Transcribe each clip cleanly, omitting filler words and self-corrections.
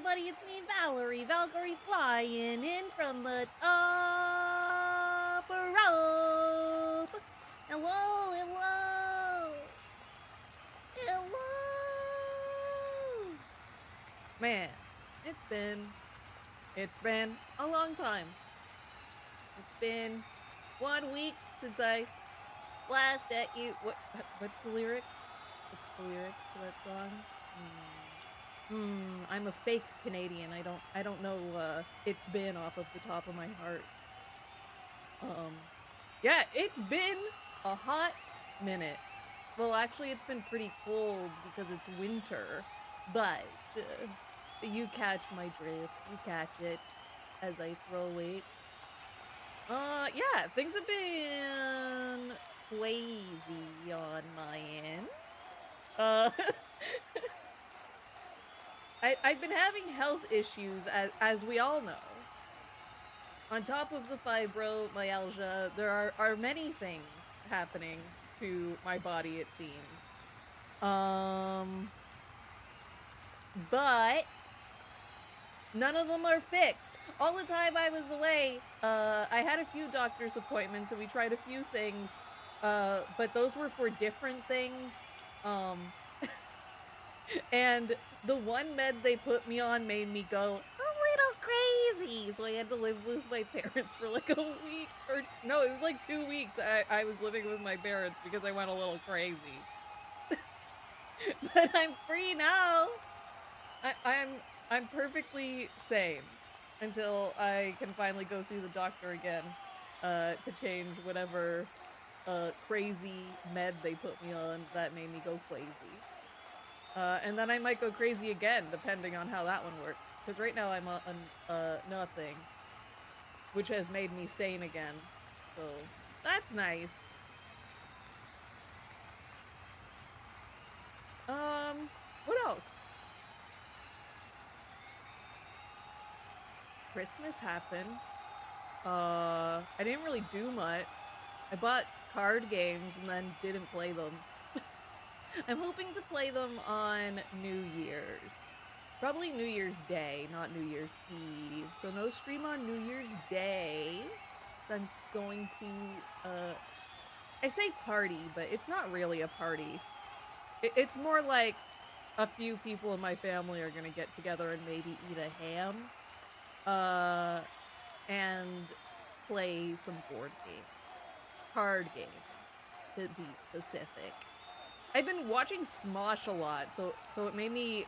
everybody, it's me, Valerie Valkyrie, flying in from the top rope. Hello, hello, hello. Man, it's been a long time. It's been 1 week since I laughed at you. What's the lyrics? What's the lyrics to that song? I'm a fake Canadian. I don't know It's Been off of the top of my heart. Yeah, it's been a hot minute. Well, actually, it's been pretty cold because it's winter, but you catch my drift. You catch it as I throw it. Yeah, things have been crazy on my end. I've been having health issues, as we all know. On top of the fibromyalgia, there are many things happening to my body, it seems. But none of them are fixed. All the time I was away, I had a few doctor's appointments and we tried a few things, but those were for different things. And the one med they put me on made me go a little crazy, so I had to live with my parents for like a week, or no, it was like 2 weeks. I was living with my parents because I went a little crazy. But I'm free now. I'm perfectly sane until I can finally go see the doctor again, to change whatever crazy med they put me on that made me go crazy. And then I might go crazy again, depending on how that one works. Because right now I'm on nothing, which has made me sane again. So that's nice. What else? Christmas happened. I didn't really do much. I bought card games and then didn't play them. I'm hoping to play them on New Year's. Probably New Year's Day, not New Year's Eve. So no stream on New Year's Day. So I'm going to, I say party, but it's not really a party. It's more like a few people in my family are gonna get together and maybe eat a ham. And play some board games. Card games, to be specific. I've been watching Smosh a lot, so it made me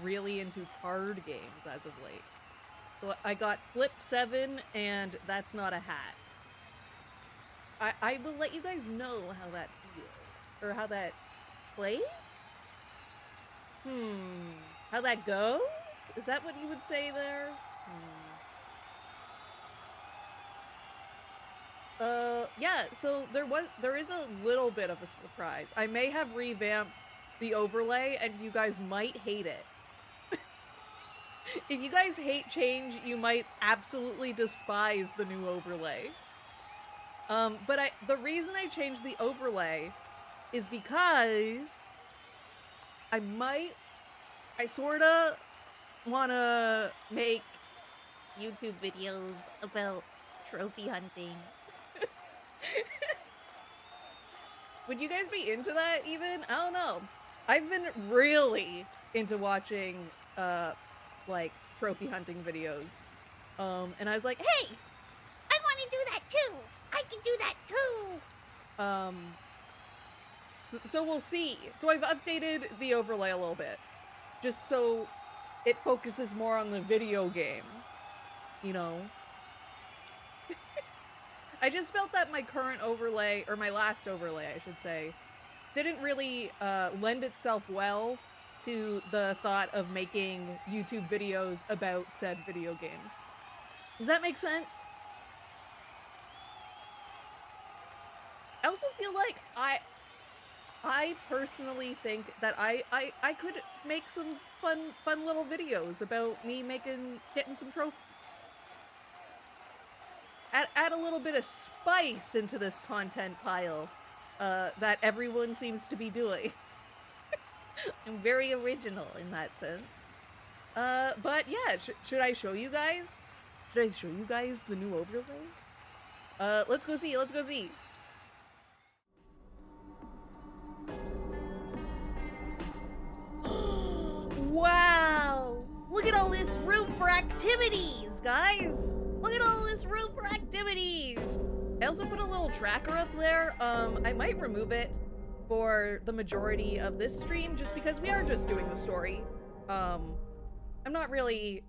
really into card games as of late. So I got Flip 7, and That's Not a Hat. I will let you guys know how that feels, or how that plays? How that goes? Is that what you would say there? Yeah, so there is a little bit of a surprise. I may have revamped the overlay and you guys might hate it. If you guys hate change, you might absolutely despise the new overlay. But the reason I changed the overlay is because I sorta wanna make YouTube videos about trophy hunting. Would you guys be into that even? I don't know. I've been really into watching like trophy hunting videos. And I was like, hey, I want to do that too. I can do that too. So we'll see. So I've updated the overlay a little bit, just so it focuses more on the video game, you know? I just felt that my current overlay, or my last overlay, I should say, didn't really lend itself well to the thought of making YouTube videos about said video games. Does that make sense? I also feel like I personally think that I could make some fun little videos about me getting some trophies. Add a little bit of spice into this content pile that everyone seems to be doing. I'm very original in that sense. But yeah, should I show you guys? Should I show you guys the new overlay? Let's go see, let's go see. Wow! Look at all this room for activities, guys! Look at all this room for activities! I also put a little tracker up there. I might remove it for the majority of this stream just because we are just doing the story. I'm not really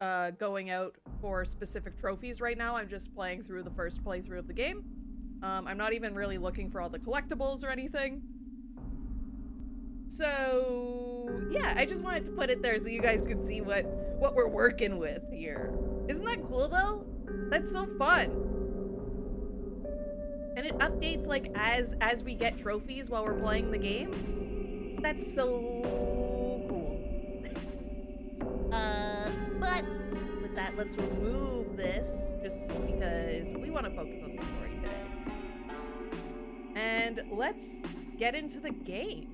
going out for specific trophies right now. I'm just playing through the first playthrough of the game. I'm not even really looking for all the collectibles or anything. So yeah, I just wanted to put it there so you guys could see what we're working with here. Isn't that cool though? That's so fun. And it updates like as we get trophies while we're playing the game. That's so cool. But with that, let's remove this just because we want to focus on the story today. And let's get into the game.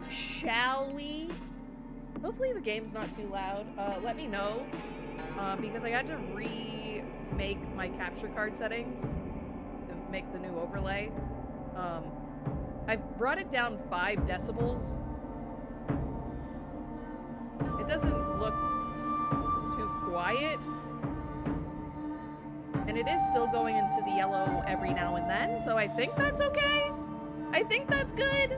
Shall we? Hopefully the game's not too loud. Let me know, because I had to remake my capture card settings to make the new overlay. I've brought it down 5 decibels. It doesn't look too quiet. And it is still going into the yellow every now and then, so I think that's okay. I think that's good.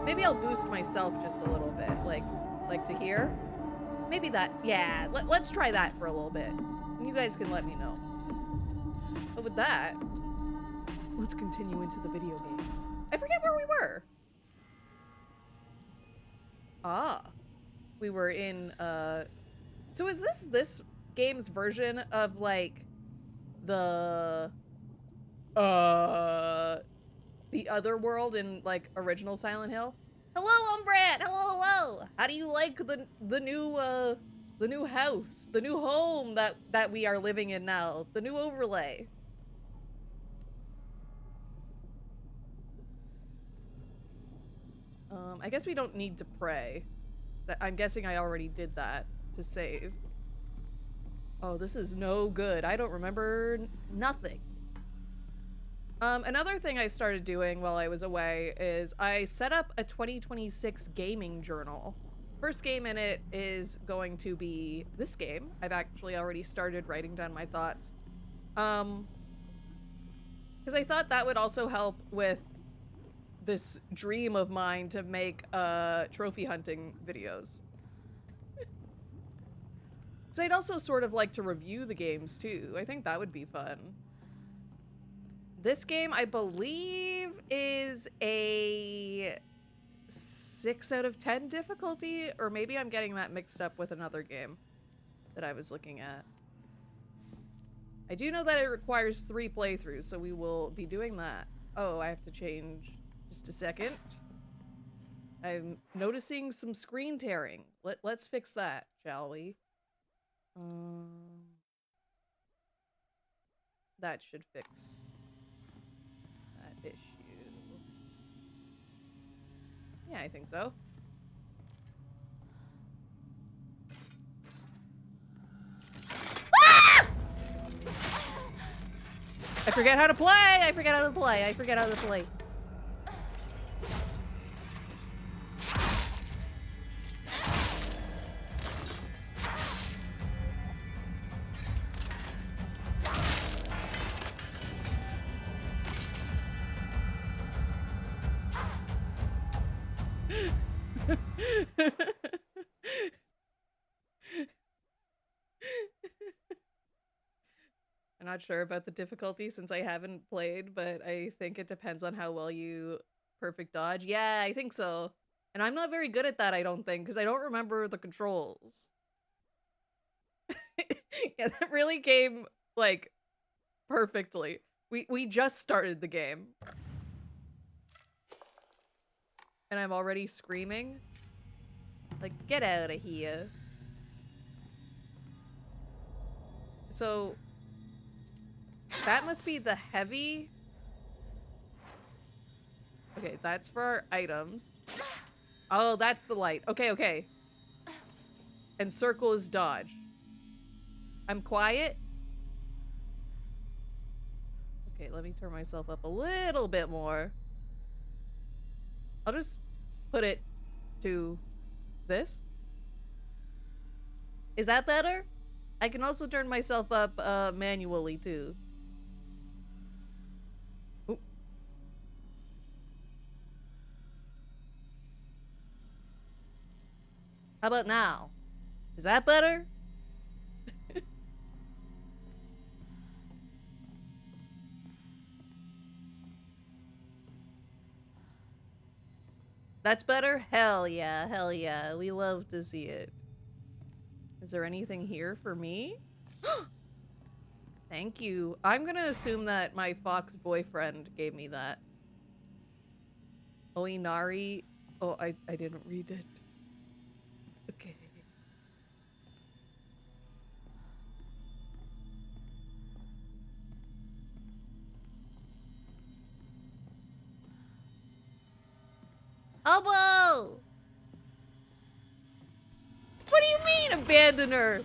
Maybe I'll boost myself just a little bit, like to here. Maybe that, yeah, let's try that for a little bit. And you guys can let me know. But with that, let's continue into the video game. I forget where we were. Ah, we were in, so is this game's version of like the other world in like original Silent Hill? Hello, Umbrat. Hello. How do you like the new house, the new home that we are living in now, the new overlay? I guess we don't need to pray. I'm guessing I already did that to save. Oh, this is no good. I don't remember nothing. Another thing I started doing while I was away is I set up a 2026 gaming journal. First game in it is going to be this game. I've actually already started writing down my thoughts. Because I thought that would also help with this dream of mine to make trophy hunting videos. Because I'd also sort of like to review the games too. I think that would be fun. This game, I believe, is a 6 out of 10 difficulty, or maybe I'm getting that mixed up with another game that I was looking at. I do know that it requires 3 playthroughs, so we will be doing that. Oh, I have to change just a second. I'm noticing some screen tearing. Let's fix that, shall we? That should fix that issue. Yeah, I think so. Ah! I forget how to play! I forget how to play! I forget how to play. I'm not sure about the difficulty since I haven't played, but I think it depends on how well you perfect dodge. Yeah, I think so. And I'm not very good at that, I don't think, because I don't remember the controls. Yeah, that really came, like, perfectly. We just started the game. And I'm already screaming. Like, get out of here. So, that must be the heavy. Okay, that's for our items. Oh, that's the light. Okay, okay. And circle is dodge. I'm quiet. Okay, let me turn myself up a little bit more. I'll just put it to this. Is that better? I can also turn myself up manually too. Oop. How about now? Is that better? That's better? Hell yeah, hell yeah. We love to see it. Is there anything here for me? Thank you. I'm gonna assume that my fox boyfriend gave me that. Oinari. Oh, I didn't read it. Okay. Elbow! What do you mean, abandoner?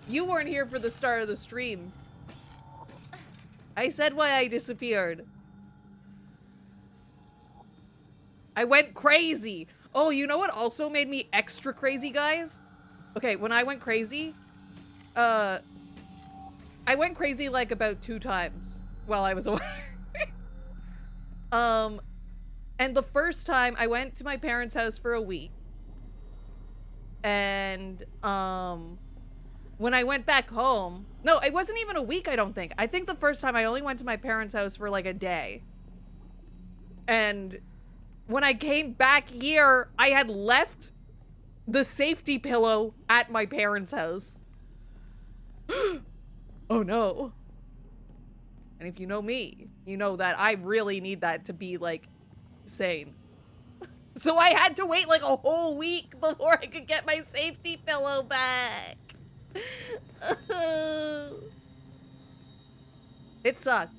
You weren't here for the start of the stream. I said why I disappeared. I went crazy. Oh, you know what also made me extra crazy, guys? Okay, when I went crazy, I went crazy like about 2 times while I was away. And the first time I went to my parents' house for a week. And, when I went back home, no, it wasn't even a week, I don't think. I think the first time I only went to my parents' house for like a day. And when I came back here, I had left the safety pillow at my parents' house. Oh no. And if you know me, you know that I really need that to be like sane. So I had to wait like a whole week before I could get my safety pillow back. It sucked.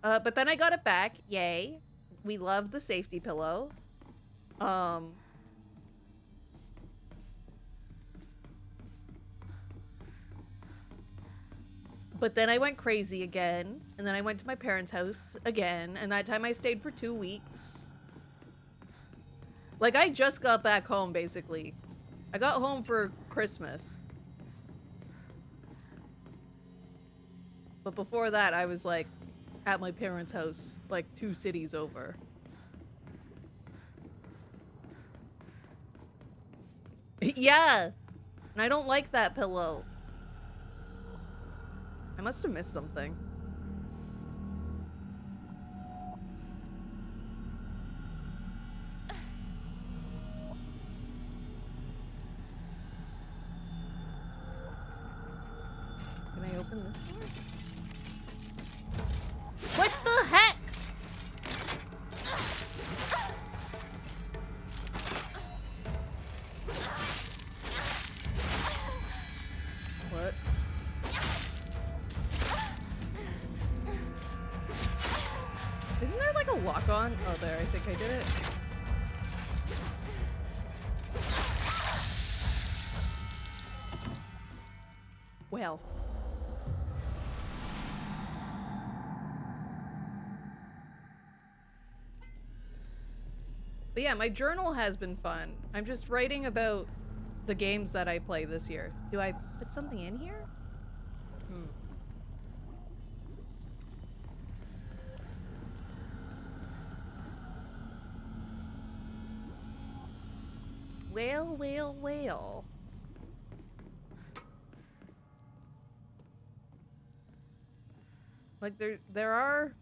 But then I got it back. Yay. We love the safety pillow. But then I went crazy again, and then I went to my parents' house again, and that time I stayed for 2 weeks. Like, I just got back home, basically. I got home for Christmas. But before that, I was, like, at my parents' house, like, 2 cities over. Yeah! And I don't like that pillow. I must have missed something. Can I open this door? What the heck? What? Isn't there like a lock on? Oh, there, I think I did it. Well. But yeah, my journal has been fun. I'm just writing about the games that I play this year. Do I put something in here? Well, well, well. Like, there are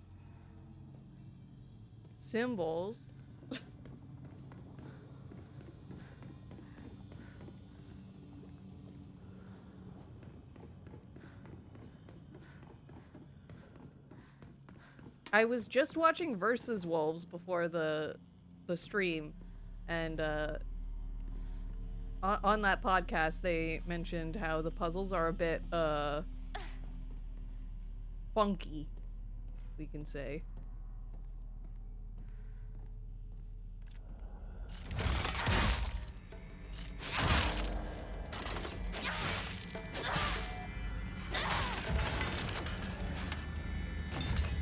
symbols. I was just watching Versus Wolves before the stream, and on that podcast they mentioned how the puzzles are a bit funky. we can say.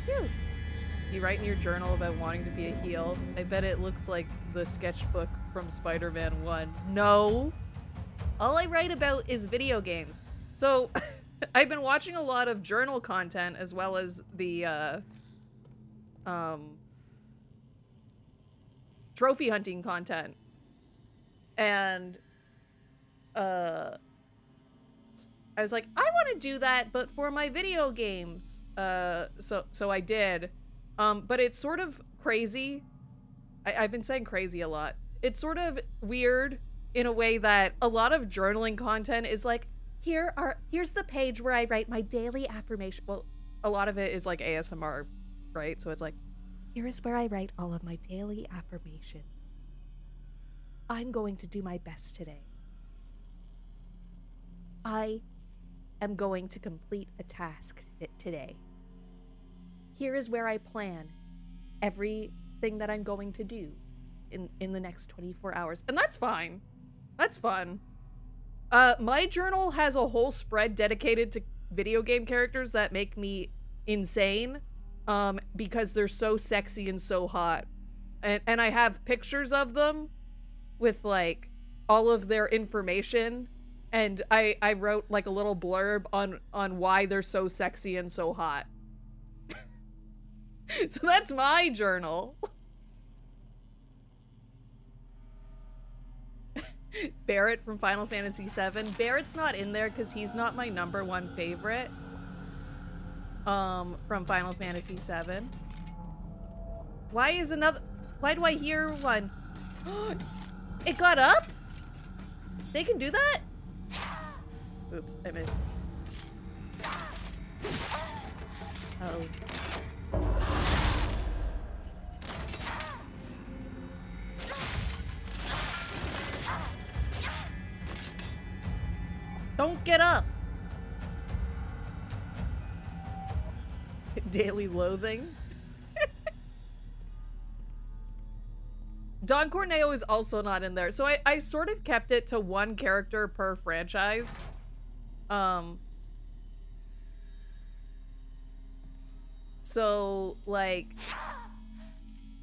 Phew. You write in your journal about wanting to be a heel. I bet it looks like the sketchbook from Spider-Man 1. No. All I write about is video games. So, I've been watching a lot of journal content as well as the, trophy hunting content. And, I was like, I want to do that, but for my video games. So I did. But it's sort of crazy. I've been saying crazy a lot. It's sort of weird in a way that a lot of journaling content is like, here's the page where I write my daily affirmation. Well, a lot of it is like ASMR, right? So it's like, here is where I write all of my daily affirmations. I'm going to do my best today. I am going to complete a task today. Here is where I plan everything that I'm going to do in the next 24 hours. And that's fine. That's fun. My journal has a whole spread dedicated to video game characters that make me insane, because they're so sexy and so hot. And I have pictures of them with, like, all of their information. And I wrote, like, a little blurb on why they're so sexy and so hot. So that's my journal. Barrett from Final Fantasy VII. Barrett's not in there because he's not my #1 favorite. From Final Fantasy VII. Why do I hear one? It got up? They can do that? Oops, I missed. Oh. Don't get up! Daily loathing. Don Corneo is also not in there. So I sort of kept it to one character per franchise. So, like,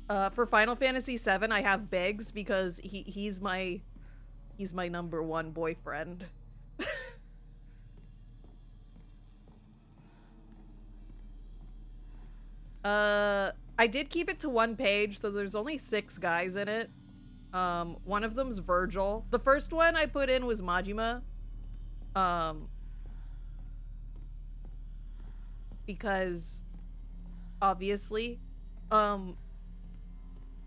for Final Fantasy VII, I have Biggs because he's my #1 boyfriend. I did keep it to one page, so there's only 6 guys in it. One of them's Virgil. The first one I put in was Majima. Because obviously. So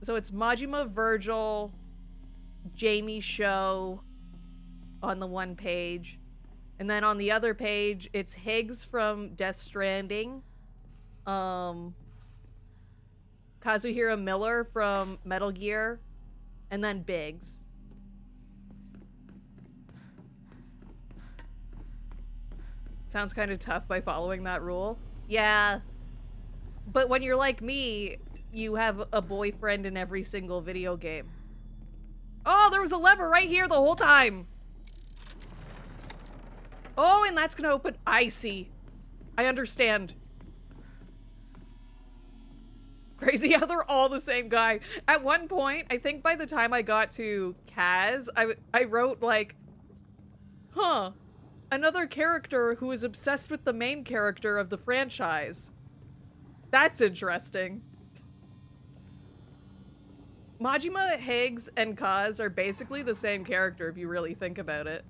it's Majima, Virgil, Jamie Sho on the one page. And then on the other page, it's Higgs from Death Stranding. Kazuhira Miller from Metal Gear, and then Biggs. Sounds kind of tough by following that rule. Yeah. But when you're like me, you have a boyfriend in every single video game. Oh, there was a lever right here the whole time. Oh, and that's gonna open. I see. I understand. Crazy how they're all the same guy. At one point, I think by the time I got to Kaz, I wrote like, huh, another character who is obsessed with the main character of the franchise. That's interesting. Majima, Higgs, and Kaz are basically the same character if you really think about it.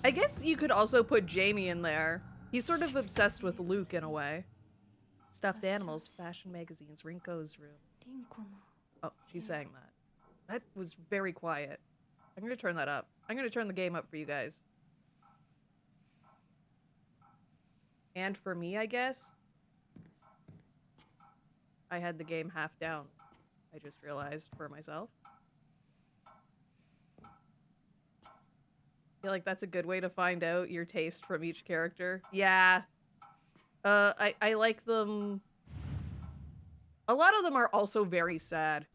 I guess you could also put Jamie in there. He's sort of obsessed with Luke in a way. Stuffed animals, fashion magazines, Rinko's room. Oh, she's saying that. That was very quiet. I'm gonna turn that up. I'm gonna turn the game up for you guys. And for me, I guess. I had the game half down. I just realized for myself. I feel like that's a good way to find out your taste from each character. Yeah. I like them. A lot of them are also very sad.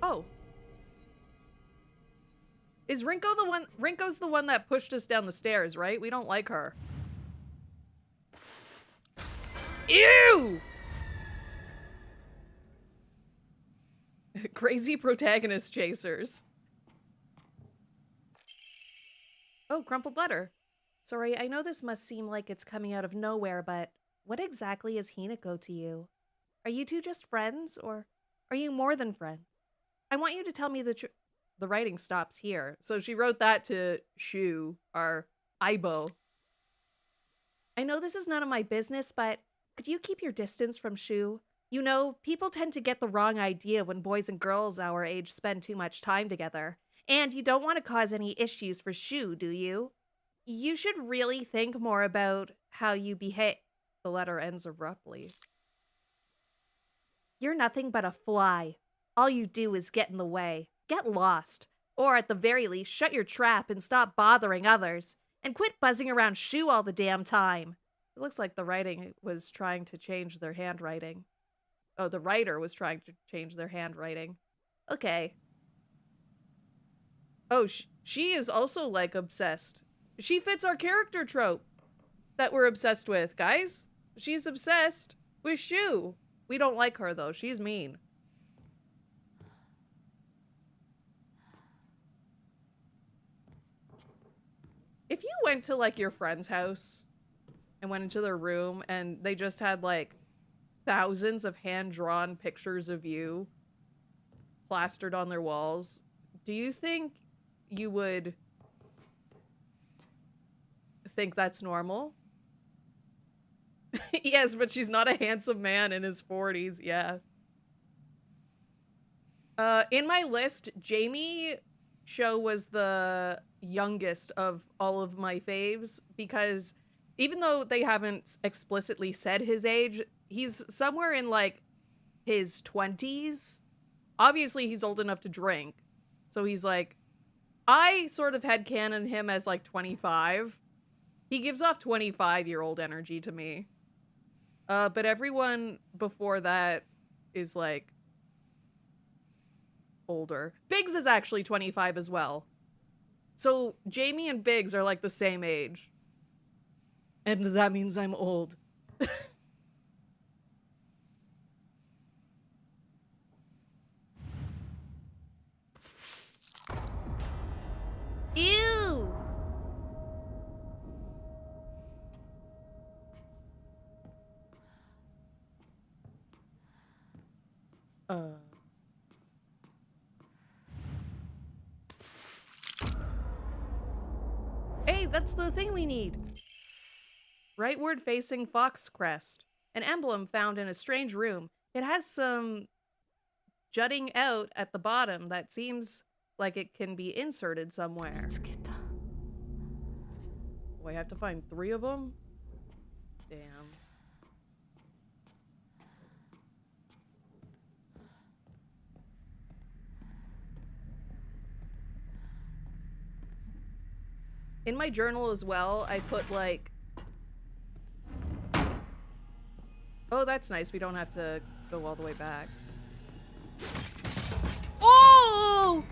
Oh. Is Rinko the one? Rinko's the one that pushed us down the stairs, right? We don't like her. Ew! Crazy protagonist chasers. Oh, crumpled letter. Sorry, I know this must seem like it's coming out of nowhere, but what exactly is Hinako to you? Are you two just friends, or are you more than friends? I want you to tell me the truth. The writing stops here. So she wrote that to Shu, our Aibo. I know this is none of my business, but could you keep your distance from Shu? You know, people tend to get the wrong idea when boys and girls our age spend too much time together. And you don't want to cause any issues for Shu, do you? You should really think more about how you behave. The letter ends abruptly. You're nothing but a fly. All you do is get in the way. Get lost. Or at the very least, shut your trap and stop bothering others. And quit buzzing around Shu all the damn time. It looks like the writing was trying to change their handwriting. Oh, the writer was trying to change their handwriting. Okay. Oh, she is also, like, obsessed. She fits our character trope that we're obsessed with, guys. She's obsessed with Shu. We don't like her, though. She's mean. If you went to, like, your friend's house and went into their room and they just had, like, thousands of hand-drawn pictures of you plastered on their walls, do you think you would think that's normal? Yes, but she's not a handsome man in his 40s, yeah. In my list, Jamie Sho was the youngest of all of my faves because even though they haven't explicitly said his age, he's somewhere in like his 20s. Obviously, he's old enough to drink. So he's like, I sort of headcanon him as like 25. He gives off 25-year-old energy to me. But everyone before that is like older. Biggs is actually 25 as well. So Jamie and Biggs are like the same age. And that means I'm old. Ew! Hey, that's the thing we need. Rightward facing fox crest. An emblem found in a strange room. It has some jutting out at the bottom that seems like it can be inserted somewhere. Oh, I have to find 3 of them? Damn. In my journal as well, I put like... Oh, that's nice. We don't have to go all the way back. Oh!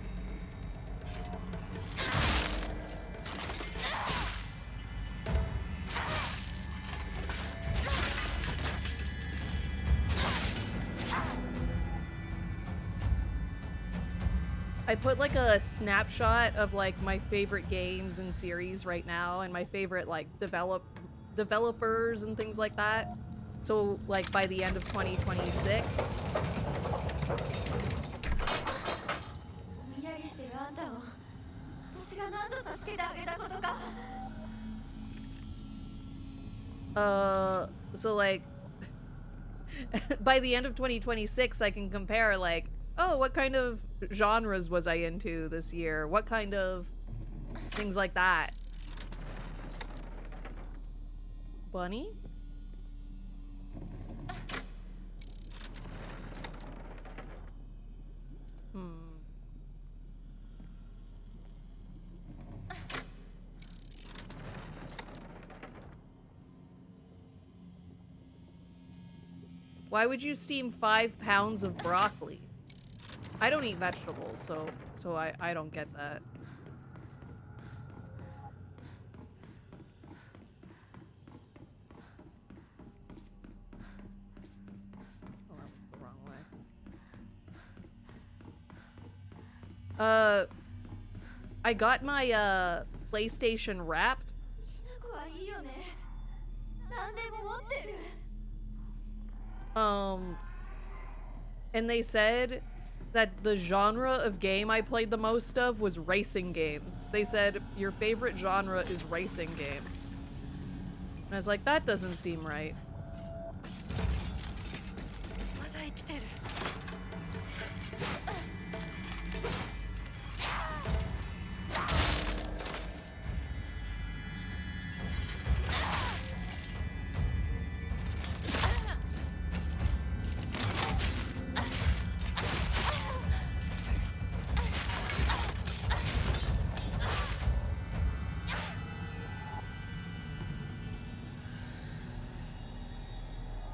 I put like a snapshot of like my favorite games and series right now and my favorite like developers and things like that. So like by the end of 2026. So like by the end of 2026 I can compare like, oh, what kind of genres was I into this year? What kind of things like that? Bunny? Why would you steam 5 pounds of broccoli? I don't eat vegetables, so I don't get that. Oh, that was the wrong way. I got my PlayStation Wrapped. And they said that the genre of game I played the most of was racing games. They said, your favorite genre is racing games. And I was like, that doesn't seem right.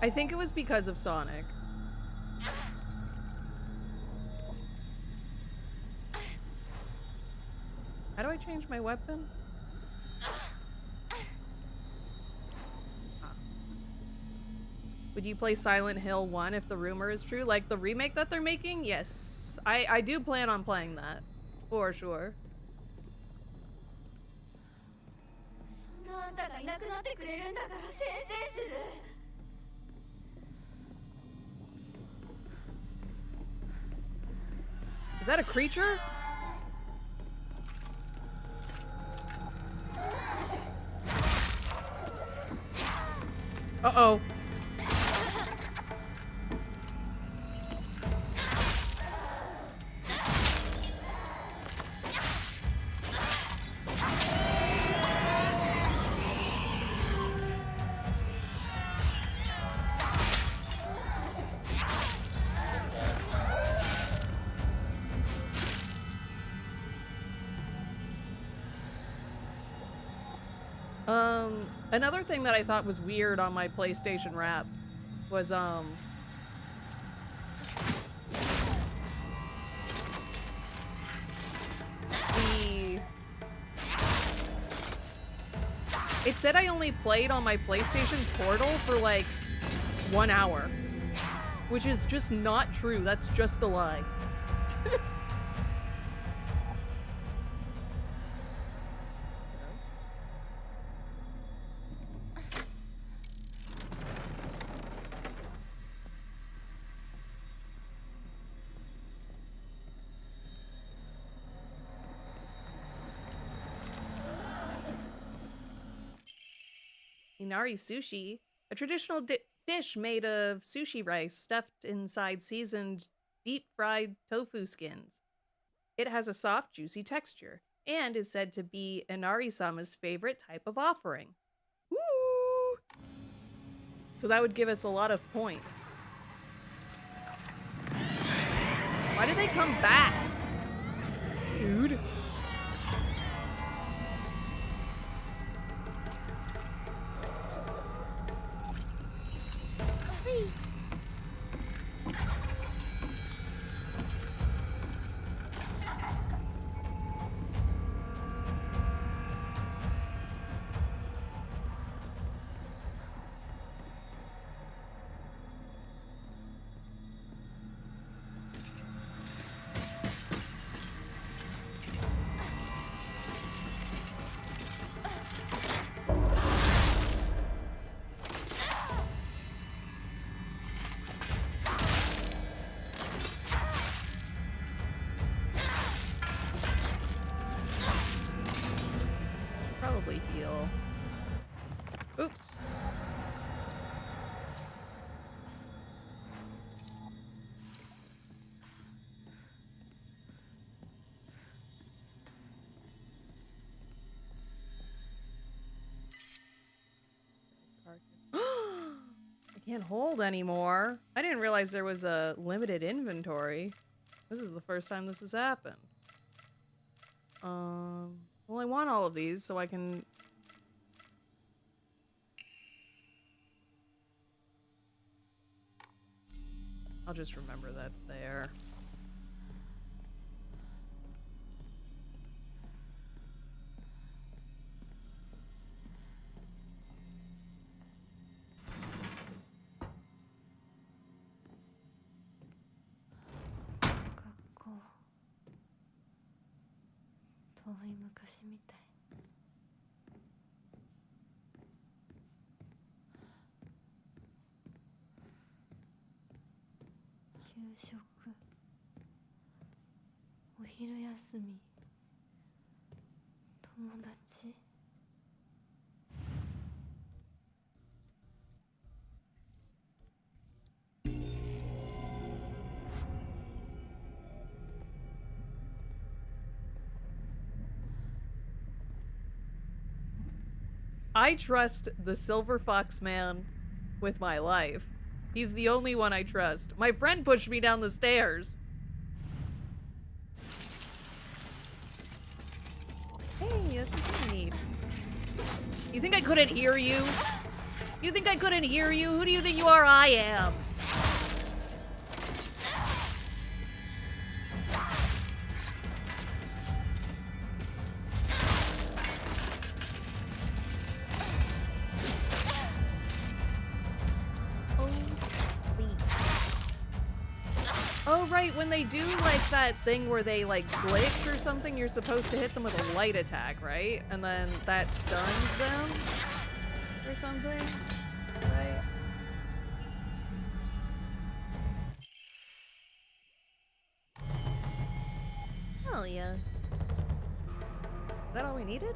I think it was because of Sonic. How do I change my weapon? Would you play Silent Hill 1 if the rumor is true? Like the remake that they're making? Yes. I do plan on playing that. For sure. Is that a creature? Uh-oh. Another thing that I thought was weird on my PlayStation Wrap was, it said I only played on my PlayStation Portal for like 1 hour, which is just not true. That's just a lie. Inari sushi, a traditional dish made of sushi rice stuffed inside seasoned, deep-fried tofu skins. It has a soft, juicy texture, and is said to be Inari-sama's favorite type of offering. Woo! So that would give us a lot of points. Why did they come back? Dude. Probably heal. Oops. carcass. I can't hold anymore. I didn't realize there was a limited inventory. This is the first time this has happened. Well, I want all of these so I can... I'll just remember that's there. I trust the Silver Fox Man with my life. He's the only one I trust. My friend pushed me down the stairs. Hey, that's what you need. You think I couldn't hear you? You think I couldn't hear you? Who do you think you are? I am. Oh, right, when they do, like, that thing where they, like, glitch or something, you're supposed to hit them with a light attack, right? And then that stuns them? Or something? Right? Hell yeah. Is that all we needed?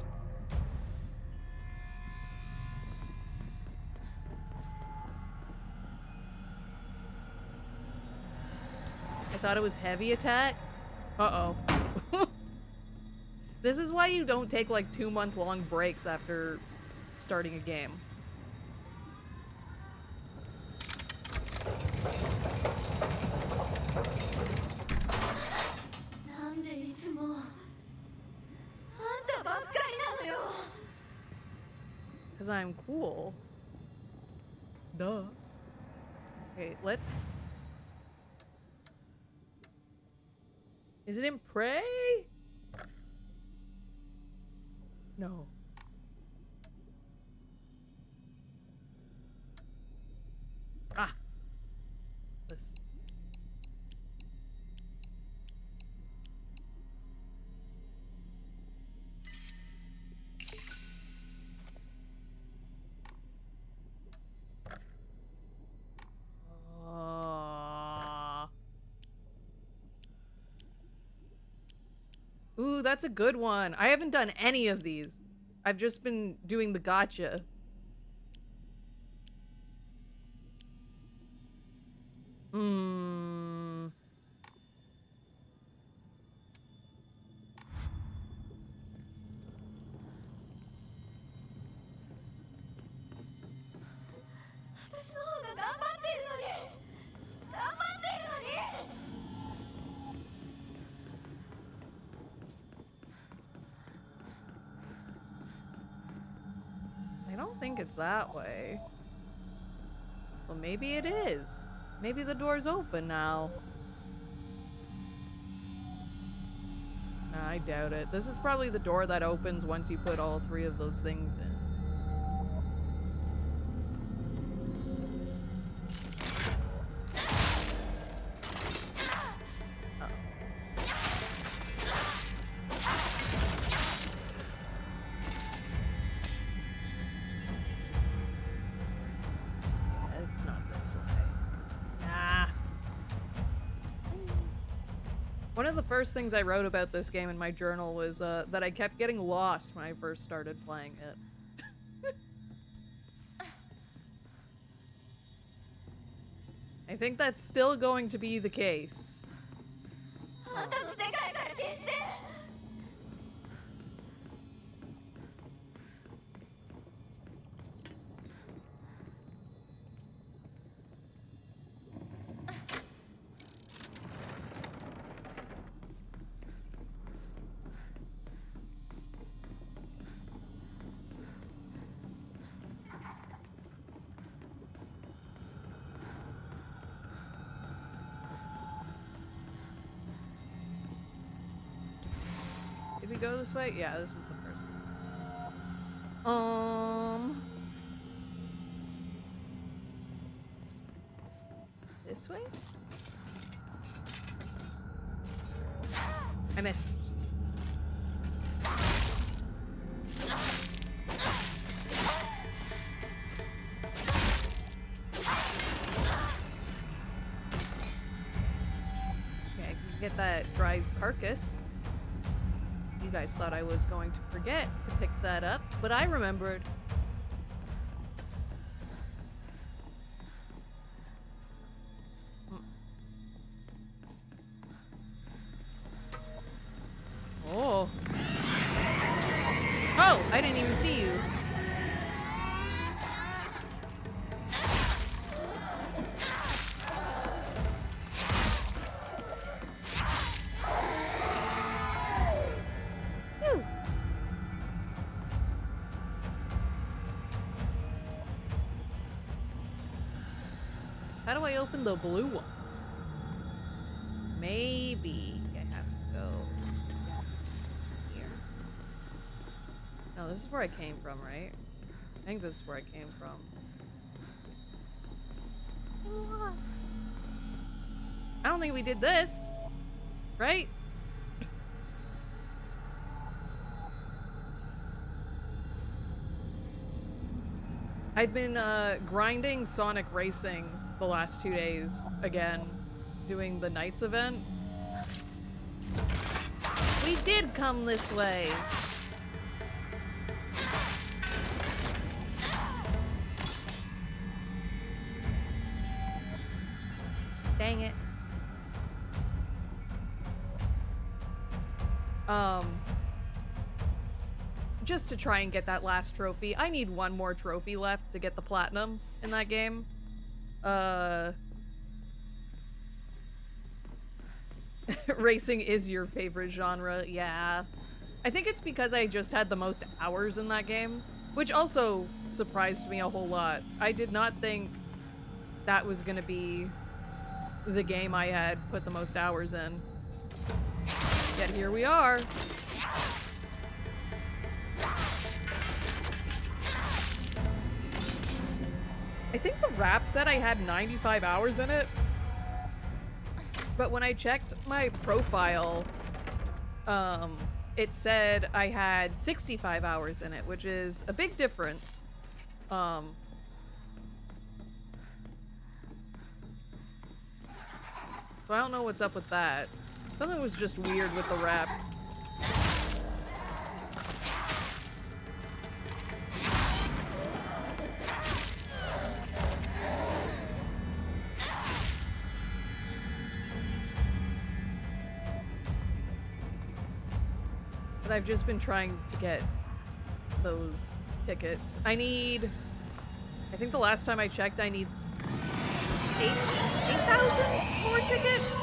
I thought it was heavy attack. Uh-oh. This is why you don't take like 2-month-long breaks after starting a game. Because I'm cool. Duh. Okay, let's... Is it in Prey? No. Ah. This. Ooh, that's a good one. I haven't done any of these. I've just been doing the gotcha. Hmm. I don't think it's that way. Well, maybe it is. Maybe the door's open now. Nah, I doubt it. This is probably the door that opens once you put all 3 of those things in. One of the first things I wrote about this game in my journal was that I kept getting lost when I first started playing it. I think that's still going to be the case. Oh. go this way? Yeah, this was the first one. This way? I missed. Get that dry carcass. You guys thought I was going to forget to pick that up, but I remembered. Oh. Oh, I didn't even see you. How do I open the blue one? Maybe I have to go here. No, this is where I came from, right? I think this is where I came from. I don't think we did this, right? I've been grinding Sonic Racing the last 2 days again, doing the Knights event. We did come this way. Dang it. Just to try and get that last trophy. I need one more trophy left to get the platinum in that game. Racing is your favorite genre, yeah. I think it's because I just had the most hours in that game, which also surprised me a whole lot. I did not think that was gonna be the game I had put the most hours in. Yet here we are. I think the rap said I had 95 hours in it, but when I checked my profile, it said I had 65 hours in it, which is a big difference. So I don't know what's up with that. Something was just weird with the rap. But I've just been trying to get those tickets. I think the last time I checked, I need 8,000 more tickets?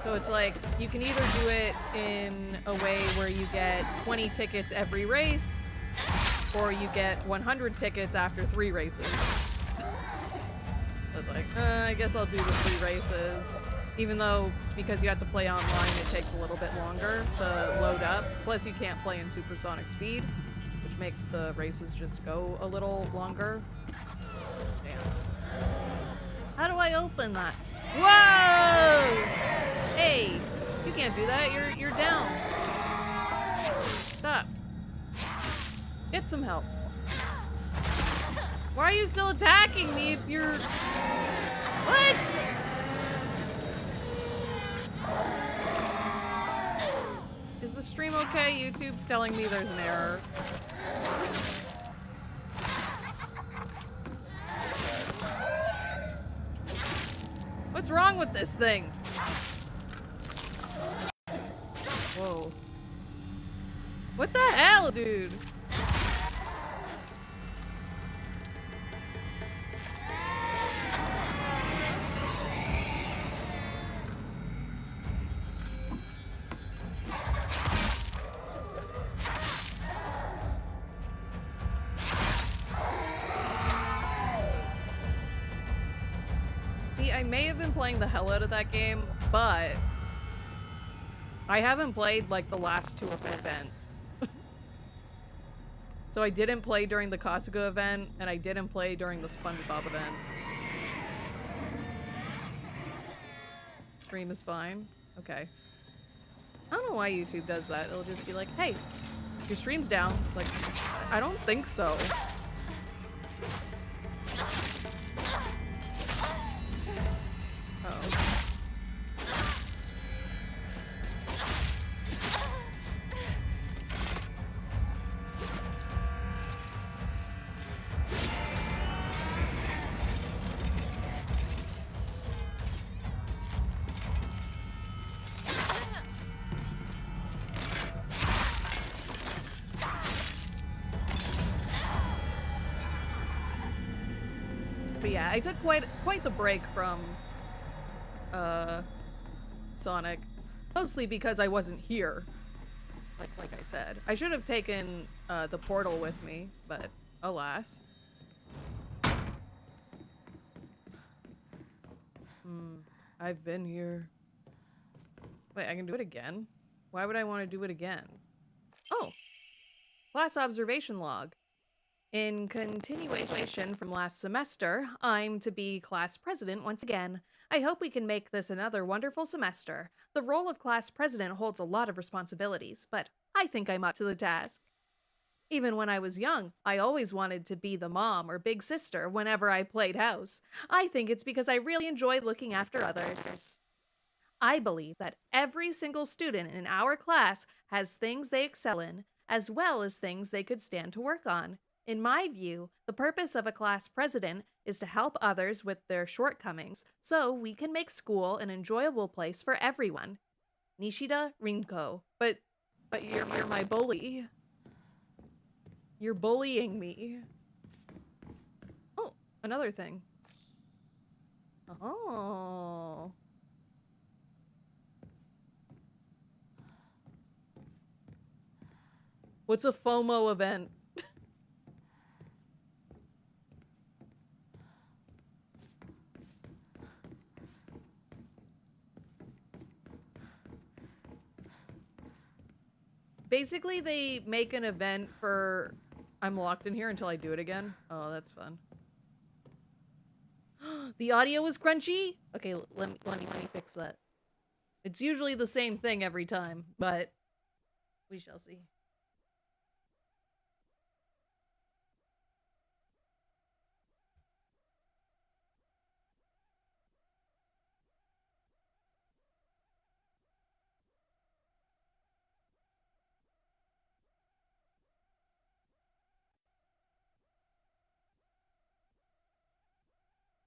So it's like, you can either do it in a way where you get 20 tickets every race, or you get 100 tickets after 3 races. So it's like, I guess I'll do the 3 races. Even though, because you have to play online, it takes a little bit longer to load up. Plus, you can't play in supersonic speed, which makes the races just go a little longer. Damn. How do I open that? Whoa! Hey, you can't do that. You're down. Stop. Get some help. Why are you still attacking me if you're... What? Is the stream okay? YouTube's telling me there's an error. What's wrong with this thing? Whoa. What the hell, dude? I may have been playing the hell out of that game, but I haven't played like the last two events. So I didn't play during the Kasuga event, and I didn't play during the SpongeBob event. Stream is fine. Okay. I don't know why YouTube does that. It'll just be like, hey, your stream's down. It's like, I don't think so. Uh-oh. But yeah, I took quite the break from Sonic, mostly because I wasn't here. Like I said, I should have taken the portal with me, but alas. I've been here. Wait, I can do it again? Why would I want to do it again? Oh, class observation log. In continuation from last semester, I'm to be class president once again. I hope we can make this another wonderful semester. The role of class president holds a lot of responsibilities, but I think I'm up to the task. Even when I was young, I always wanted to be the mom or big sister whenever I played house. I think it's because I really enjoy looking after others. I believe that every single student in our class has things they excel in, as well as things they could stand to work on. In my view, the purpose of a class president is to help others with their shortcomings so we can make school an enjoyable place for everyone. Nishida Rinko. But you're my bully. You're bullying me. Oh, another thing. Oh. What's a FOMO event? Basically, they make an event for I'm locked in here until I do it again. Oh, that's fun. The audio is crunchy? Okay, let me fix that. It's usually the same thing every time, but we shall see.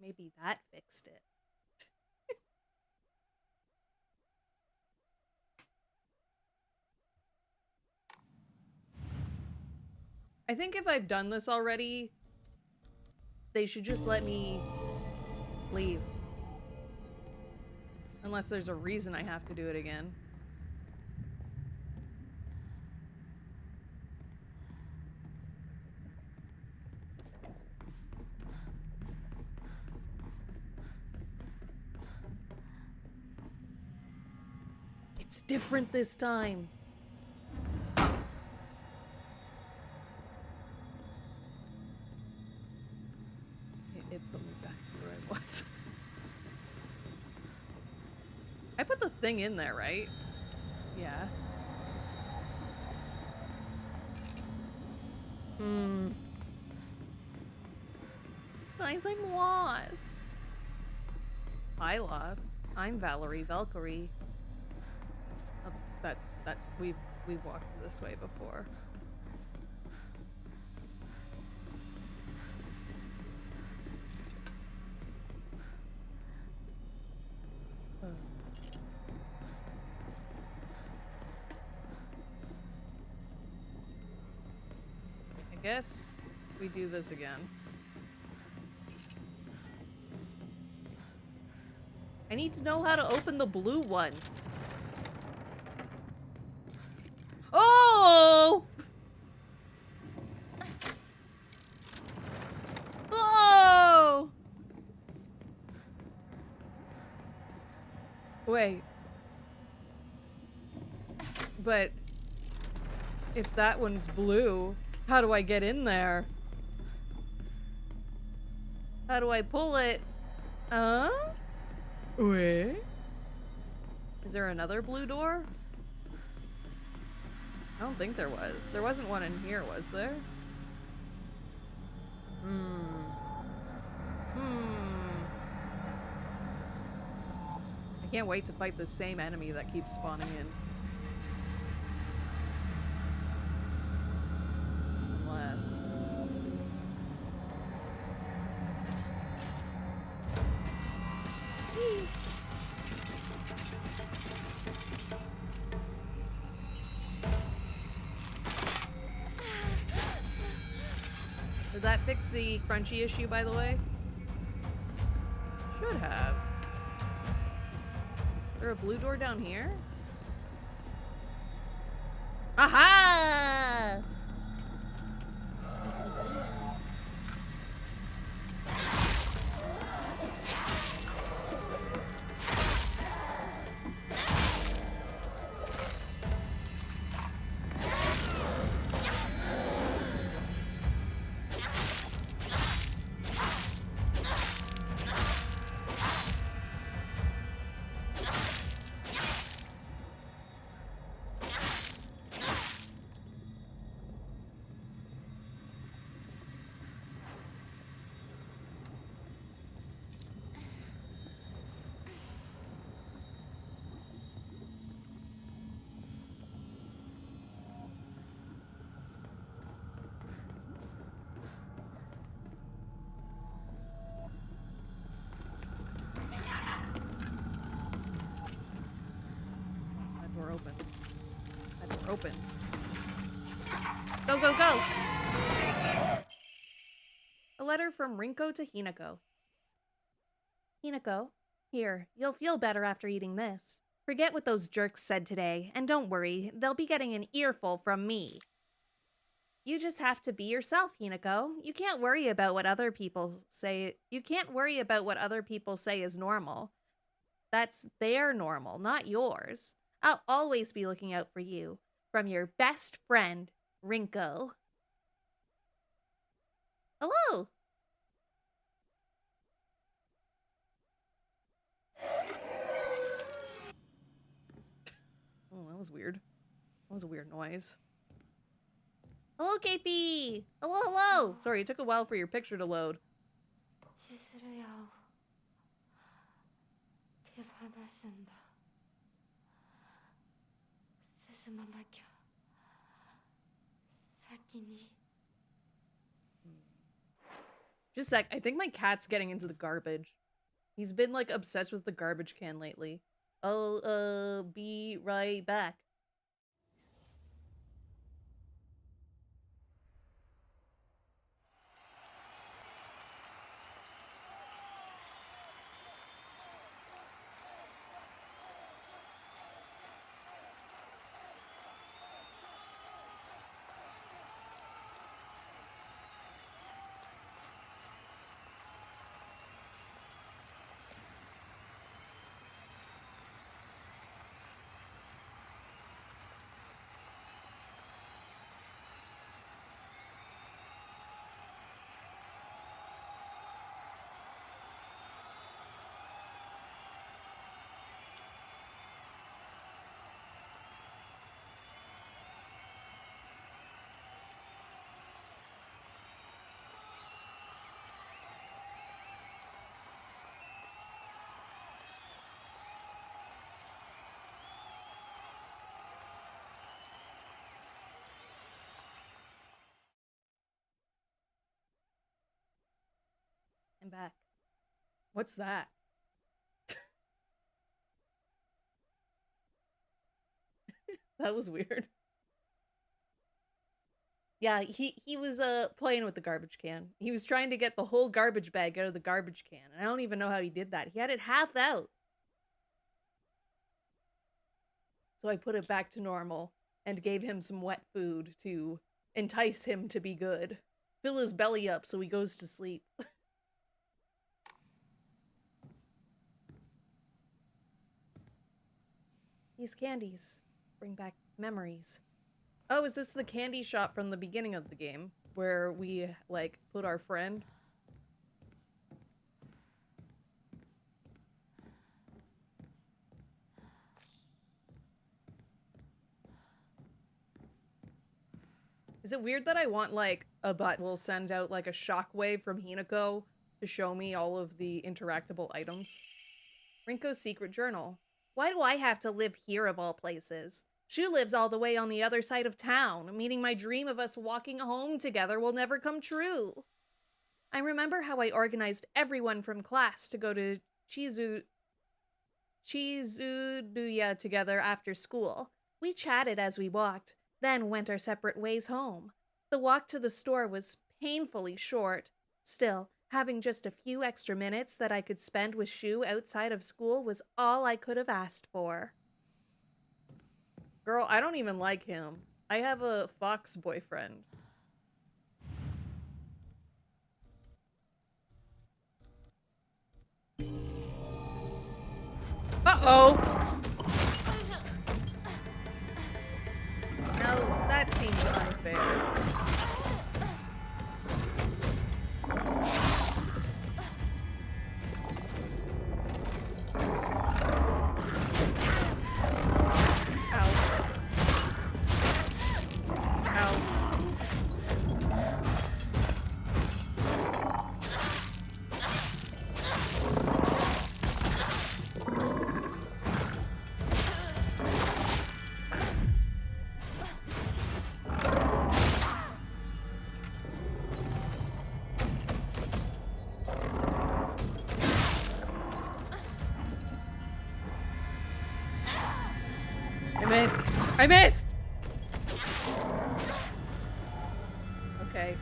Maybe that fixed it. I think if I've done this already, they should just let me leave. Unless there's a reason I have to do it again. It's different this time. It put me back to where I was. I put the thing in there, right? Yeah. Guys, I'm lost. I lost. I'm Valerie Valkyrie. Oh, that's we've walked this way before. I guess we do this again. I need to know how to open the blue one. Oh! Oh! Wait. But if that one's blue, how do I get in there? How do I pull it? Wait. Is there another blue door? I don't think there was. There wasn't one in here, was there? I can't wait to fight the same enemy that keeps spawning in. Unless... Did that fix the crunchy issue, by the way? Should have. Is there a blue door down here? Aha! Opens. Go, go, go! A letter from Rinko to Hinako. Hinako, here, you'll feel better after eating this. Forget what those jerks said today, and don't worry, they'll be getting an earful from me. You just have to be yourself, Hinako. You can't worry about what other people say. You can't worry about what other people say is normal. That's their normal, not yours. I'll always be looking out for you. From your best friend, Rinko. Hello! Oh, that was weird. That was a weird noise. Hello, KP! Hello, hello! Sorry, it took a while for your picture to load. Just a sec, I think my cat's getting into the garbage. He's been, like, obsessed with the garbage can lately. I'll, be right back. I'm back. What's that? That was weird. Yeah, he was playing with the garbage can. He was trying to get the whole garbage bag out of the garbage can. And I don't even know how he did that. He had it half out. So I put it back to normal and gave him some wet food to entice him to be good. Fill his belly up so he goes to sleep. These candies bring back memories. Oh, is this the candy shop from the beginning of the game? Where we, like, put our friend? Is it weird that I want, like, a button will send out, like, a shockwave from Hinako to show me all of the interactable items? Rinko's secret journal. Why do I have to live here of all places? Shu lives all the way on the other side of town, meaning my dream of us walking home together will never come true. I remember how I organized everyone from class to go to Chizuduya together after school. We chatted as we walked, then went our separate ways home. The walk to the store was painfully short. Still, having just a few extra minutes that I could spend with Shu outside of school was all I could have asked for. Girl, I don't even like him. I have a fox boyfriend. Uh-oh! Now, that seems unfair. I missed! Okay.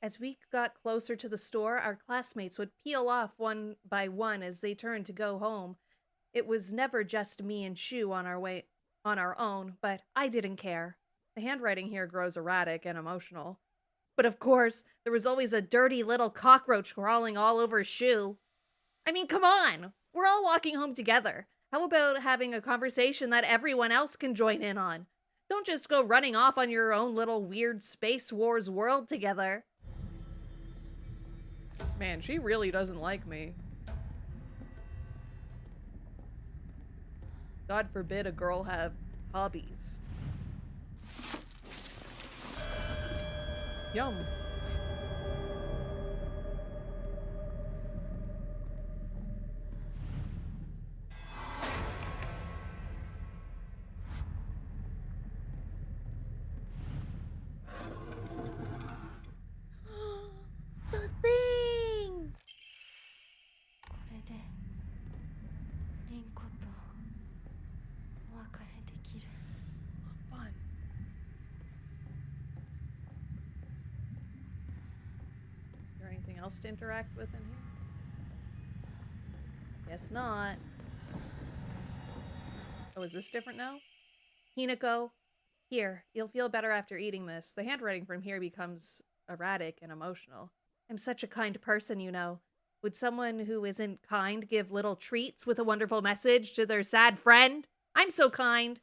As we got closer to the store, our classmates would peel off one by one as they turned to go home. It was never just me and Shu on our own, but I didn't care. The handwriting here grows erratic and emotional. But of course, there was always a dirty little cockroach crawling all over Shu. I mean, come on! We're all walking home together. How about having a conversation that everyone else can join in on? Don't just go running off on your own little weird Space Wars world together. Man, she really doesn't like me. God forbid a girl have hobbies. Yum. The thing! Fun. Is there anything else to interact with in here? Guess not. Oh, is this different now? Hinako, here, you'll feel better after eating this. The handwriting from here becomes erratic and emotional. I'm such a kind person, you know. Would someone who isn't kind give little treats with a wonderful message to their sad friend? I'm so kind.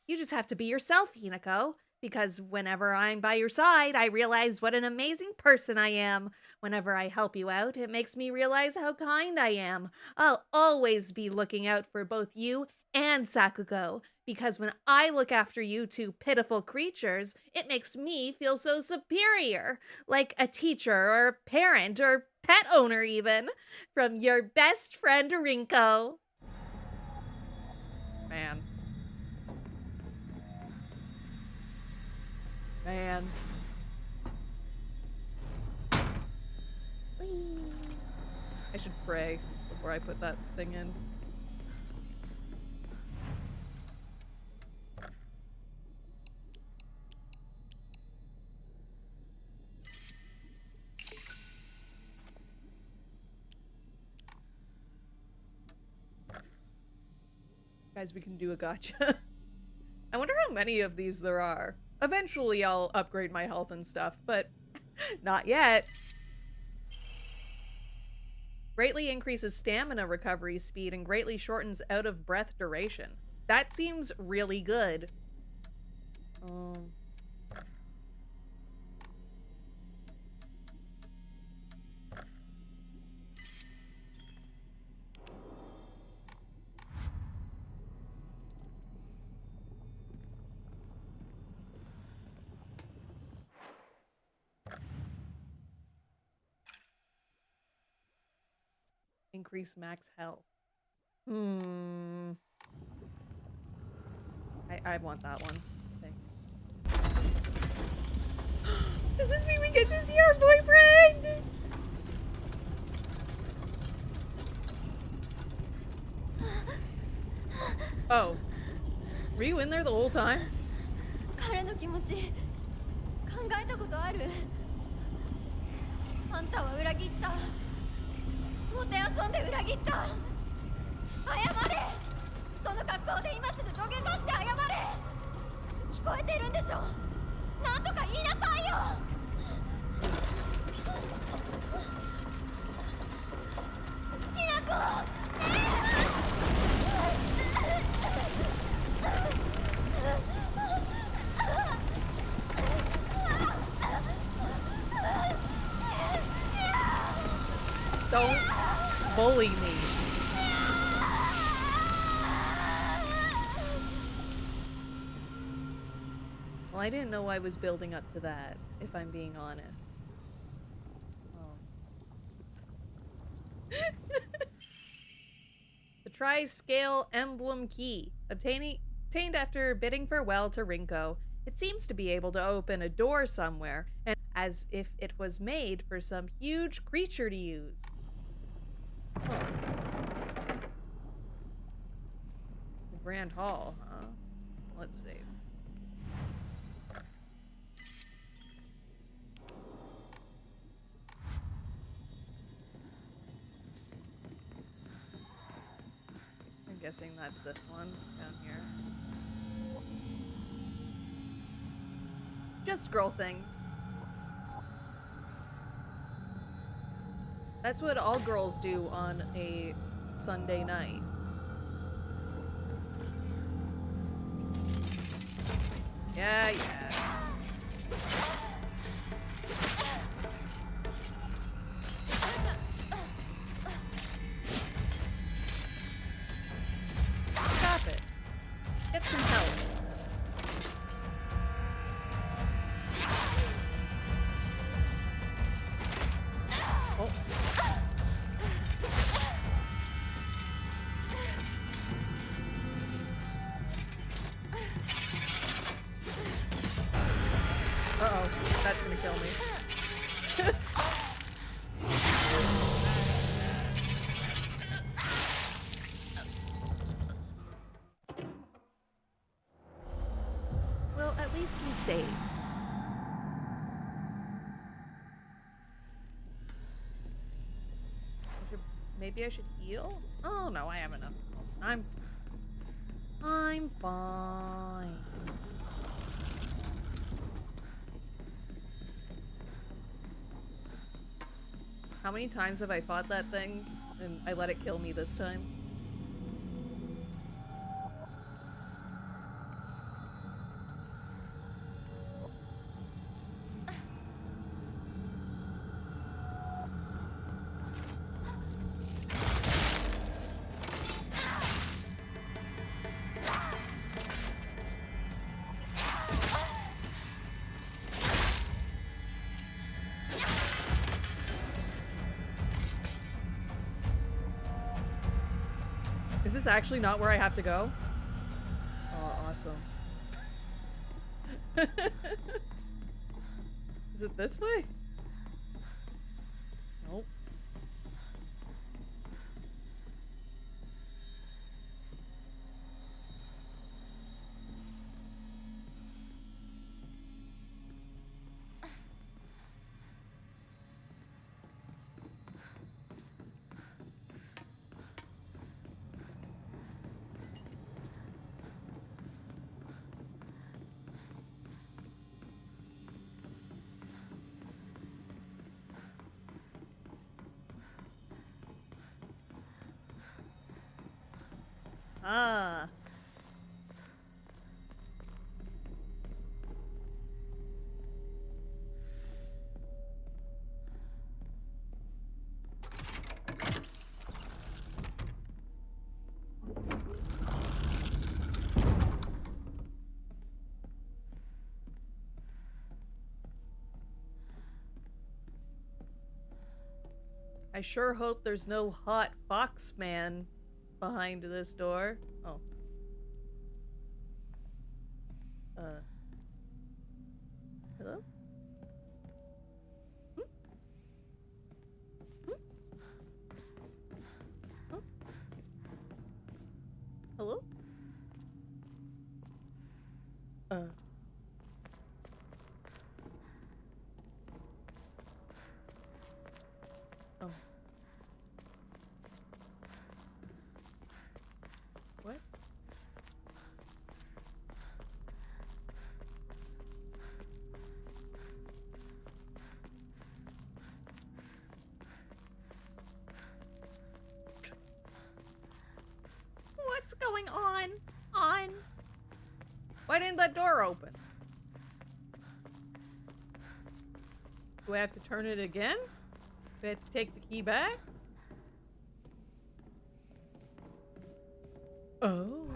You just have to be yourself, Hinako. Because whenever I'm by your side, I realize what an amazing person I am. Whenever I help you out, it makes me realize how kind I am. I'll always be looking out for both you and Sakuko. Because when I look after you two pitiful creatures, it makes me feel so superior. Like a teacher or a parent or pet owner even. From your best friend, Rinko. Man. Man. Whee. I should pray before I put that thing in. Guys, we can do a gacha. I wonder how many of these there are. Eventually I'll upgrade my health and stuff, but not yet. Greatly increases stamina recovery speed and greatly shortens out of breath duration. That seems really good. Increase max health. I want that one, I think. Does this mean we get to see our boyfriend? Oh. Were you in there the whole time? 彼の気持ち考えたことある？あんたは裏切った。もてあそんで裏切った。謝れ。その格好で今すぐ土下座して謝れ。聞こえてるんでしょ。なんとか言いなさいよ。ひなこ。Don't bully me. Well, I didn't know I was building up to that, if I'm being honest. The Tri-Scale Emblem Key. Obtained after bidding farewell to Rinko. It seems to be able to open a door somewhere, and as if it was made for some huge creature to use. Huh. The Grand Hall, huh? Let's see. I'm guessing that's this one down here. Just girl things. That's what all girls do on a Sunday night. Yeah. Stop it. Get some help. Oh. Uh-oh, that's gonna kill me. Well, at least we saved. Maybe I should heal? Oh no, I have enough. I'm fine. How many times have I fought that thing and I let it kill me this time? Is this actually not where I have to go? Oh, awesome. Is it this way? Nope. Ah. I sure hope there's no hot fox man behind this door. Oh. Hello? Hmm? Hmm? Oh. Hello? Uh. Oh. What? What's going on? Why didn't that door open? Do I have to turn it again? Do I have to take the key back? Oh.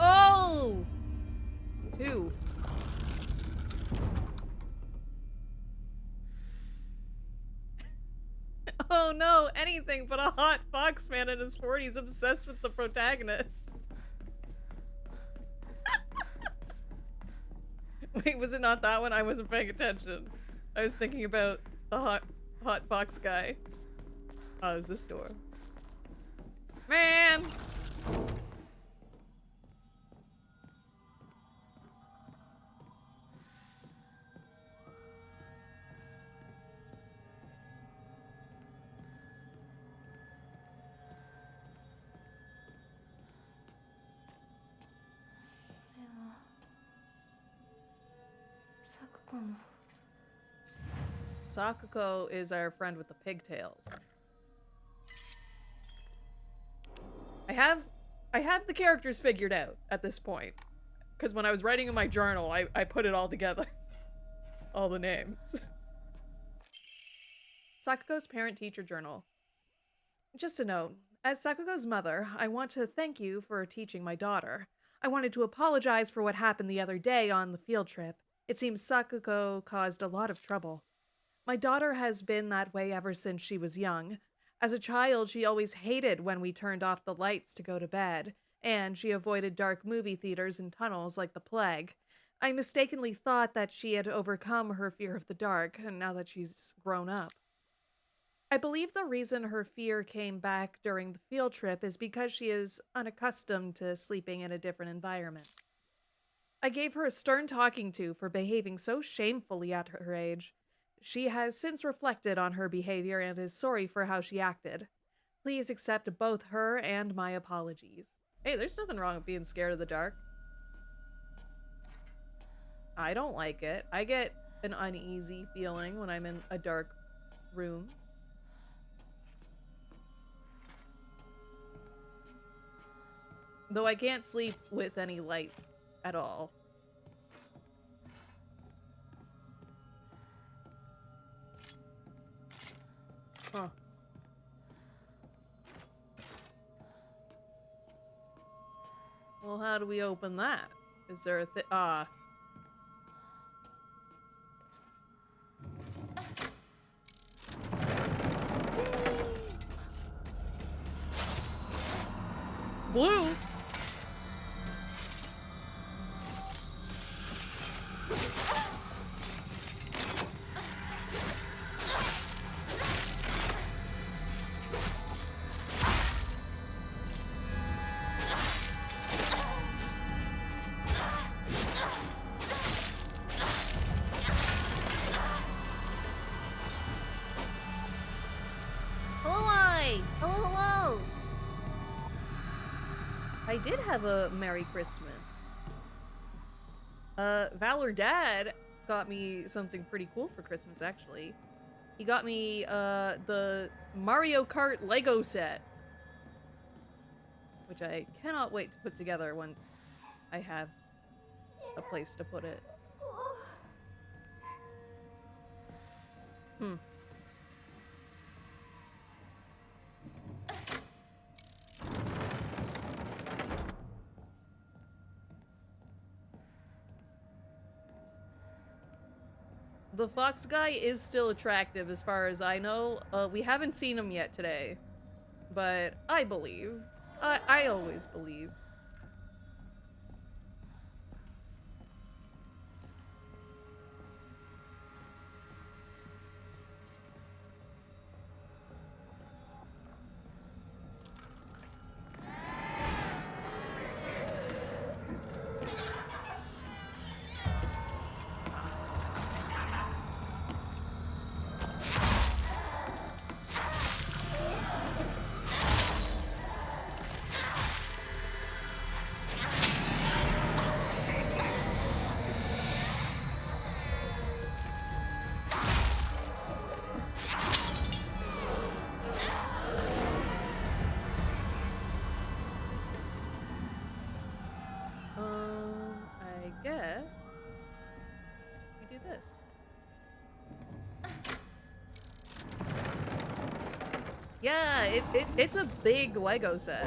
Oh! 2. Oh no, anything but a hot fox man in his 40s obsessed with the protagonist. Wait, was it not that one? I wasn't paying attention. I was thinking about the hot fox guy. Oh, it was this door. Man! Sakuko is our friend with the pigtails. I have the characters figured out at this point. Because when I was writing in my journal, I put it all together. All the names. Sakuko's parent-teacher journal. Just a note. As Sakuko's mother, I want to thank you for teaching my daughter. I wanted to apologize for what happened the other day on the field trip. It seems Sakuko caused a lot of trouble. My daughter has been that way ever since she was young. As a child, she always hated when we turned off the lights to go to bed, and she avoided dark movie theaters and tunnels like the plague. I mistakenly thought that she had overcome her fear of the dark, and now that she's grown up. I believe the reason her fear came back during the field trip is because she is unaccustomed to sleeping in a different environment. I gave her a stern talking to for behaving so shamefully at her age. She has since reflected on her behavior and is sorry for how she acted. Please accept both her and my apologies. Hey, there's nothing wrong with being scared of the dark. I don't like it. I get an uneasy feeling when I'm in a dark room. Though I can't sleep with any light at all. Huh. Well, how do we open that? Is there a Blue? Hello! I did have a Merry Christmas. Valor Dad got me something pretty cool for Christmas, actually. He got me, the Mario Kart Lego set. Which which I cannot wait to put together once I have a place to put it. The fox guy is still attractive as far as I know. We haven't seen him yet today, but I believe. I always believe. I guess we do this. Yeah, it's a big Lego set.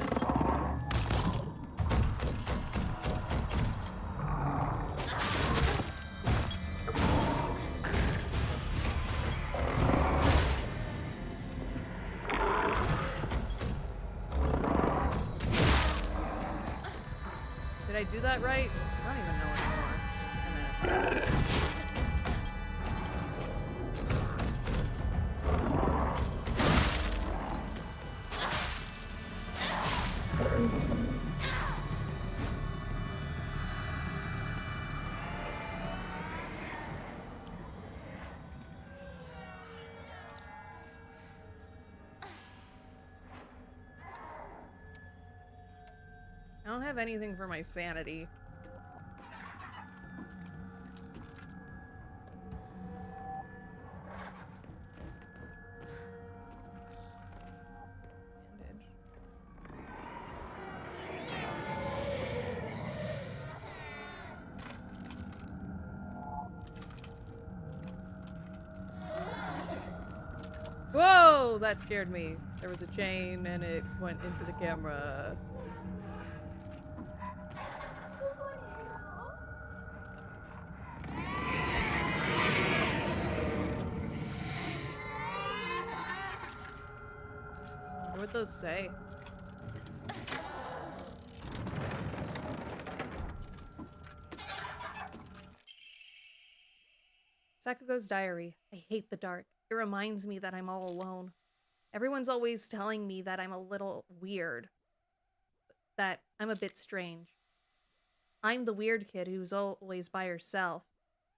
Did I do that right? I don't even know anymore. I missed. I don't have anything for my sanity. Bandage. Whoa! That scared me. There was a chain and it went into the camera. What'd those say? Sakugo's diary. I hate the dark. It reminds me that I'm all alone. Everyone's always telling me that I'm a little weird. That I'm a bit strange. I'm the weird kid who's always by herself.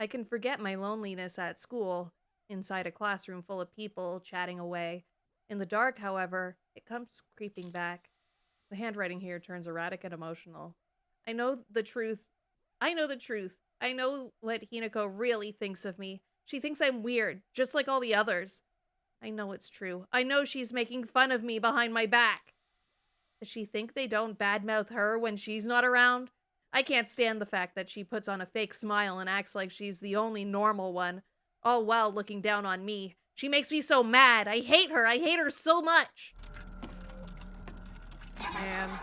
I can forget my loneliness at school, inside a classroom full of people chatting away. In the dark, however, it comes creeping back. The handwriting here turns erratic and emotional. I know the truth. I know the truth. I know what Hinako really thinks of me. She thinks I'm weird, just like all the others. I know it's true. I know she's making fun of me behind my back. Does she think they don't badmouth her when she's not around? I can't stand the fact that she puts on a fake smile and acts like she's the only normal one, all while looking down on me. She makes me so mad. I hate her. I hate her so much. Man.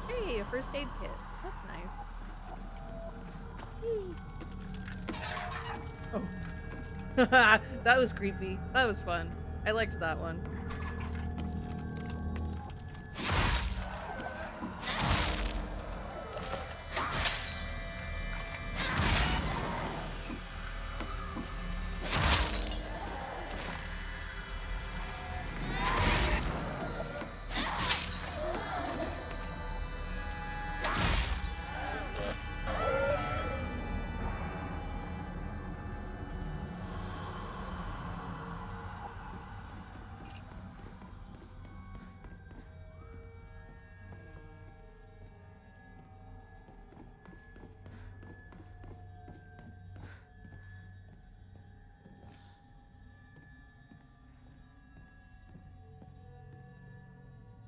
Hey, a first aid kit. That's nice. Oh. That was creepy. That was fun. I liked that one.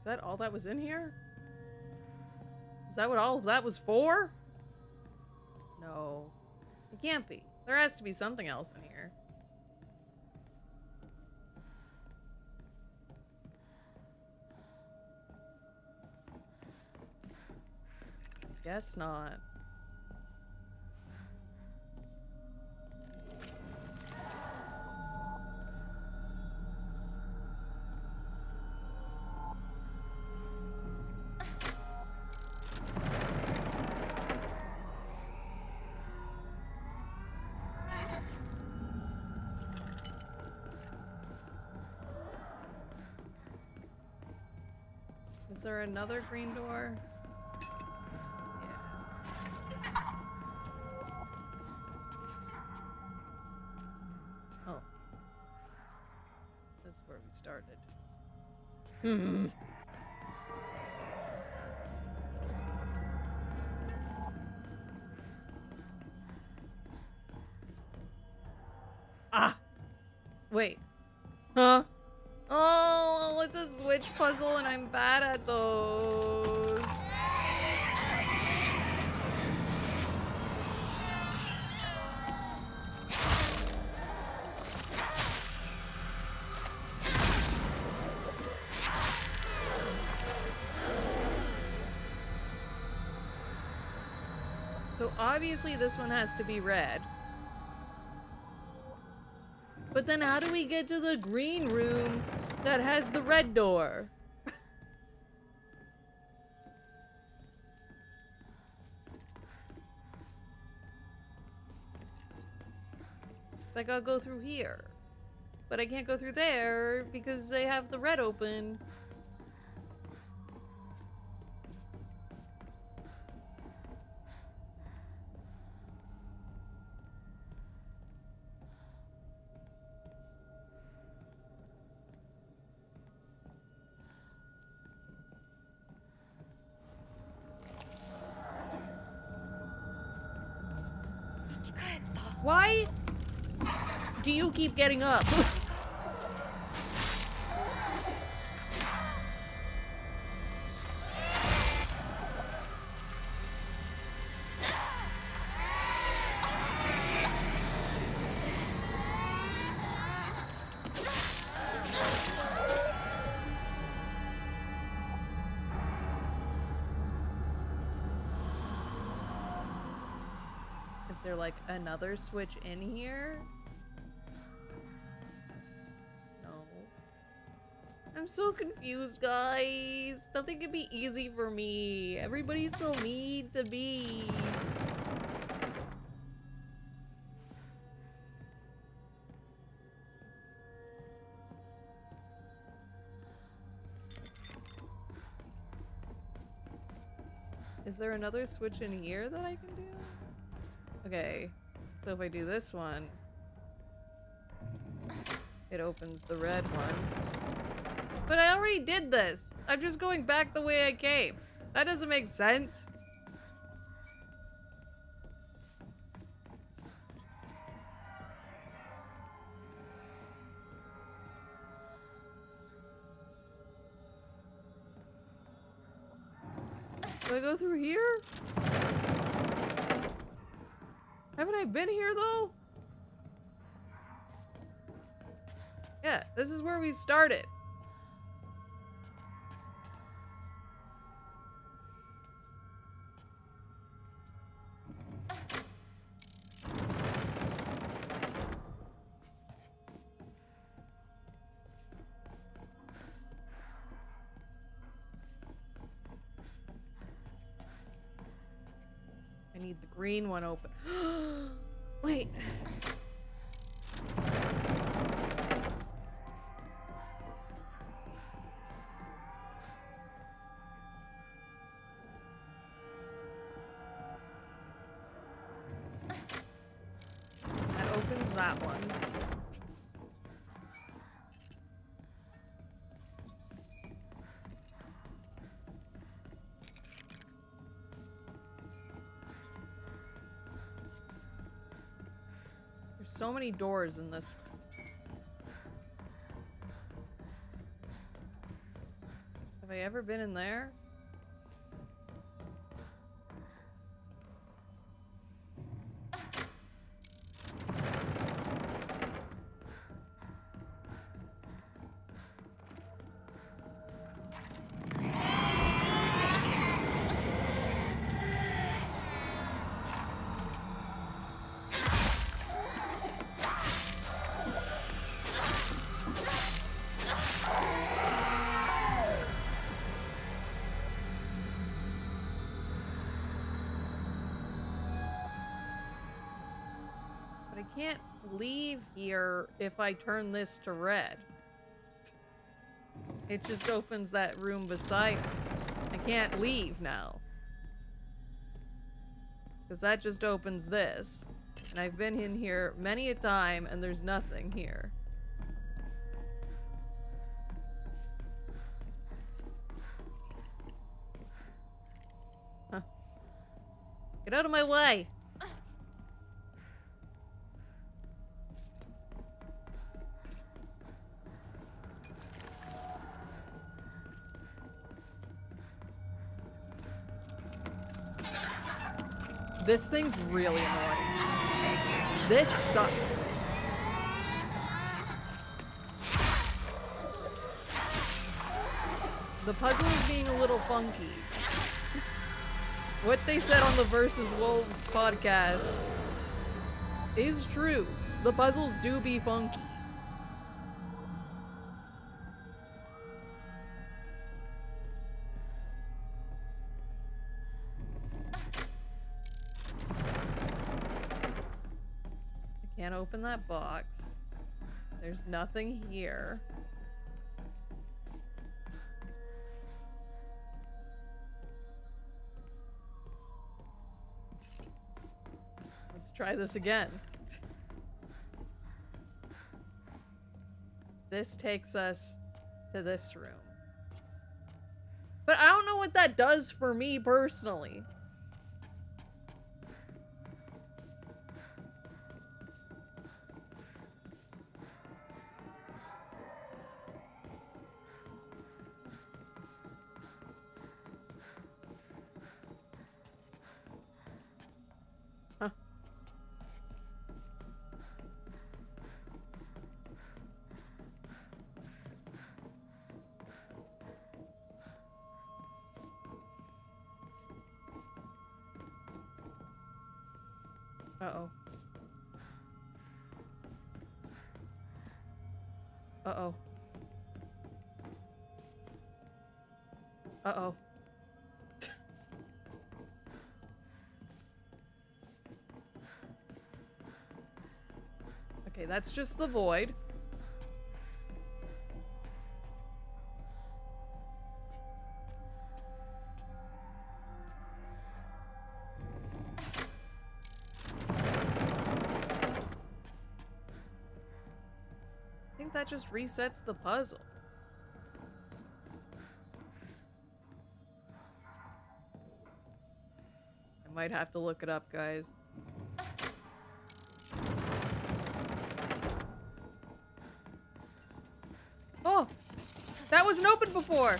that all that was in here? Is that what all of that was for? No. It can't be. There has to be something else in here. Guess not. Is there another green door? Yeah. Oh. This is where we started. Ah! Wait. Huh? Oh, it's a switch puzzle and I'm bad at those. So obviously this one has to be red. But then how do we get to the green room that has the red door? It's like I'll go through here. But I can't go through there because they have the red open. Why do you keep getting up? Is there like another switch in here? No. I'm so confused, guys. Nothing can be easy for me. Everybody's so mean to me. Is there another switch in here that I can do? Okay, so if I do this one, it opens the red one. But I already did this. I'm just going back the way I came. That doesn't make sense. Do I go through here? Haven't I been here though? Yeah, this is where we started. I need the green one open. Wait. That opens that one. There's so many doors in this. Have I ever been in there? But I can't leave here if I turn this to red. It just opens that room beside me. I can't leave now. Because that just opens this. And I've been in here many a time and there's nothing here. Huh. Get out of my way! This thing's really annoying. This sucks. The puzzle is being a little funky. What they said on the Versus Wolves podcast is true. The puzzles do be funky. Can't open that box. There's nothing here. Let's try this again. This takes us to this room. But I don't know what that does for me personally. Uh-oh. Uh-oh. Uh-oh. Okay, that's just the void. I think that just resets the puzzle. I might have to look it up, guys. Oh! That wasn't open before!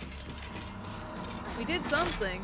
We did something.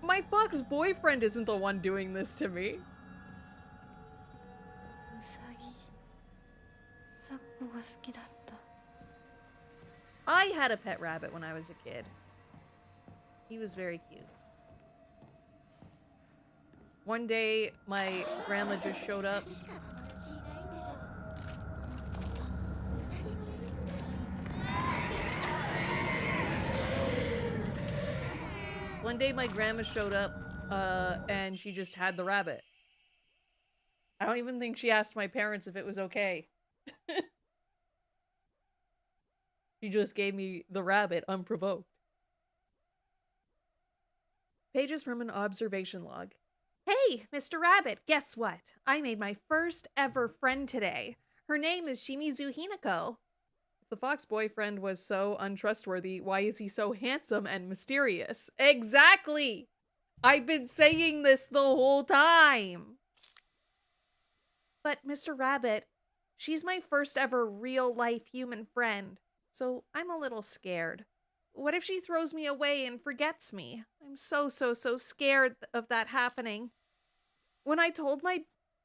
My Fox boyfriend isn't the one doing this to me. I had a pet rabbit when I was a kid. He was very cute. One day, my grandma just showed up. One day my grandma showed up, and she just had the rabbit. I don't even think she asked my parents if it was okay. She just gave me the rabbit unprovoked. Pages from an observation log. Hey, Mr. Rabbit, guess what? I made my first ever friend today. Her name is Shimizu Hinako. If the fox boyfriend was so untrustworthy, why is he so handsome and mysterious? Exactly! I've been saying this the whole time! But, Mr. Rabbit, she's my first ever real-life human friend, so I'm a little scared. What if she throws me away and forgets me? I'm so scared of that happening. When I told my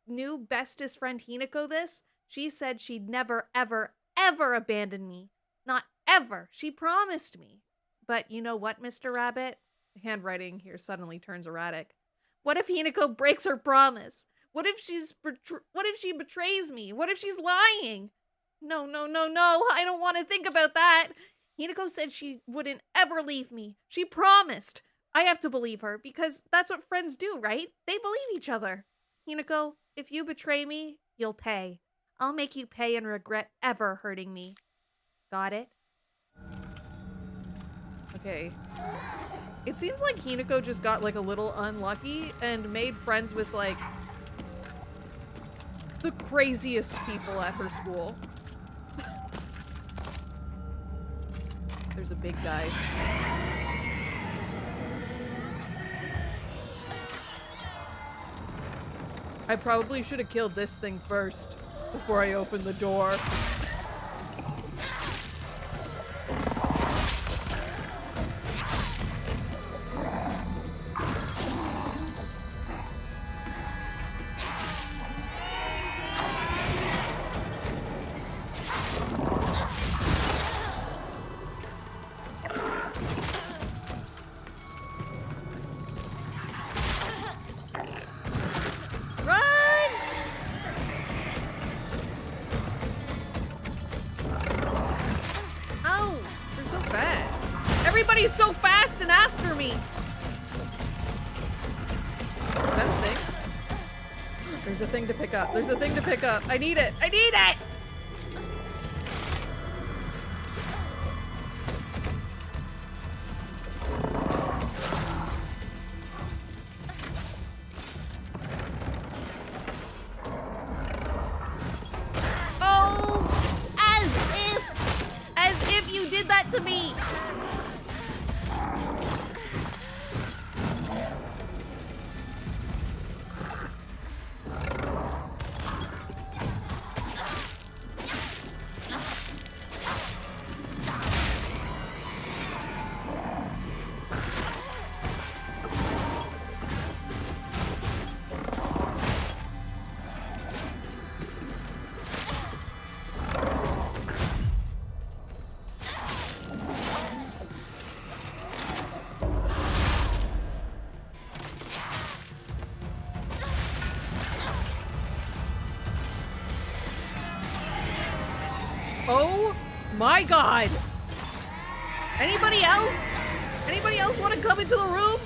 new bestest friend Hinako this, she said she'd never, ever, ever abandon me. Not ever. She promised me. But you know what, Mr. Rabbit? The handwriting here suddenly turns erratic. What if Hinako breaks her promise? What if she betrays me? What if she's lying? No. I don't want to think about that. Hinako said she wouldn't ever leave me. She promised. I have to believe her, because that's what friends do, right? They believe each other. Hinako, if you betray me, you'll pay. I'll make you pay and regret ever hurting me. Got it? Okay. It seems like Hinako just got, like, a little unlucky and made friends with, like, the craziest people at her school. There's a big guy. I probably should have killed this thing first before I opened the door. Everybody's so fast and after me! Is that a thing? There's a thing to pick up. There's a thing to pick up. I need it! I need it! Oh! As if you did that to me! Oh my god! Anybody else? Anybody else want to come into the room?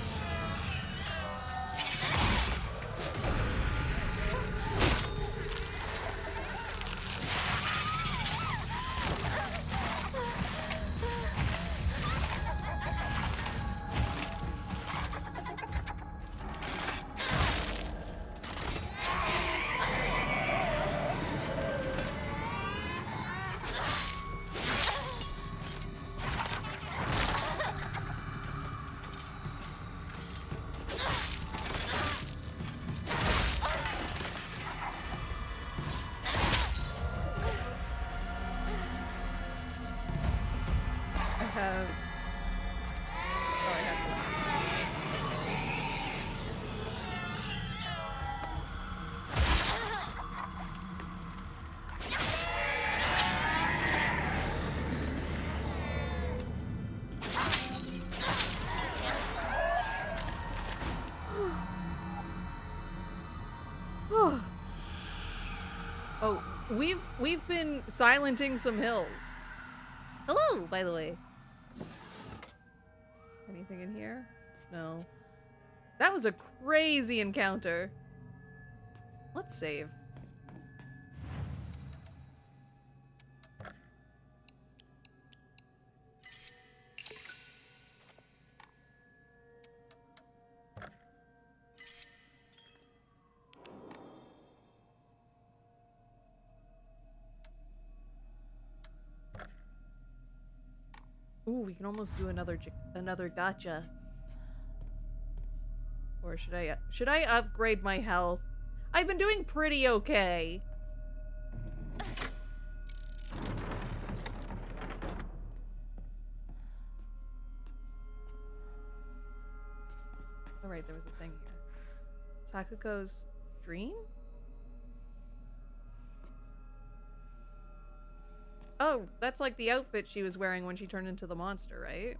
Oh, we've been silenting some hills. Hello, by the way. Anything in here? No. That was a crazy encounter. Let's save. Ooh, we can almost do another gacha. Or should I upgrade my health? I've been doing pretty okay. All right, there was a thing here. Sakuko's dream? Oh, that's like the outfit she was wearing when she turned into the monster, right?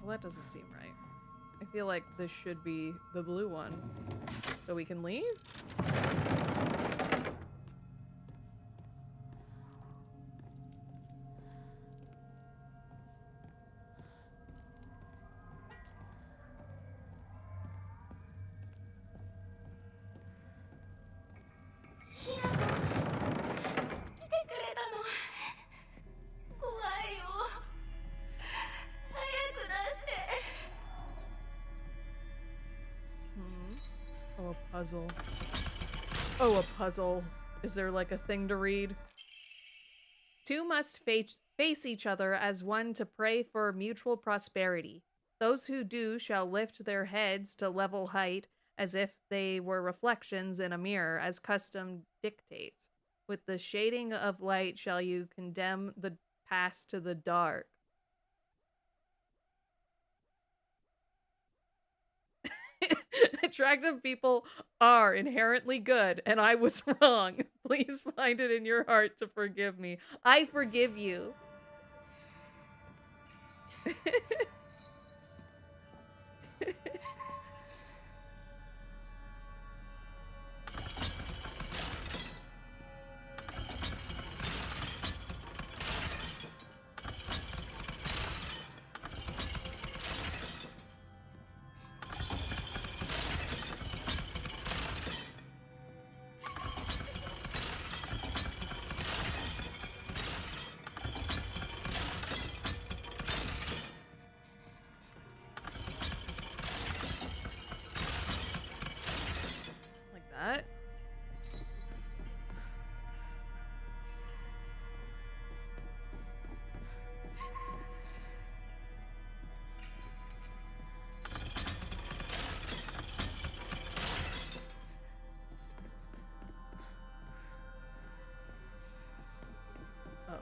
Well, that doesn't seem right. I feel like this should be the blue one. So we can leave? Oh, a puzzle. Oh, a puzzle. Is there like a thing to read? Two must face each other as one to pray for mutual prosperity. Those who do shall lift their heads to level height as if they were reflections in a mirror, as custom dictates. With the shading of light shall you condemn the past to the dark. Attractive people are inherently good, and I was wrong. Please find it in your heart to forgive me. I forgive you. That. Uh-oh.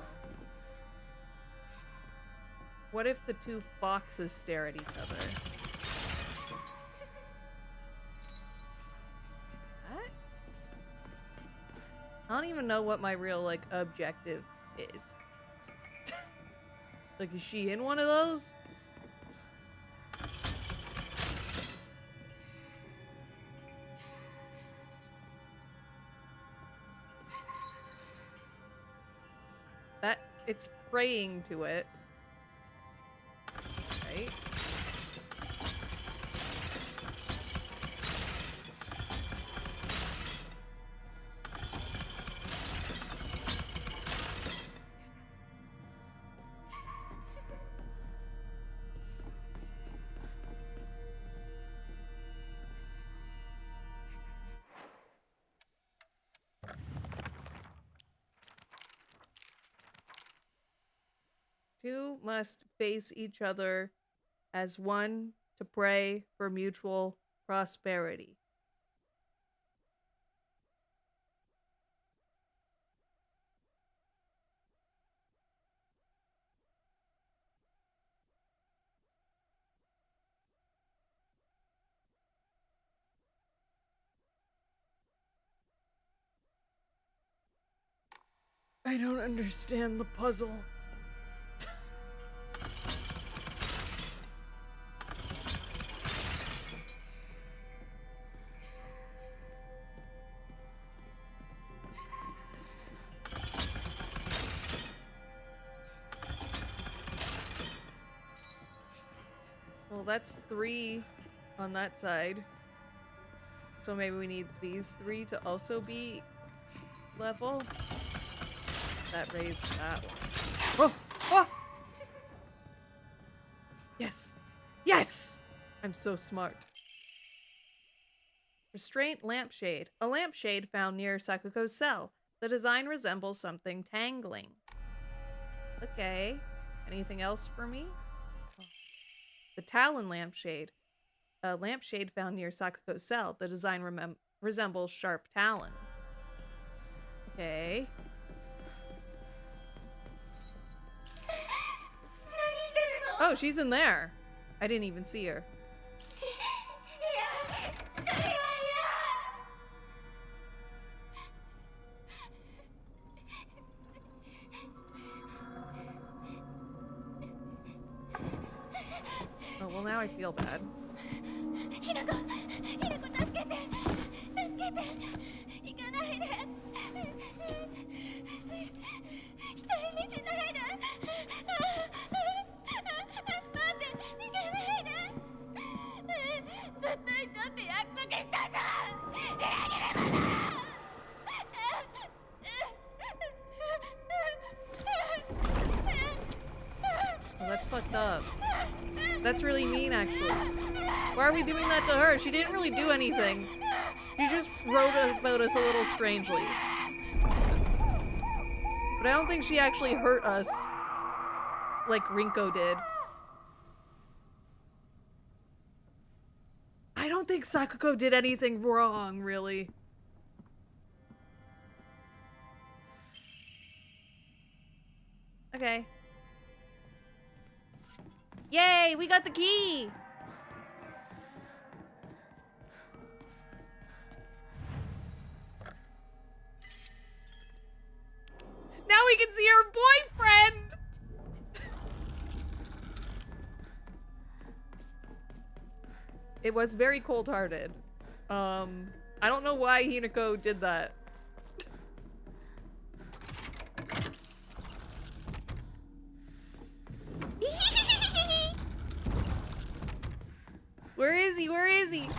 What if the two foxes stare at each other? I don't even know what my real, like, objective is. Like, is she in one of those? It's praying to it. Right? Two must face each other as one to pray for mutual prosperity. I don't understand the puzzle. Well, that's 3 on that side. So maybe we need these 3 to also be level. That raised that one. Oh! Oh! Yes! Yes! I'm so smart. Restraint lampshade. A lampshade found near Sakuko's cell. The design resembles something tangling. Okay. Anything else for me? Oh. The Talon lampshade. A lampshade found near Sakuko's cell. The design resembles sharp talons. Okay. Oh, she's in there. I didn't even see her. Oh, well, now I feel bad. Oh, that's fucked up. That's really mean, actually. Why are we doing that to her? She didn't really do anything. She just wrote about us a little strangely. But I don't think she actually hurt us like Rinko did. I don't think Sakuko did anything wrong, really. Okay. Yay, we got the key! Now we can see her boyfriend! It was very cold-hearted. I don't know why Hinako did that. Where is he? Where is he?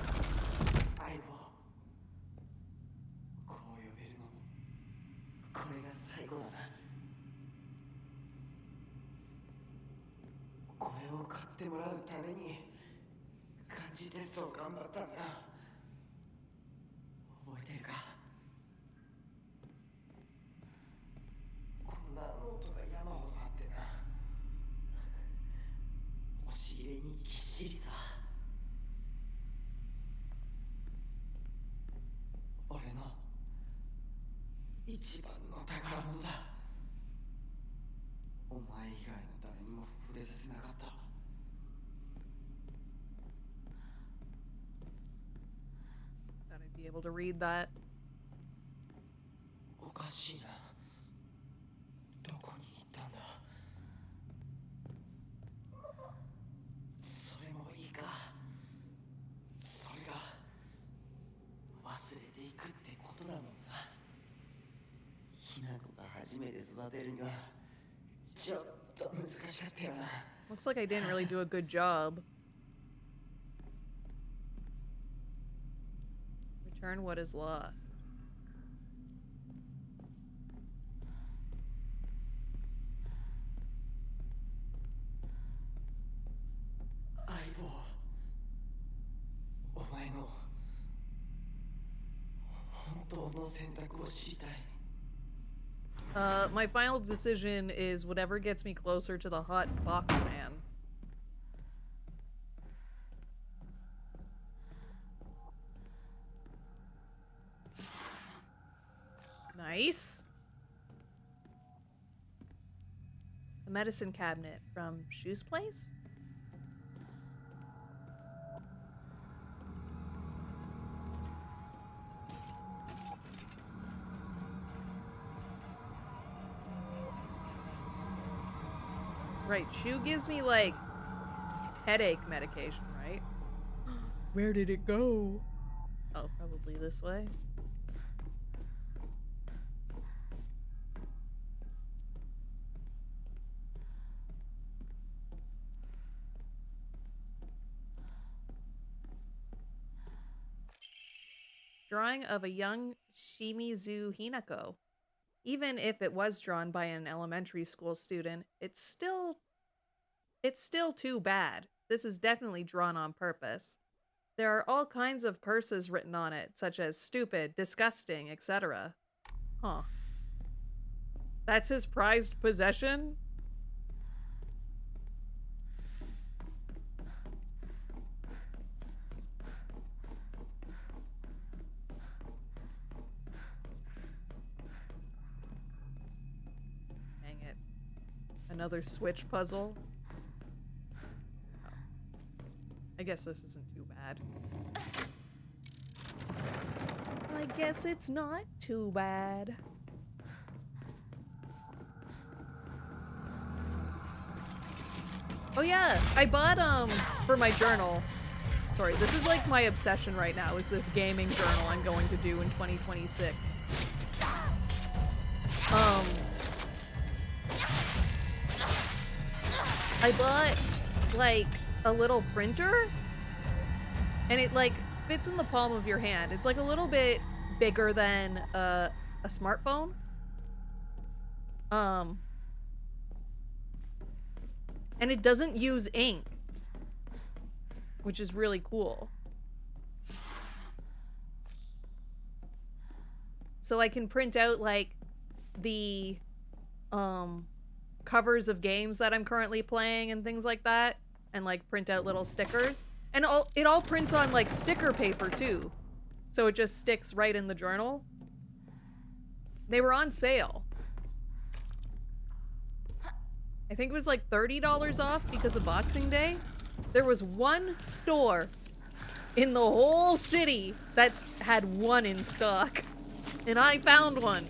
Thought I'd be able to read that. Looks like I didn't really do a good job. Return what is lost. My final decision is whatever gets me closer to the hot fox man. Nice. The medicine cabinet from Shoe's place? Right, Shu gives me, like, headache medication, right? Where did it go? Oh, probably this way. Drawing of a young Shimizu Hinako. Even if it was drawn by an elementary school student, it's still too bad. This is definitely drawn on purpose. There are all kinds of curses written on it, such as stupid, disgusting, etc. Huh. That's his prized possession? Dang it. Another Switch puzzle? Oh. I guess this isn't too bad. I guess it's not too bad. Oh yeah, I bought, for my journal. Sorry, this is like my obsession right now, is this gaming journal I'm going to do in 2026. I bought, like, a little printer, and it, like, fits in the palm of your hand. It's, like, a little bit bigger than, a smartphone. And it doesn't use ink, which is really cool. So I can print out, like, the, covers of games that I'm currently playing and things like that, and, like, print out little stickers. And it all prints on, like, sticker paper, too. So it just sticks right in the journal. They were on sale. I think it was like $30 off because of Boxing Day. There was one store in the whole city that's had one in stock. And I found one.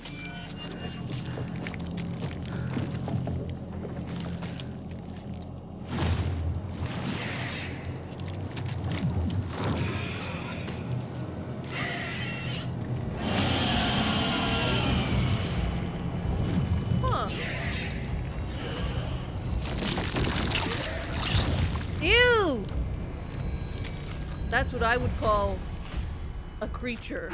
Ew! That's what I would call a creature.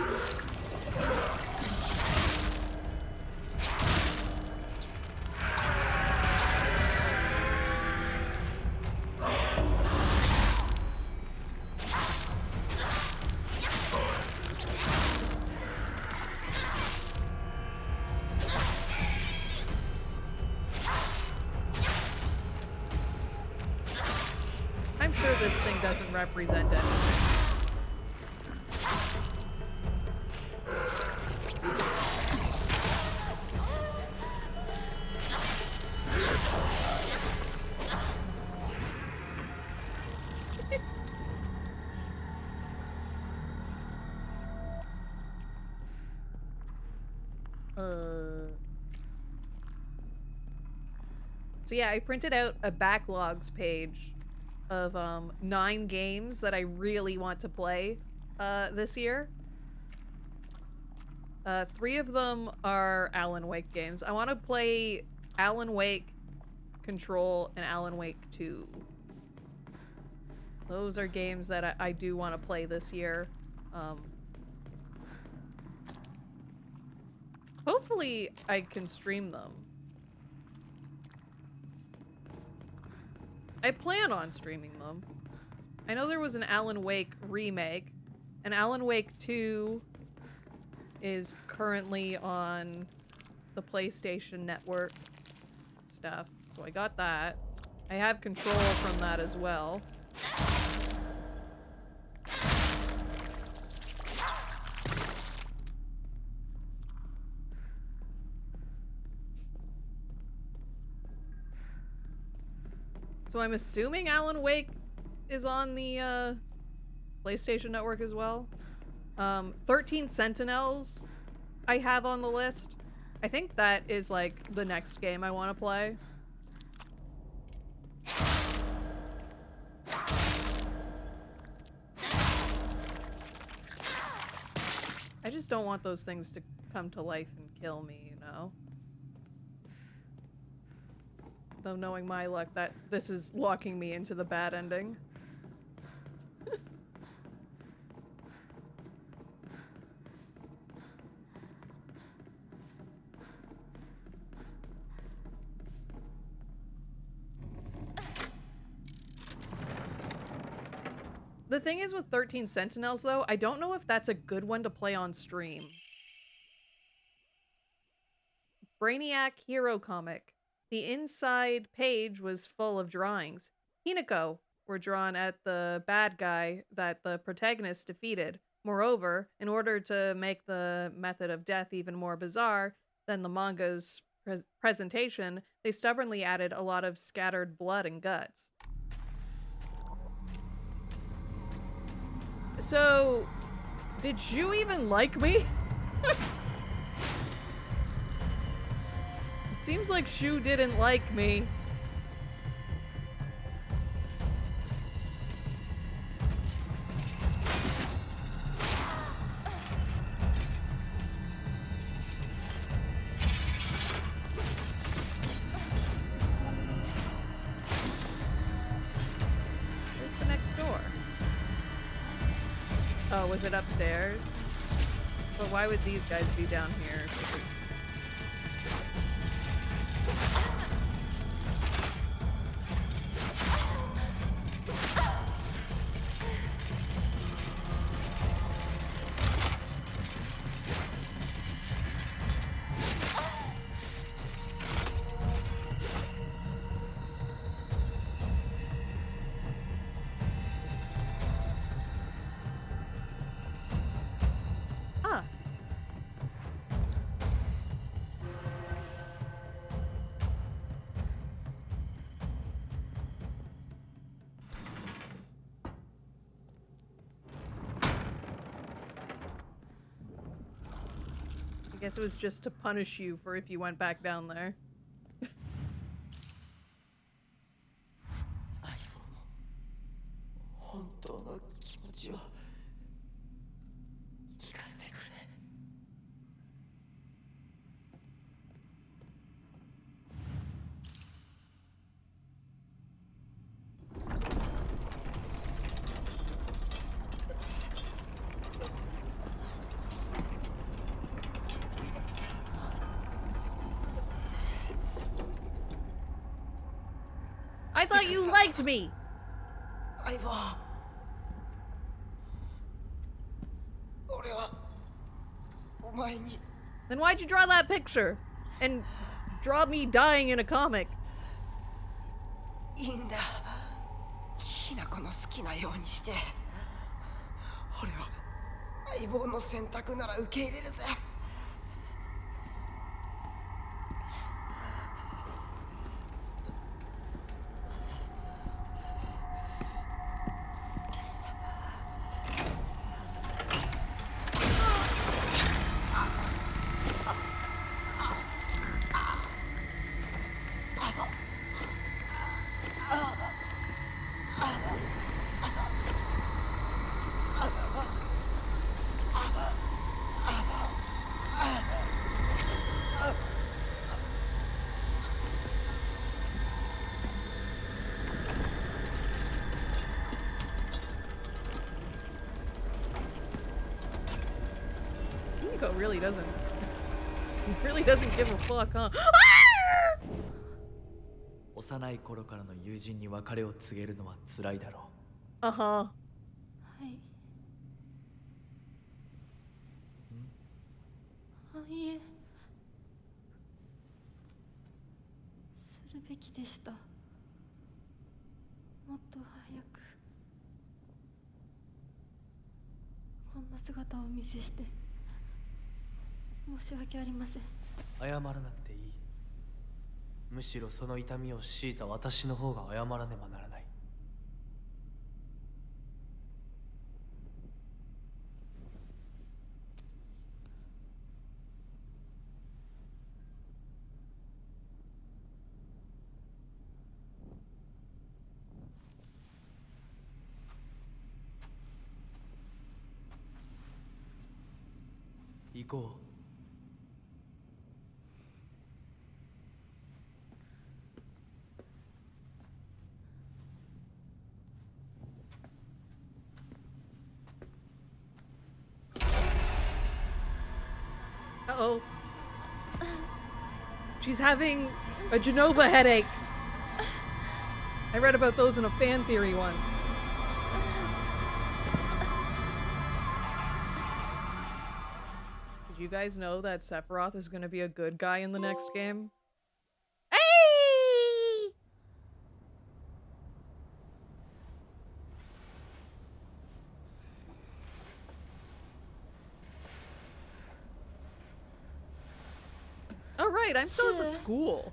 I'm sure this thing doesn't represent anything. So yeah, I printed out a backlogs page of 9 games that I really want to play this year. 3 of them are Alan Wake games. I want to play Alan Wake, Control, and Alan Wake 2. Those are games that I do want to play this year. Hopefully I can stream them. I plan on streaming them. I know there was an Alan Wake remake, and Alan Wake 2 is currently on the PlayStation Network stuff, so I got that. I have Control from that as well. So I'm assuming Alan Wake is on the PlayStation Network as well. 13 Sentinels I have on the list. I think that is like the next game I want to play. I just don't want those things to come to life and kill me, you know? Though knowing my luck, that this is locking me into the bad ending. The thing is with 13 Sentinels, though, I don't know if that's a good one to play on stream. Brainiac Hero Comic. The inside page was full of drawings. Hinako were drawn at the bad guy that the protagonist defeated. Moreover, in order to make the method of death even more bizarre than the manga's presentation, they stubbornly added a lot of scattered blood and guts. So, did you even like me? It seems like Shu didn't like me. Where's the next door? Oh, was it upstairs? But why would these guys be down here? I guess it was just to punish you for if you went back down there. I thought you liked me! Then why'd you draw that picture? And draw me dying in a comic? いいんだ。ひなこの好きなようにして。俺は相棒の選択なら受け入れるぜ。Really doesn't. He really doesn't give a fuck, huh? 幼い頃からの友人に別れを告げるのは辛いだろう。はい。いえ。するべきでした。もっと早く。こんな姿をお見せして。申し訳ありません。謝らなくていい。むしろその痛みを強いた私の方が謝らねばならない。行こう。Uh-oh. She's having a Genova headache. I read about those in a fan theory once. Did you guys know that Sephiroth is gonna be a good guy in the next game? Hey! Oh right, I'm still at the school.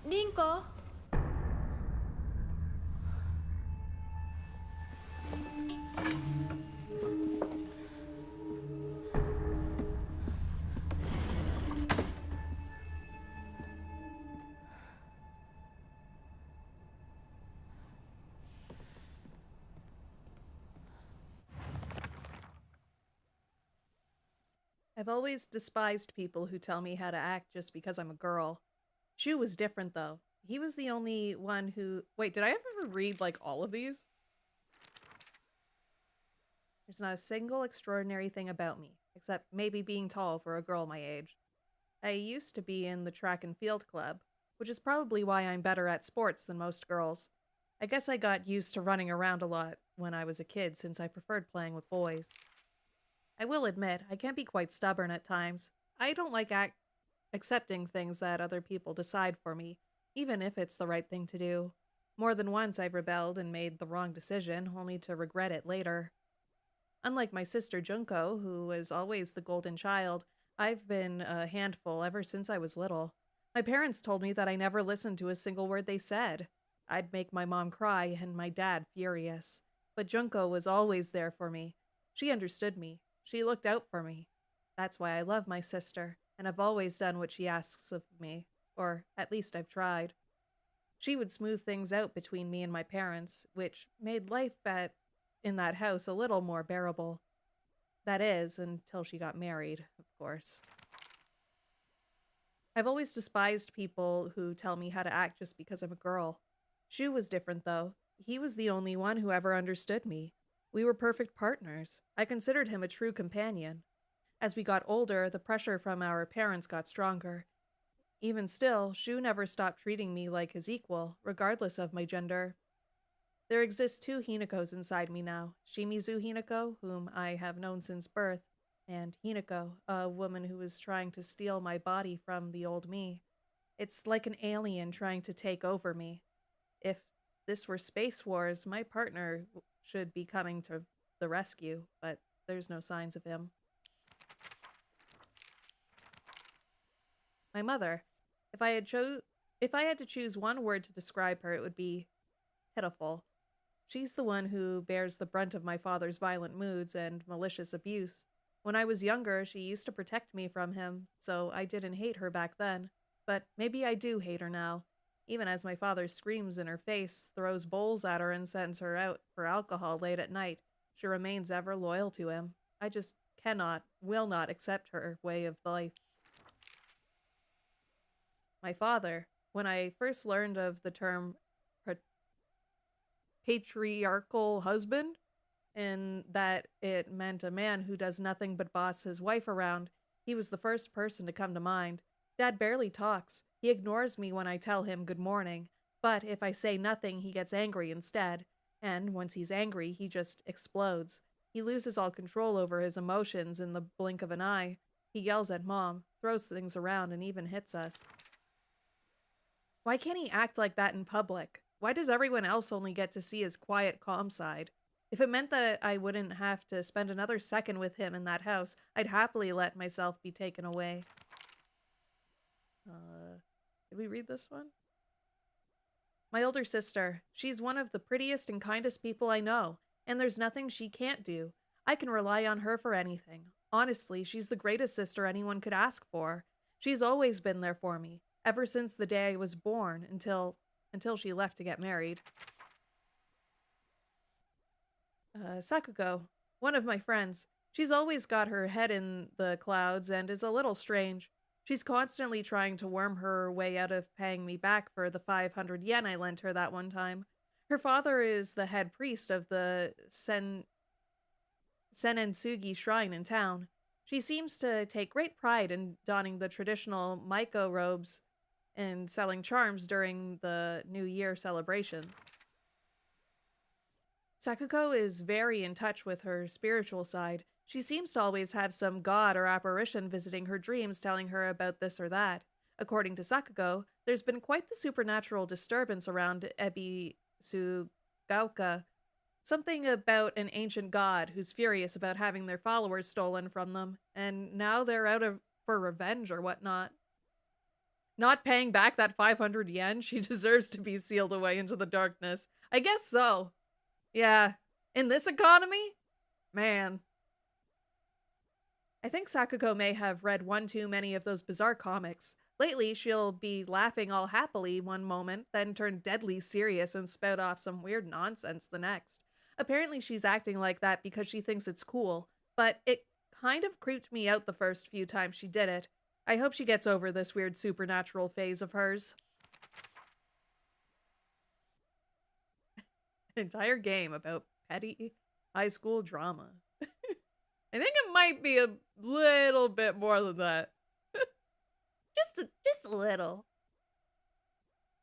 リンコ I've always despised people who tell me how to act just because I'm a girl. Shu was different, though. He was the only one who... Wait, did I ever read, like, all of these? There's not a single extraordinary thing about me, except maybe being tall for a girl my age. I used to be in the track and field club, which is probably why I'm better at sports than most girls. I guess I got used to running around a lot when I was a kid since I preferred playing with boys. I will admit, I can be quite stubborn at times. I don't like accepting things that other people decide for me, even if it's the right thing to do. More than once I've rebelled and made the wrong decision, only to regret it later. Unlike my sister Junko, who was always the golden child, I've been a handful ever since I was little. My parents told me that I never listened to a single word they said. I'd make my mom cry and my dad furious. But Junko was always there for me. She understood me. She looked out for me. That's why I love my sister, and I've always done what she asks of me, or at least I've tried. She would smooth things out between me and my parents, which made life in that house a little more bearable. That is, until she got married, of course. I've always despised people who tell me how to act just because I'm a girl. Shu was different, though. He was the only one who ever understood me. We were perfect partners. I considered him a true companion. As we got older, the pressure from our parents got stronger. Even still, Shu never stopped treating me like his equal, regardless of my gender. There exist two Hinakos inside me now, Shimizu Hinako, whom I have known since birth, and Hinako, a woman who is trying to steal my body from the old me. It's like an alien trying to take over me. If this were Space Wars, my partner should be coming to the rescue, but there's no signs of him. My mother. If I had to choose one word to describe her, it would be pitiful. She's the one who bears the brunt of my father's violent moods and malicious abuse. When I was younger, she used to protect me from him, so I didn't hate her back then. But maybe I do hate her now. Even as my father screams in her face, throws bowls at her, and sends her out for alcohol late at night, she remains ever loyal to him. I just will not accept her way of life. My father, when I first learned of the term patriarchal husband, and that it meant a man who does nothing but boss his wife around, he was the first person to come to mind. Dad barely talks. He ignores me when I tell him good morning, but if I say nothing, he gets angry instead. And once he's angry, he just explodes. He loses all control over his emotions in the blink of an eye. He yells at Mom, throws things around, and even hits us. Why can't he act like that in public? Why does everyone else only get to see his quiet, calm side? If it meant that I wouldn't have to spend another second with him in that house, I'd happily let myself be taken away. Did we read this one? My older sister. She's one of the prettiest and kindest people I know, and there's nothing she can't do. I can rely on her for anything. Honestly, she's the greatest sister anyone could ask for. She's always been there for me, ever since the day I was born, until she left to get married. Sakuko, one of my friends. She's always got her head in the clouds and is a little strange. She's constantly trying to worm her way out of paying me back for the 500 yen I lent her that one time. Her father is the head priest of the Senensugi shrine in town. She seems to take great pride in donning the traditional Maiko robes and selling charms during the New Year celebrations. Sakuko is very in touch with her spiritual side. She seems to always have some god or apparition visiting her dreams telling her about this or that. According to Sakugo, there's been quite the supernatural disturbance around Ebi Sugauka. Something about an ancient god who's furious about having their followers stolen from them, and now they're for revenge or whatnot. Not paying back that 500 yen, she deserves to be sealed away into the darkness. I guess so. Yeah, in this economy? Man. I think Sakugo may have read one too many of those bizarre comics. Lately, she'll be laughing all happily one moment, then turn deadly serious and spout off some weird nonsense the next. Apparently she's acting like that because she thinks it's cool, but it kind of creeped me out the first few times she did it. I hope she gets over this weird supernatural phase of hers. An entire game about petty high school drama. I think it might be a little bit more than that. just a little.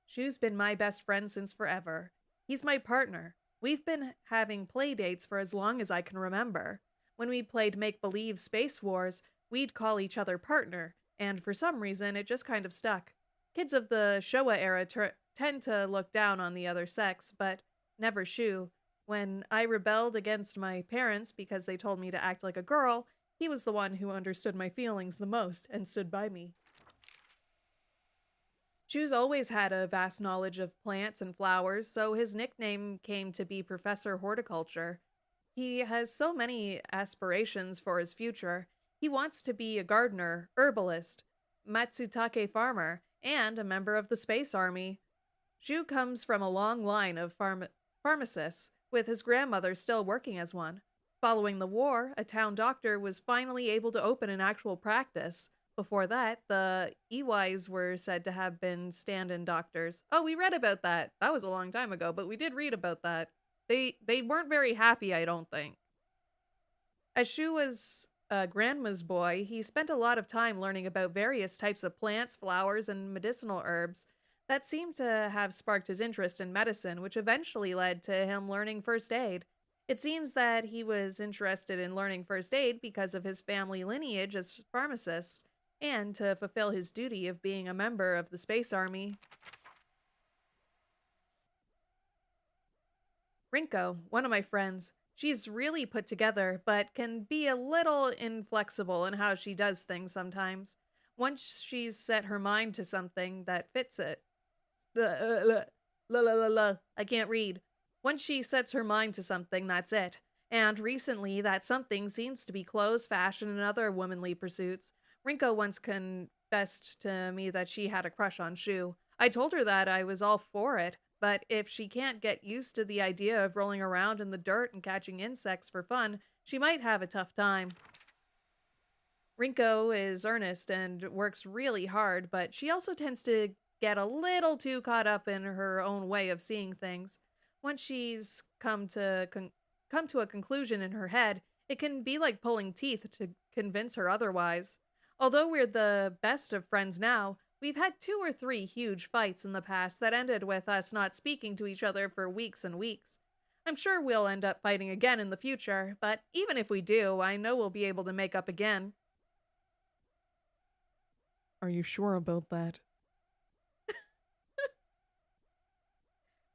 Shu's been my best friend since forever. He's my partner. We've been having play dates for as long as I can remember. When we played make-believe Space Wars, we'd call each other partner, and for some reason it just kind of stuck. Kids of the Showa era tend to look down on the other sex, but never Shu. When I rebelled against my parents because they told me to act like a girl, he was the one who understood my feelings the most and stood by me. Shu's always had a vast knowledge of plants and flowers, so his nickname came to be Professor Horticulture. He has so many aspirations for his future. He wants to be a gardener, herbalist, Matsutake farmer, and a member of the Space Army. Shu comes from a long line of pharmacists, with his grandmother still working as one. Following the war, a town doctor was finally able to open an actual practice. Before that, the Iwais were said to have been stand-in doctors. Oh, we read about that. That was a long time ago, but we did read about that. They weren't very happy, I don't think. As Shu was grandma's boy, he spent a lot of time learning about various types of plants, flowers, and medicinal herbs. That seemed to have sparked his interest in medicine, which eventually led to him learning first aid. It seems that he was interested in learning first aid because of his family lineage as pharmacists, and to fulfill his duty of being a member of the Space Army. Rinko, one of my friends, she's really put together, but can be a little inflexible in how she does things sometimes. Once she's set her mind to something that fits it. I can't read. Once she sets her mind to something, that's it. And recently, that something seems to be clothes, fashion, and other womanly pursuits. Rinko once confessed to me that she had a crush on Shu. I told her that I was all for it, but if she can't get used to the idea of rolling around in the dirt and catching insects for fun, she might have a tough time. Rinko is earnest and works really hard, but she also tends to get a little too caught up in her own way of seeing things. Once she's come to a conclusion in her head, it can be like pulling teeth to convince her otherwise. Although we're the best of friends now, we've had 2 or 3 huge fights in the past that ended with us not speaking to each other for weeks and weeks. I'm sure we'll end up fighting again in the future, but even if we do, I know we'll be able to make up again. Are you sure about that?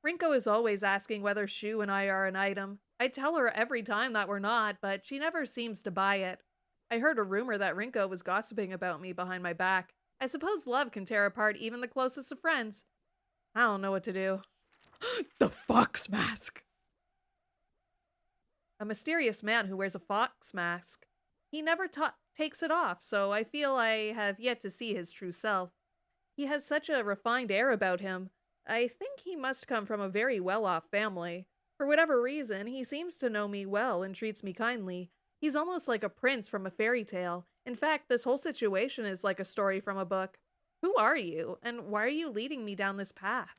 Rinko is always asking whether Shu and I are an item. I tell her every time that we're not, but she never seems to buy it. I heard a rumor that Rinko was gossiping about me behind my back. I suppose love can tear apart even the closest of friends. I don't know what to do. The fox mask! A mysterious man who wears a fox mask. He never takes it off, so I feel I have yet to see his true self. He has such a refined air about him. I think he must come from a very well-off family. For whatever reason, he seems to know me well and treats me kindly. He's almost like a prince from a fairy tale. In fact, this whole situation is like a story from a book. Who are you, and why are you leading me down this path?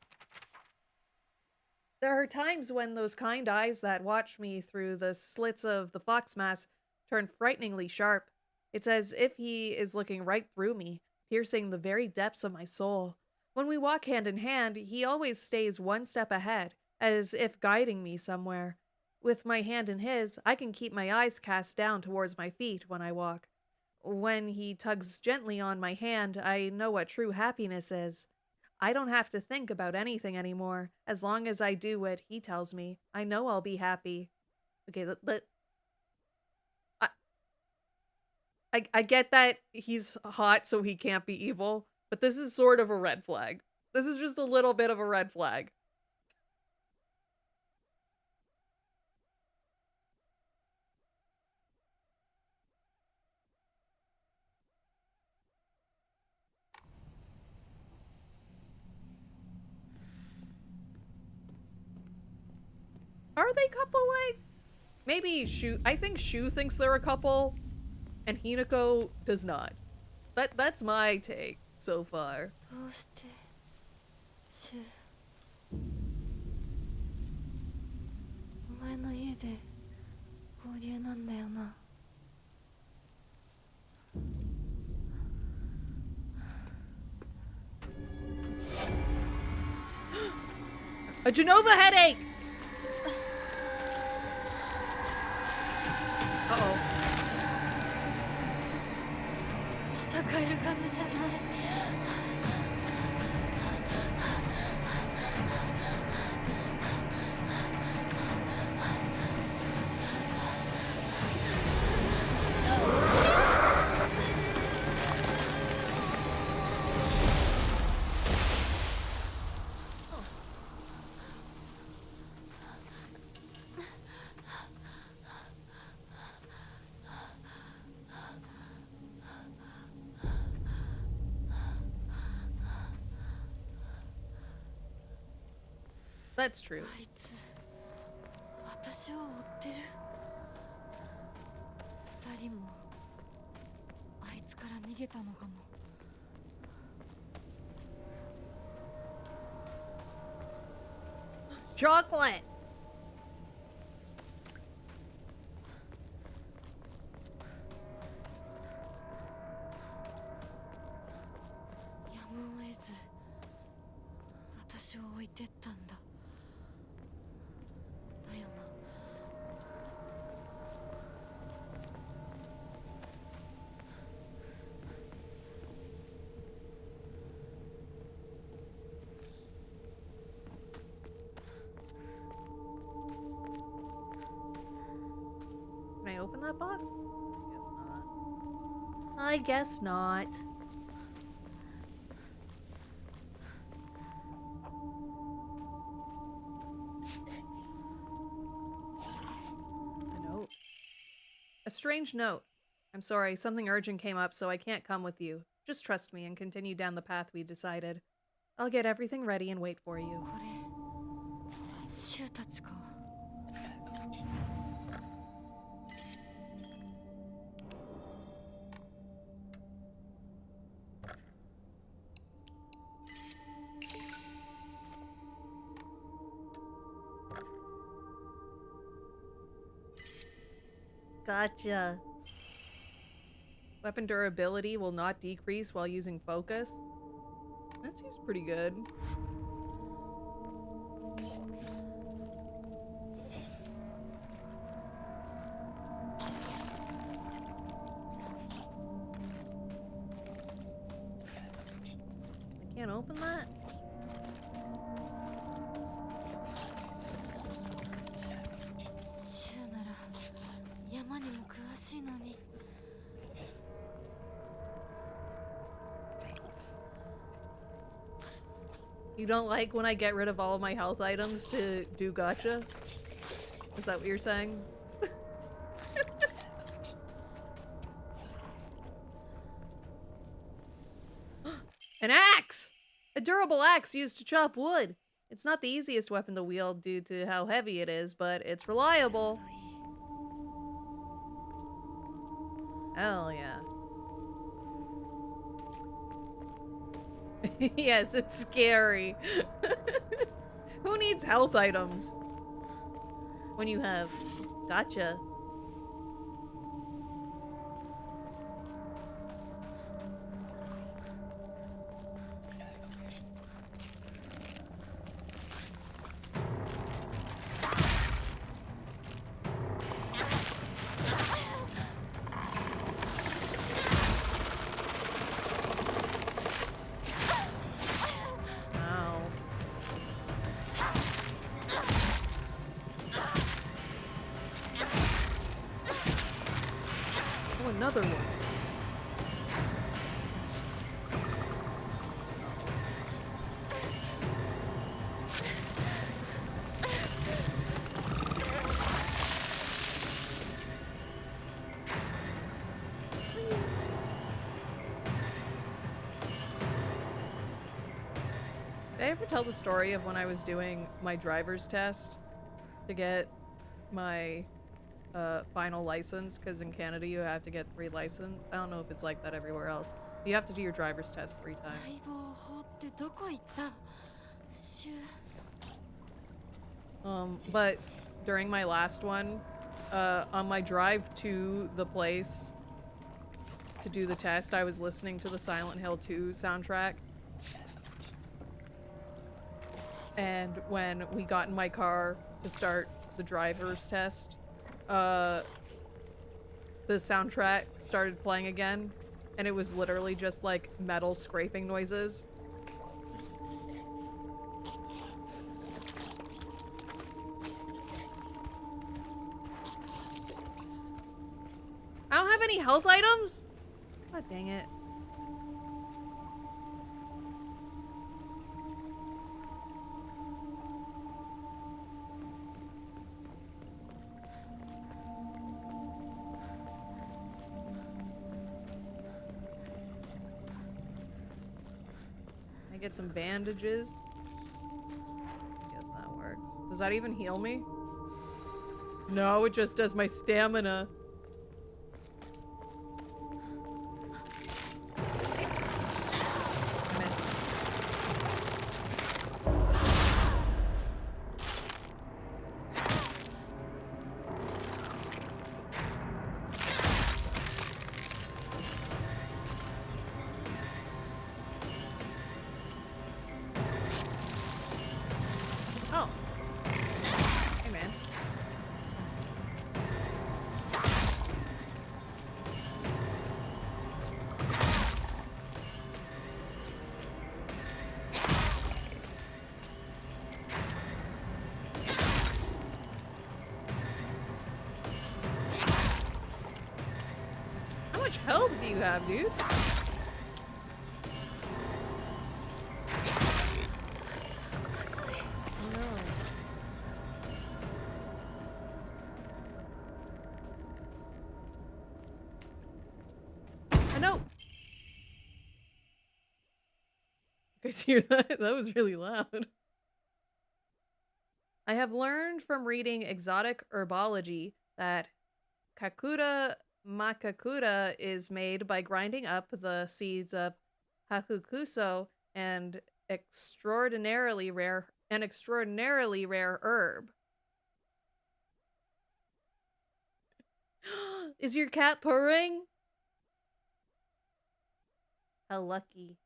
There are times when those kind eyes that watch me through the slits of the fox mask turn frighteningly sharp. It's as if he is looking right through me, piercing the very depths of my soul. When we walk hand in hand, he always stays one step ahead, as if guiding me somewhere. With my hand in his, I can keep my eyes cast down towards my feet when I walk. When he tugs gently on my hand, I know what true happiness is. I don't have to think about anything anymore. As long as I do what he tells me, I know I'll be happy. Okay, I get that he's hot, so he can't be evil, but this is sort of a red flag. This is just a little bit of a red flag. Are they couple-like? Maybe Shu. I think Shu thinks they're a couple, and Hinako does not. That's my take so far. どうしてシュお前の家で合流なんだよな。A Genova headache! Uh-oh. 戦える数じゃない。That's true. あいつ私を追ってる。二人もあいつから逃げたのかも。Chocolate! やむを得ず私を置いてったんだ。だよな。Can I open that box? I guess not. A note. A strange note. I'm sorry, something urgent came up, so I can't come with you. Just trust me and continue down the path we decided. I'll get everything ready and wait for you. これシュウたちか。Gotcha. Weapon durability will not decrease while using focus. That seems pretty good. I can't open that? You don't like when I get rid of all of my health items to do gacha? Is that what you're saying? An axe! A durable axe used to chop wood. It's not the easiest weapon to wield due to how heavy it is, but it's reliable. Hell yeah. Yes, it's scary. Who needs health items when you have gotcha? another one. Did I ever tell the story of when I was doing my driver's test to get my final license? Because in Canada you have to get 3 licenses. I don't know if it's like that everywhere else. You have to do your driver's test 3 times. 相棒法ってどこ行った？シュ But during my last one, on my drive to the place to do the test, I was listening to the Silent Hill 2 soundtrack. And when we got in my car to start the driver's test, the soundtrack started playing again, and it was literally just like metal scraping noises. I don't have any health items? God dang it. I get some bandages. I guess that works. Does that even heal me? No, it just does my stamina. Missed. Oh. Hey, man. How much health do you have, dude? Oh, no. I know. You guys hear that? That was really loud. I have learned from reading exotic herbology that Kakura makakura is made by grinding up the seeds of hakukuso, and extraordinarily rare herb. Is your cat purring? How lucky.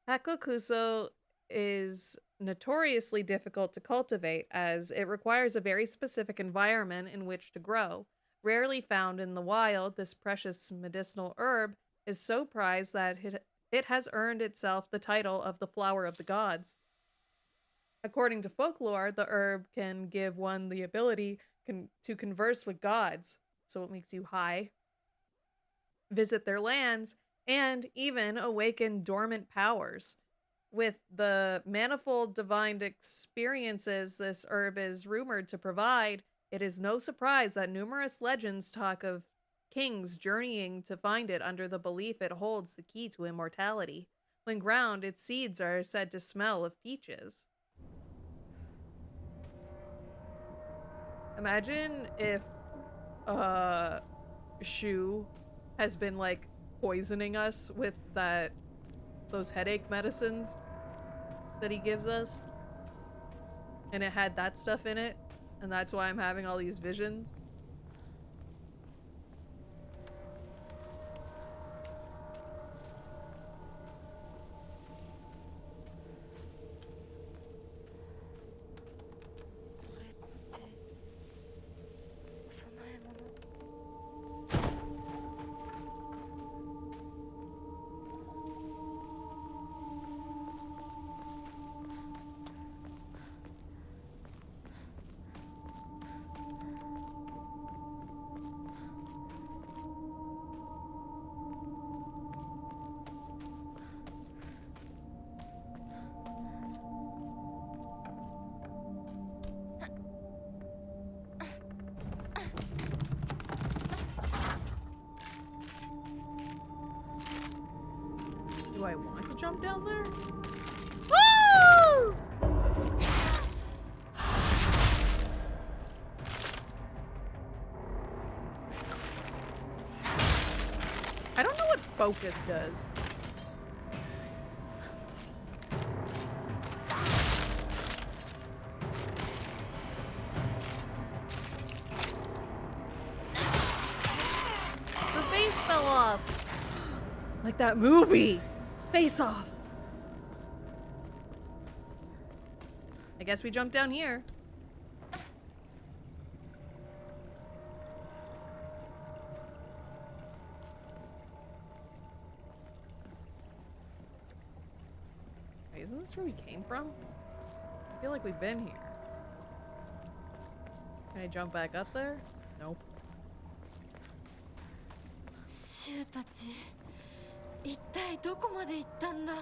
Hakukuso is notoriously difficult to cultivate as it requires a very specific environment in which to grow. Rarely found in the wild, this precious medicinal herb is so prized that it has earned itself the title of the flower of the gods. According to folklore, the herb can give one the ability to converse with gods, so it makes you high, visit their lands, and even awaken dormant powers. With the manifold divine experiences this herb is rumored to provide, it is no surprise that numerous legends talk of kings journeying to find it under the belief it holds the key to immortality. When ground, its seeds are said to smell of peaches. Imagine if Shu has been like poisoning us with those headache medicines that he gives us, and it had that stuff in it, and that's why I'm having all these visions. to jump down there? Woo! I don't know what focus does. The face fell off. Like that movie. Face off. I guess we jump down here. Wait, isn't this where we came from? I feel like we've been here. Can I jump back up there? Nope. シュウたち一体どこまで行ったんだ。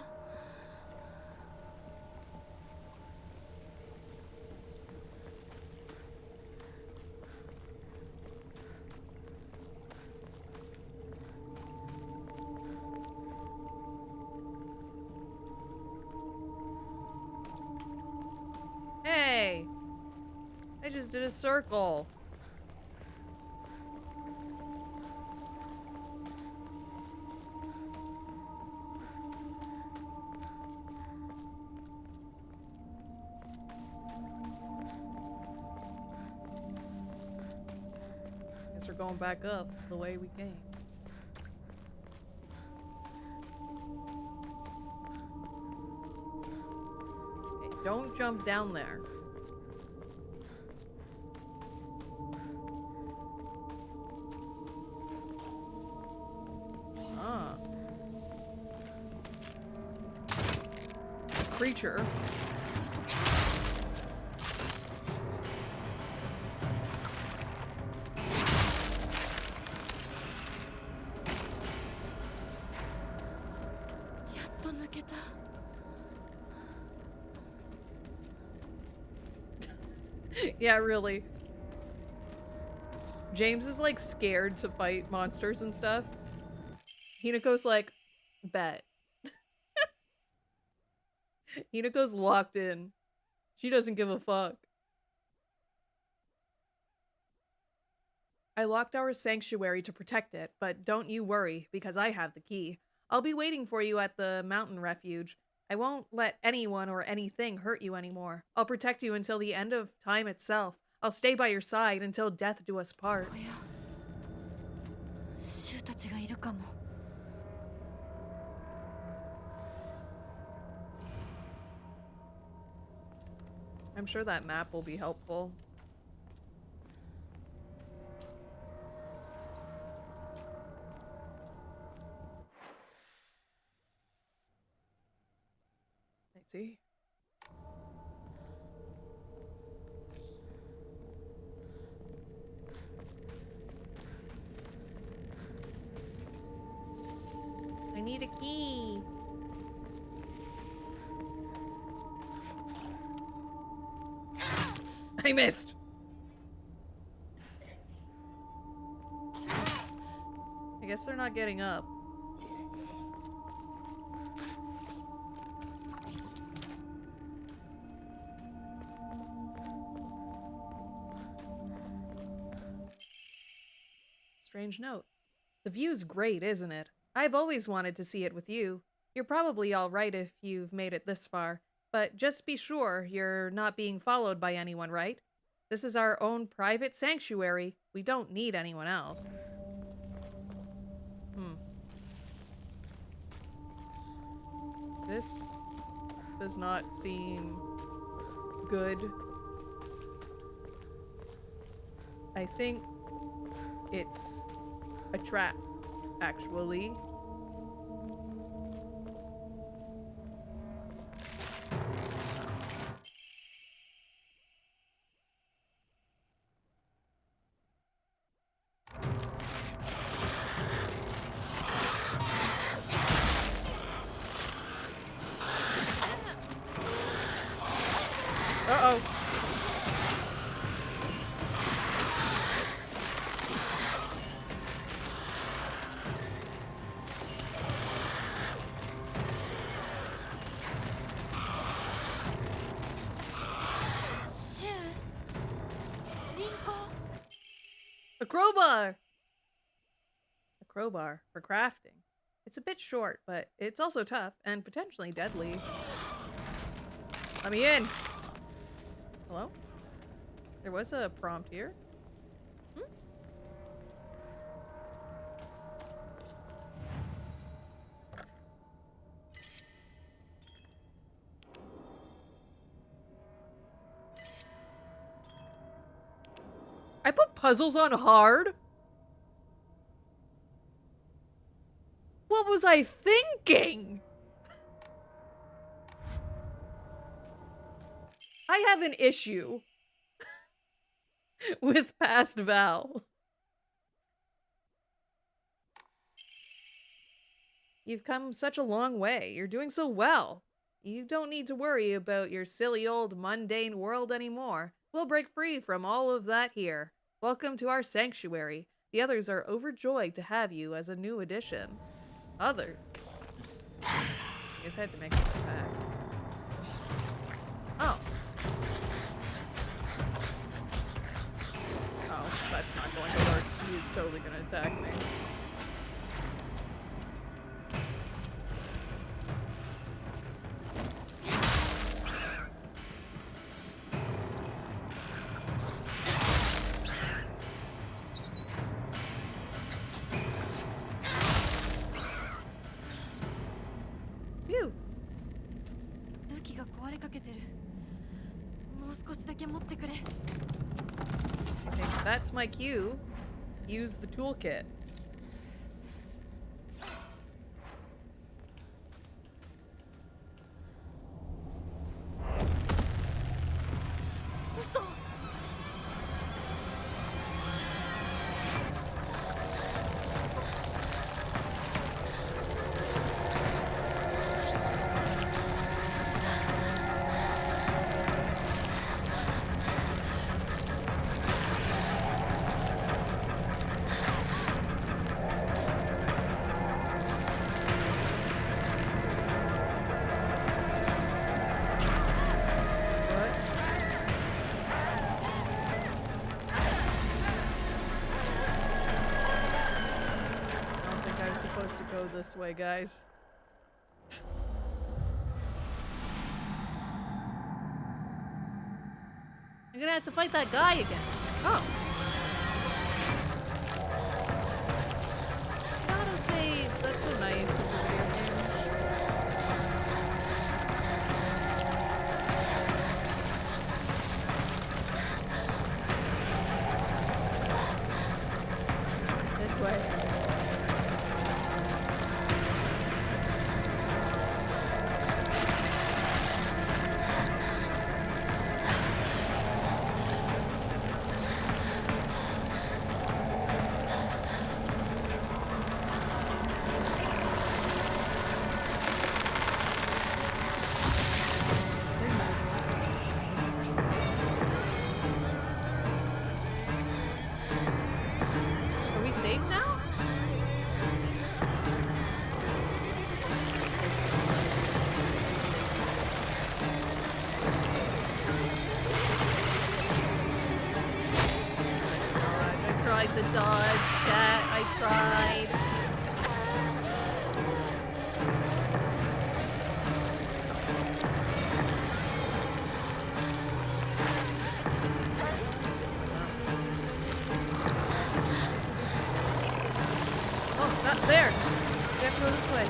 Hey! I just did a circle. Guess we're going back up the way we came. Hey, don't jump down there. Ah. Creature. Yeah, really. James is like scared to fight monsters and stuff. Hinako's like, bet. Hinako's locked in. She doesn't give a fuck. I locked our sanctuary to protect it, but don't you worry, because I have the key. I'll be waiting for you at the mountain refuge. I won't let anyone or anything hurt you anymore. I'll protect you until the end of time itself. I'll stay by your side until death do us part. I'm sure that map will be helpful. I see. I need a key. I missed. I guess they're not getting up. Strange note. The view's great, isn't it? I've always wanted to see it with you. You're probably all right if you've made it this far. But just be sure you're not being followed by anyone, right? This is our own private sanctuary. We don't need anyone else. This does not seem good. I think it's a trap, actually. Uh-oh. crowbar! A crowbar for crafting. It's a bit short, but it's also tough and potentially deadly. Let me in! Hello? There was a prompt here. Hmm? I put puzzles on hard? What was I thinking? I have an issue with past Val. You've come such a long way. You're doing so well. You don't need to worry about your silly old mundane world anymore. We'll break free from all of that here. Welcome to our sanctuary. The others are overjoyed to have you as a new addition. Other? I guess I had to make an attack. Oh. Oh, that's not going to work. He's totally gonna attack me. Phew. 武器が壊れかけてる。もう少しだけ持ってくれ。 I think that's my cue. Use the toolkit. 嘘。Supposed to go this way, guys. I'm gonna have to fight that guy again. Oh. Autosave. That's so nice of the video games. This way. Are we safe now? I tried to dodge, chat. I tried. Oh, not there. We have to go this way.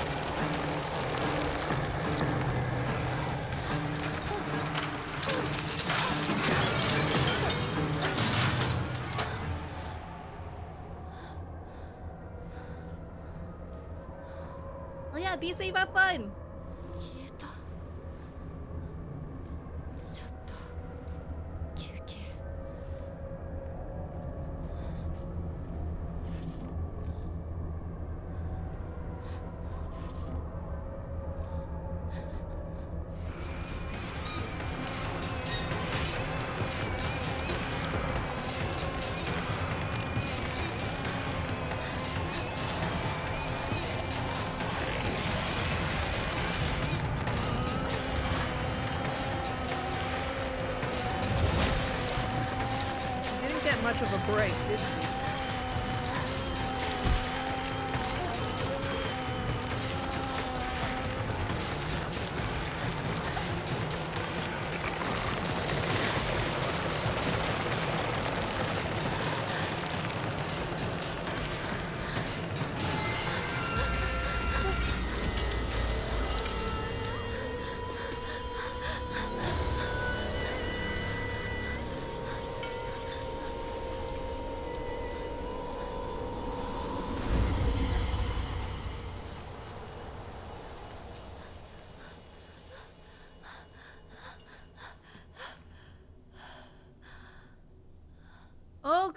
Oh yeah, be safe, have fun. 消えた。ちょっと休憩。Didn't get much of a break, did she?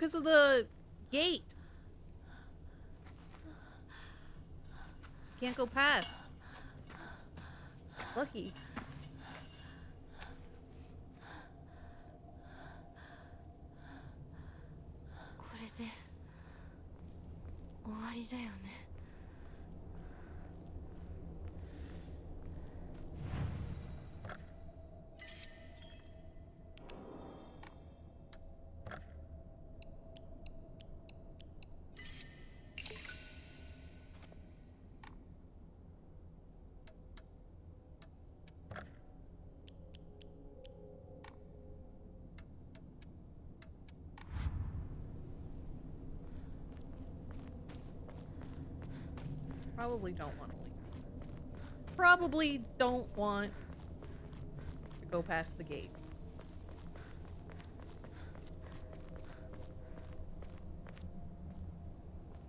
because of the gate. Can't go past. Lucky. これで終わりだよね。Probably don't want to leave. Probably don't want to go past the gate.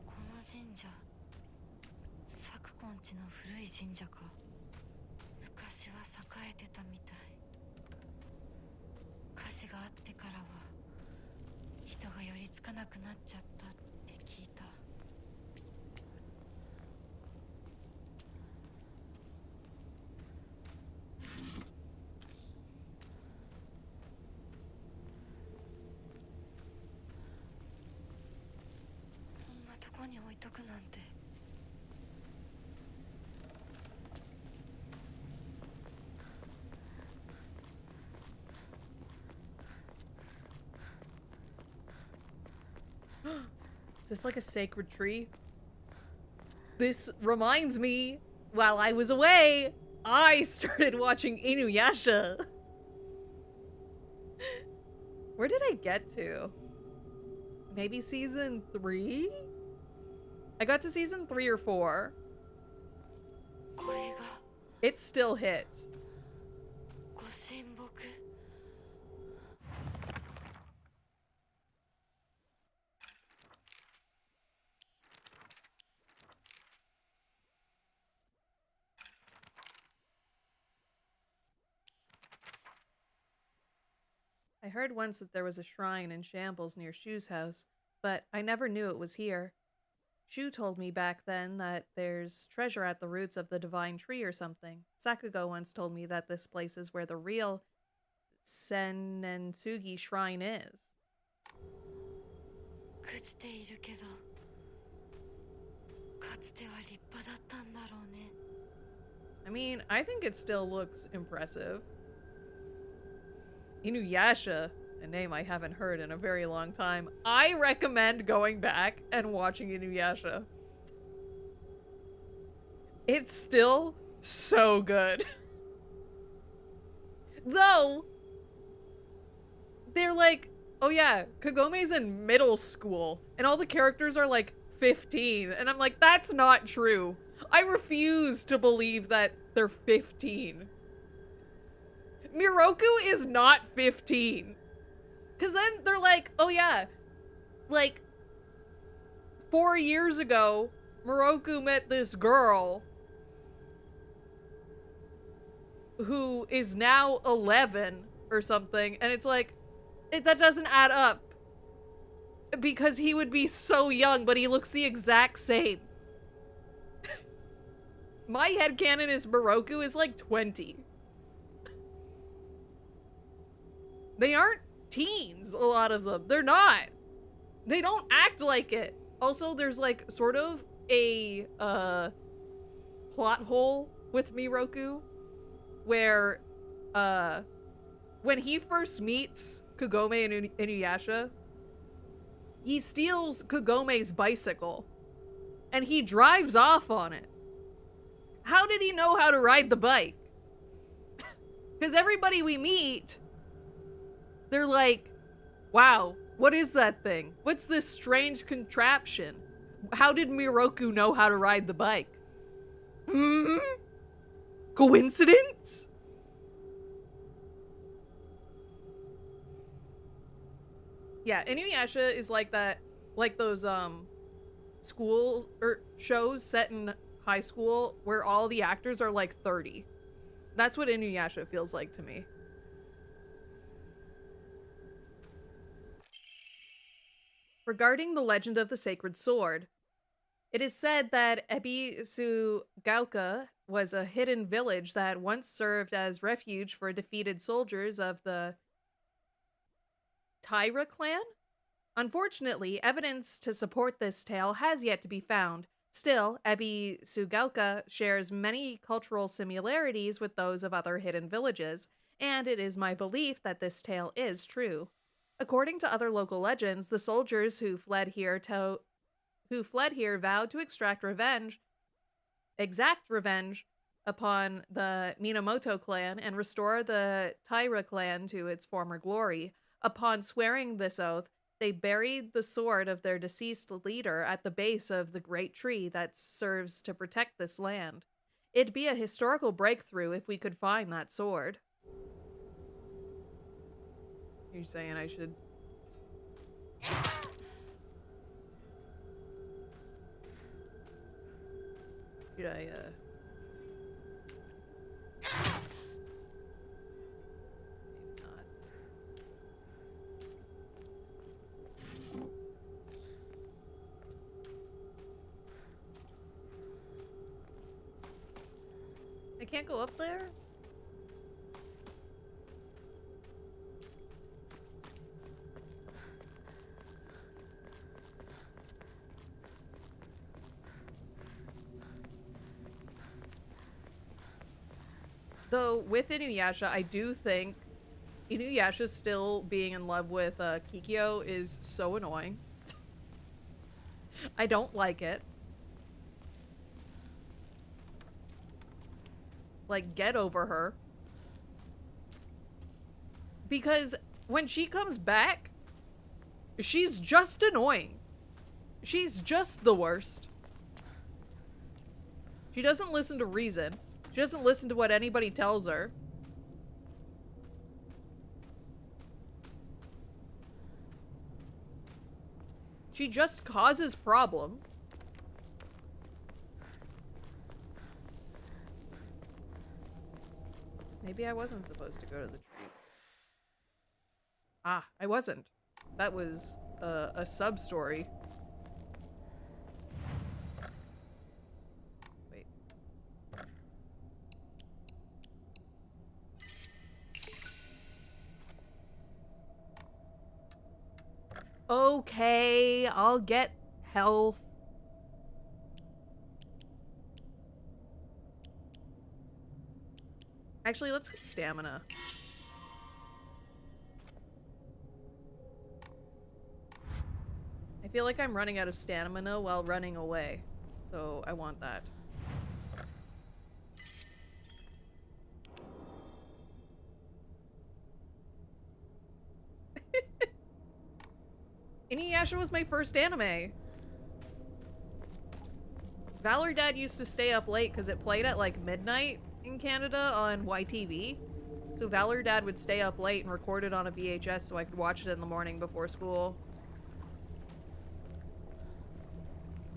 この神社、昨今地の古い神社か。昔は栄えてたみたい。火事があってからは人が寄りつかなくなっちゃったって聞いた。こんなとこに置いとくなんて。Is this like a sacred tree? This reminds me, while I was away, I started watching Inuyasha. Where did I get to? Maybe season 3? I got to season 3 or 4. これが It still hits. ご神木。I heard once that there was a shrine in shambles near Shu's house, but I never knew it was here. Shu told me back then that there's treasure at the roots of the divine tree or something. Sakugo once told me that this place is where the real Senensugi shrine is. 朽ちているけど、かつては立派だったんだろうね。I mean, I think it still looks impressive. Inuyasha, a name I haven't heard in a very long time. I recommend going back and watching Inuyasha. It's still so good. Though, they're like, oh yeah, Kagome's in middle school, and all the characters are like 15, and I'm like, that's not true. I refuse to believe that they're 15. Miroku is not 15. Cause then they're like, oh yeah, like 4 years ago, Miroku met this girl who is now 11 or something, and it's like, that doesn't add up. Because he would be so young, but he looks the exact same. My headcanon is Miroku is like 20. They aren't teens, a lot of them. They're not. They don't act like it. Also, there's like sort of a plot hole with Miroku where when he first meets Kagome and Inuyasha, he steals Kagome's bicycle and he drives off on it. How did he know how to ride the bike? Because everybody we meet, they're like, wow, what is that thing? What's this strange contraption? How did Miroku know how to ride the bike? Hmm? Coincidence? Yeah, Inuyasha is like that, like those school or shows set in high school where all the actors are like 30. That's what Inuyasha feels like to me. Regarding the legend of the sacred sword, it is said that Ebisugaoka was a hidden village that once served as refuge for defeated soldiers of the Taira clan. Unfortunately, evidence to support this tale has yet to be found. Still, Ebisugaoka shares many cultural similarities with those of other hidden villages, and it is my belief that this tale is true. According to other local legends, the soldiers who fled here vowed to exact revenge upon the Minamoto clan and restore the Taira clan to its former glory. Upon swearing this oath, they buried the sword of their deceased leader at the base of the great tree that serves to protect this land. It'd be a historical breakthrough if we could find that sword. You're saying I should... Should I, maybe not. I can't go up there? Though, with Inuyasha, I do think Inuyasha still being in love with Kikyo is so annoying. I don't like it. Like, get over her. Because when she comes back, she's just annoying. She's just the worst. She doesn't listen to reason. She doesn't listen to what anybody tells her. She just causes problem. Maybe I wasn't supposed to go to the tree. Ah, I wasn't. That was a sub-story. Wait. Okay, I'll get health. Actually, let's get stamina. I feel like I'm running out of stamina while running away, so I want that. Inuyasha was my first anime. Valerie Dad used to stay up late because it played at like midnight in Canada on YTV. So Valerie Dad would stay up late and record it on a VHS so I could watch it in the morning before school.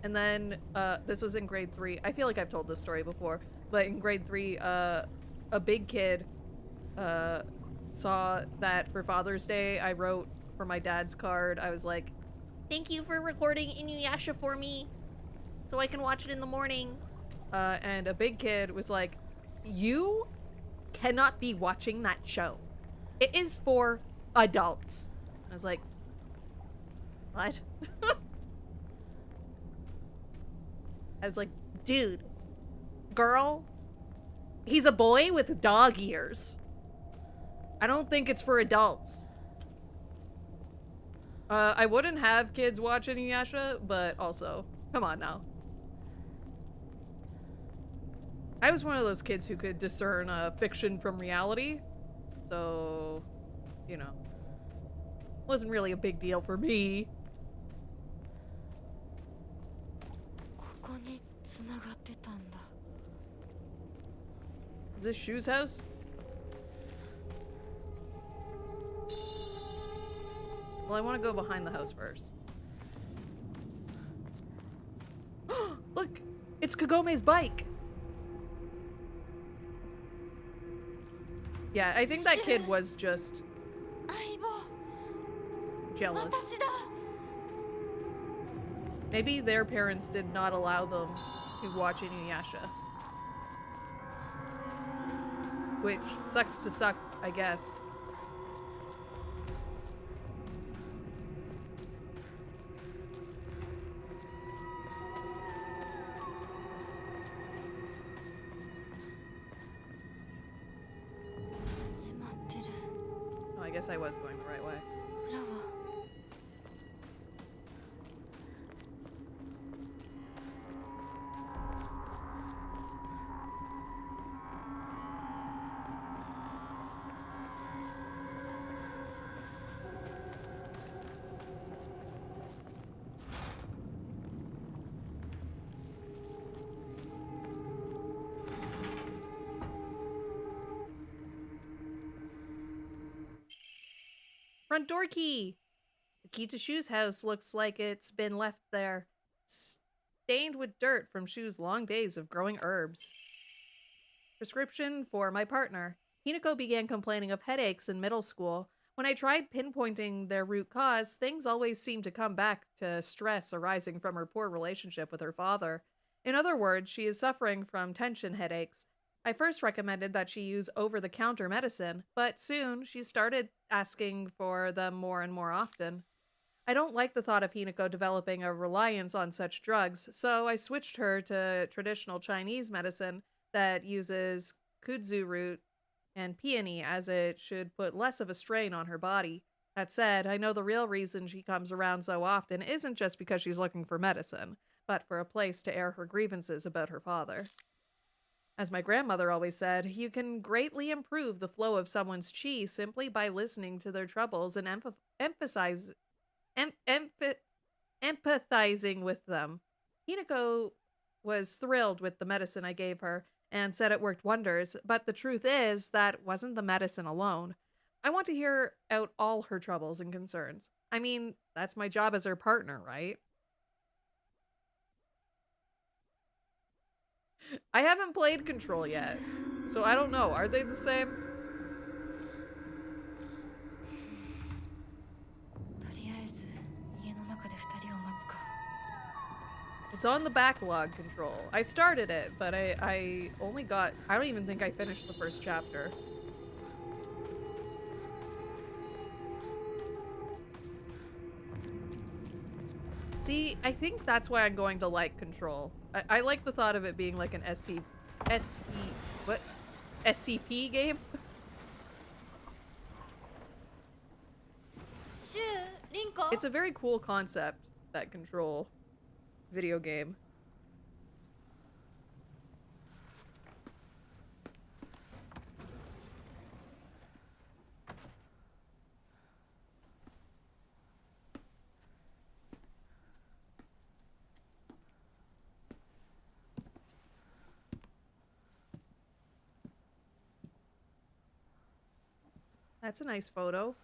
And then, this was in grade 3. I feel like I've told this story before, but in grade 3, a big kid, saw that for Father's Day, I wrote for my dad's card, I was like, "Thank you for recording Inuyasha for me, so I can watch it in the morning." And a big kid was like, "You cannot be watching that show. It is for adults." I was like, "What?" I was like, "Dude, girl, he's a boy with dog ears. I don't think it's for adults." I wouldn't have kids watch Inuyasha, but also, come on now. I was one of those kids who could discern fiction from reality, so, you know, wasn't really a big deal for me. Is this Shu's house? Well, I want to go behind the house first. Look! It's Kagome's bike! Yeah, I think that kid was just jealous. Maybe their parents did not allow them to watch Inuyasha. Which sucks to suck, I guess. Oh, I guess I was going the right way. Front door key! The key to Shu's house looks like it's been left there, stained with dirt from Shu's long days of growing herbs. Prescription for my partner. Hinako began complaining of headaches in middle school. When I tried pinpointing their root cause, things always seemed to come back to stress arising from her poor relationship with her father. In other words, she is suffering from tension headaches. I first recommended that she use over-the-counter medicine, but soon she started asking for them more and more often. I don't like the thought of Hinako developing a reliance on such drugs, so I switched her to traditional Chinese medicine that uses kudzu root and peony, as it should put less of a strain on her body. That said, I know the real reason she comes around so often isn't just because she's looking for medicine, but for a place to air her grievances about her father. As my grandmother always said, you can greatly improve the flow of someone's chi simply by listening to their troubles and empathizing with them. Hinako was thrilled with the medicine I gave her and said it worked wonders, but the truth is that wasn't the medicine alone. I want to hear out all her troubles and concerns. I mean, that's my job as her partner, right? I haven't played Control yet, so I don't know. Are they the same? It's on the backlog, Control. I started it, but I only got... I don't even think I finished the first chapter. See, I think that's why I'm going to like Control. I like the thought of it being like an SCP game? It's a very cool concept, that Control video game. That's a nice photo.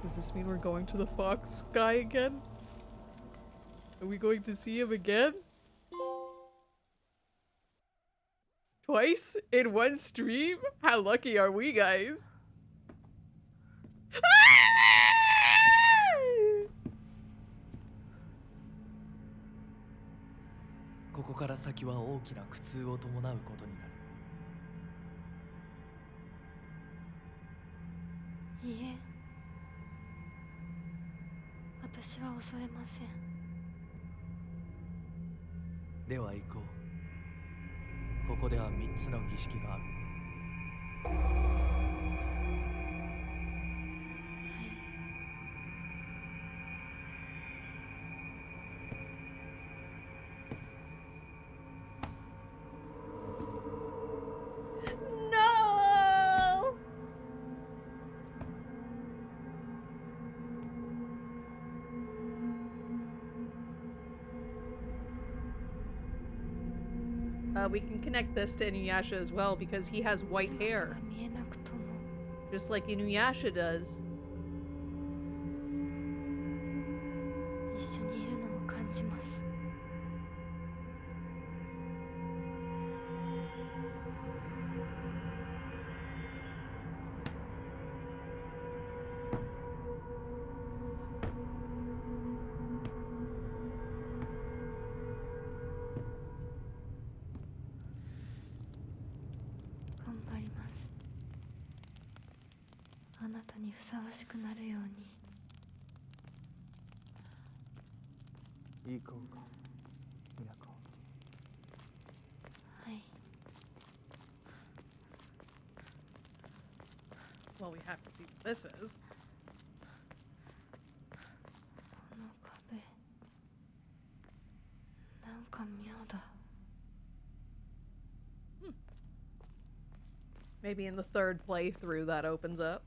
Does this mean we're going to the Fox guy again? Are we going to see him again? Twice in one stream? How lucky are we, guys? ここから先は大きな苦痛を伴うことになる。いいえ、私は襲えません。では行こう。ここでは3つの儀式がある。No! we can connect this to Inuyasha as well because he has white 姿 hair, が見えなくとも just like Inuyasha does. 一緒にいるのを感じます。頑張ります。あなたにふさわしくなるように。いい子か、みなこ。はい。 Well, we have to see what this is. この壁なんか妙だ。 Maybe in the third playthrough that opens up.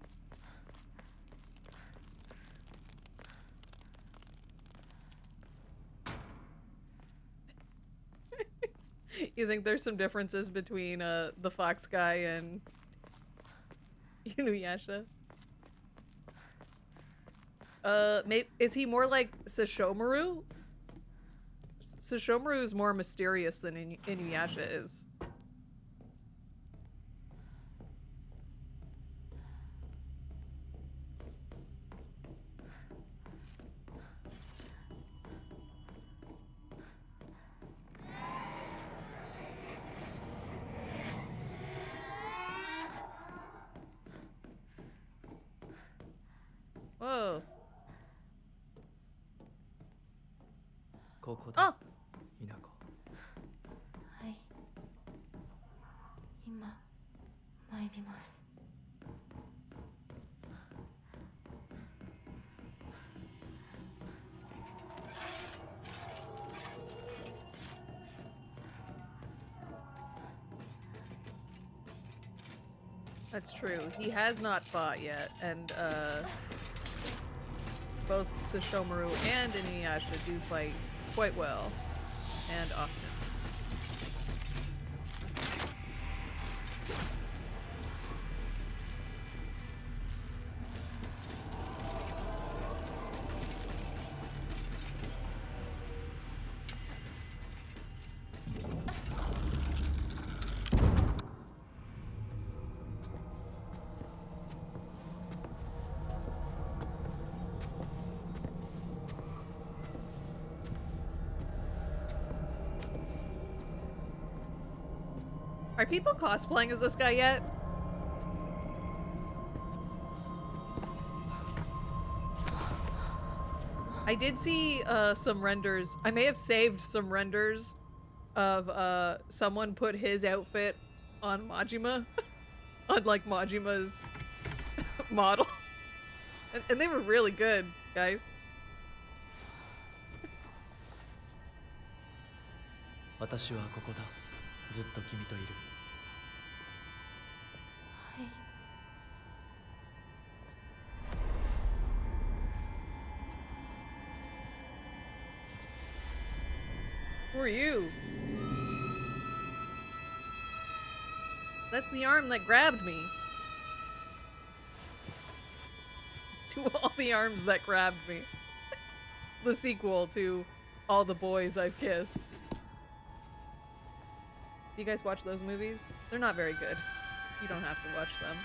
You think there's some differences between the fox guy and Inuyasha? Is he more like Sesshomaru? Sesshomaru is more mysterious than Inuyasha is. Whoa. ここだ、 Oh! みなこ。はい。今参ります。 That's true. He has not fought yet, and both Sesshomaru and Inuyasha do fight quite well and often. Are people cosplaying as this guy yet? I did see some renders. I may have saved some renders of someone put his outfit on Majima. On like Majima's model. And they were really good, guys. 私はここだ。ずっと君といる。はい。 Who are you? That's the arm that grabbed me. To all the arms that grabbed me. The sequel to All the Boys I've Kissed. You guys watch those movies? They're not very good. You don't have to watch them.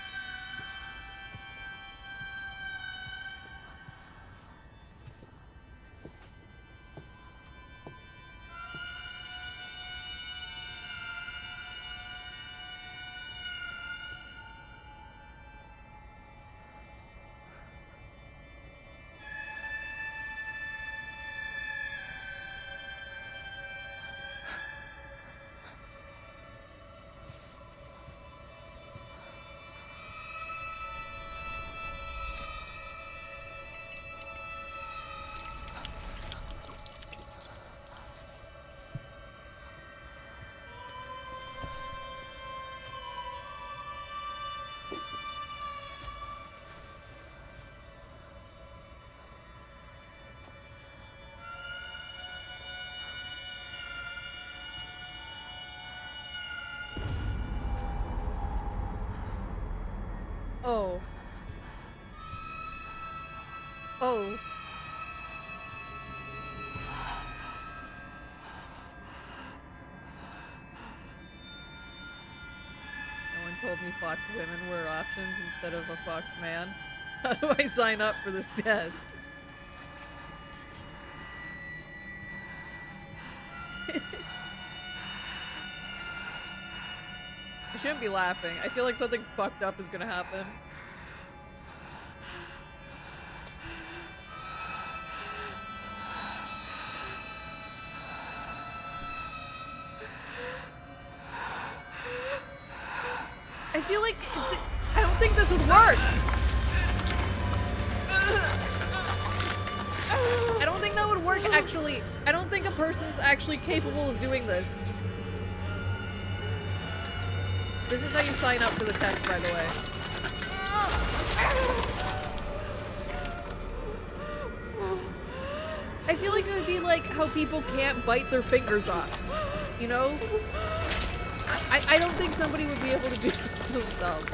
Oh. Oh. No one told me fox women were options instead of a fox man. How do I sign up for this test? I shouldn't be laughing. I feel like something fucked up is gonna happen. I feel like I don't think this would work. I don't think that would work, actually. I don't think a person's actually capable of doing this. This is how you sign up for the test, by the way. I feel like it would be like how people can't bite their fingers off. You know? I don't think somebody would be able to do this to themselves.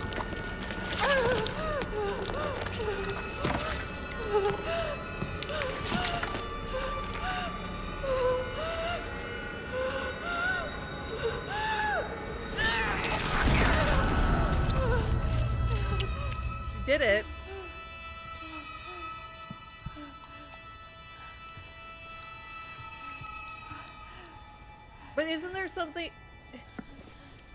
She did it. But isn't there something...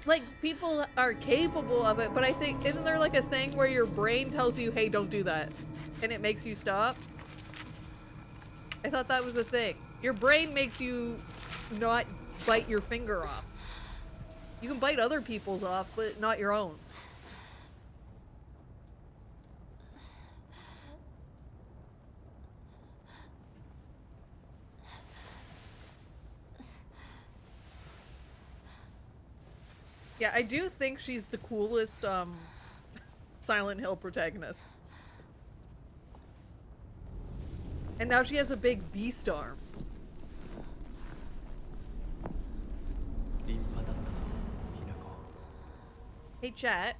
Like, people are capable of it, but I think, isn't there like a thing where your brain tells you, hey, don't do that, and it makes you stop? I thought that was a thing. Your brain makes you not bite your finger off. You can bite other people's off, but not your own. Yeah, I do think she's the coolest, Silent Hill protagonist. And now she has a big beast arm. Hey, chat.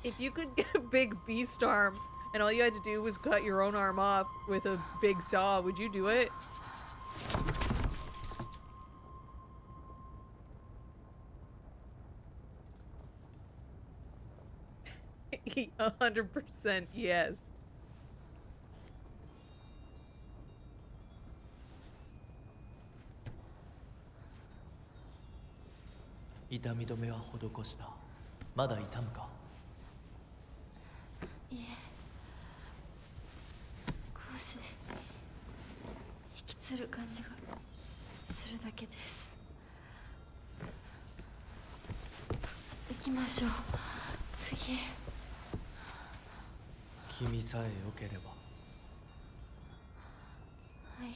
If you could get a big beast arm and all you had to do was cut your own arm off with a big saw, would you do it? 100% yes.痛み止めは施した。まだ痛むか？いえ、少し引きつる感じがするだけです。行きましょう。次。君さえ良ければ。はい、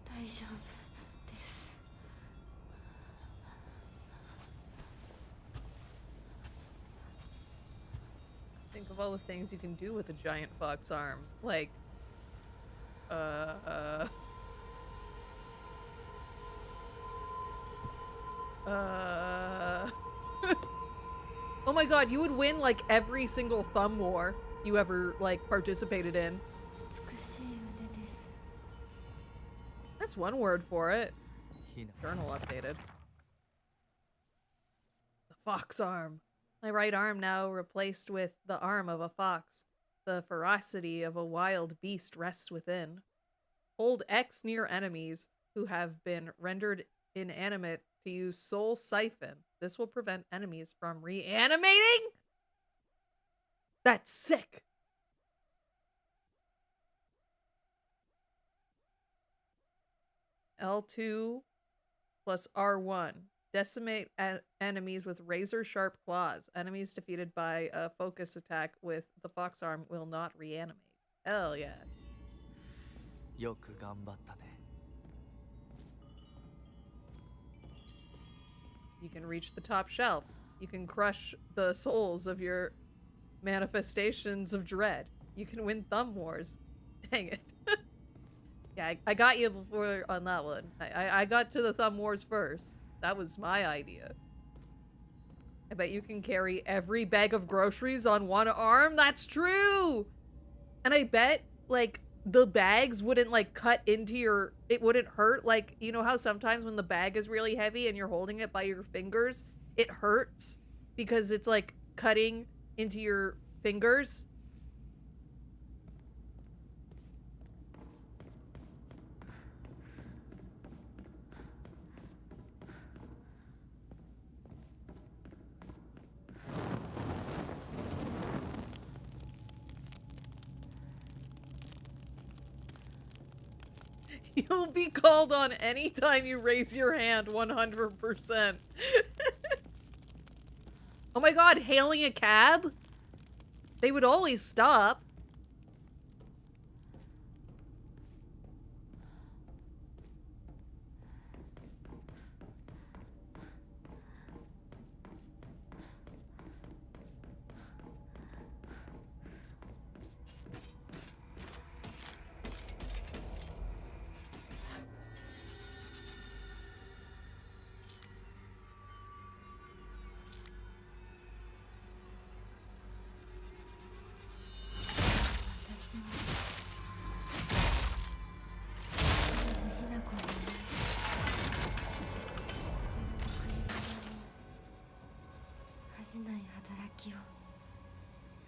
大丈夫です。Think of all the things you can do with a giant fox arm. Like, Oh my god, you would win like every single thumb war you ever like participated in. That's one word for it. Journal updated. The fox arm. My right arm now replaced with the arm of a fox. The ferocity of a wild beast rests within. Hold X near enemies who have been rendered inanimate to use Soul Siphon. This will prevent enemies from reanimating? That's sick! L2 plus R1. Decimate enemies with razor-sharp claws. Enemies defeated by a focus attack with the fox arm will not reanimate. Hell yeah. よく頑張ったね。You can reach the top shelf. You can crush the souls of your manifestations of dread. You can win thumb wars. Dang it. Yeah, I got you before on that one. I got to the thumb wars first. That was my idea. I bet you can carry every bag of groceries on one arm. That's true. And I bet, like, the bags wouldn't, like, cut into your... It wouldn't hurt. Like, you know how sometimes when the bag is really heavy and you're holding it by your fingers, it hurts? Because it's, like, cutting into your fingers? You'll be called on anytime you raise your hand, 100%. Oh my god, hailing a cab? They would always stop.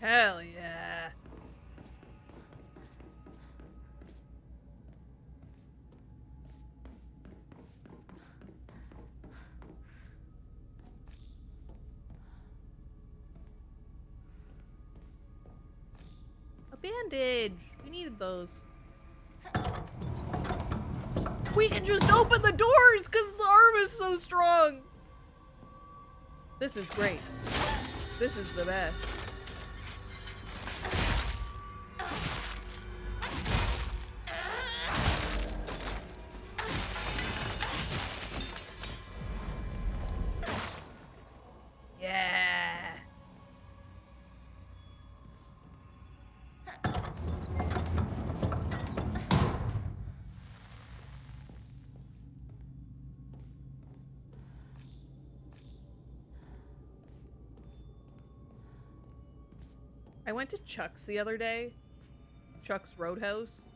Hell yeah. A bandage. We needed those. We can just open the doors because the arm is so strong. This is great. This is the best. Yeah. I went to Chuck's the other day. Chuck's Roadhouse.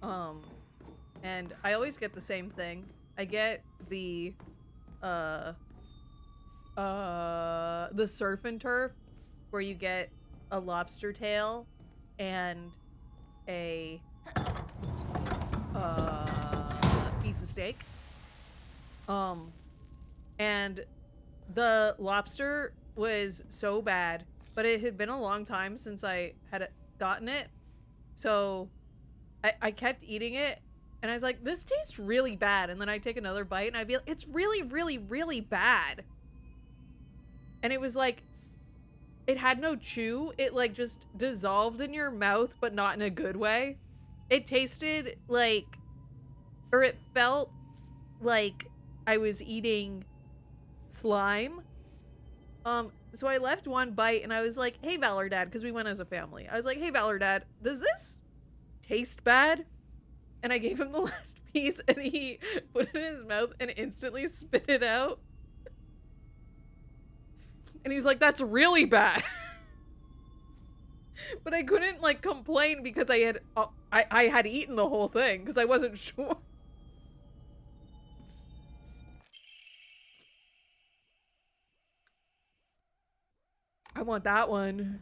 And I always get the same thing. I get the surf and turf, where you get a lobster tail and a piece of steak. And the lobster was so bad, but it had been a long time since I had gotten it, so I kept eating it, and I was like, this tastes really bad, and then I'd take another bite, and I'd be like, it's really, really, really bad. And it was like, it had no chew, it like just dissolved in your mouth, but not in a good way. It tasted like, or it felt like I was eating slime. So I left one bite and I was like, hey, Valor Dad, because we went as a family. I was like, hey, Valor Dad, does this taste bad? And I gave him the last piece and he put it in his mouth and instantly spit it out. And he was like, that's really bad. But I couldn't like complain because I had eaten the whole thing because I wasn't sure. I want that one.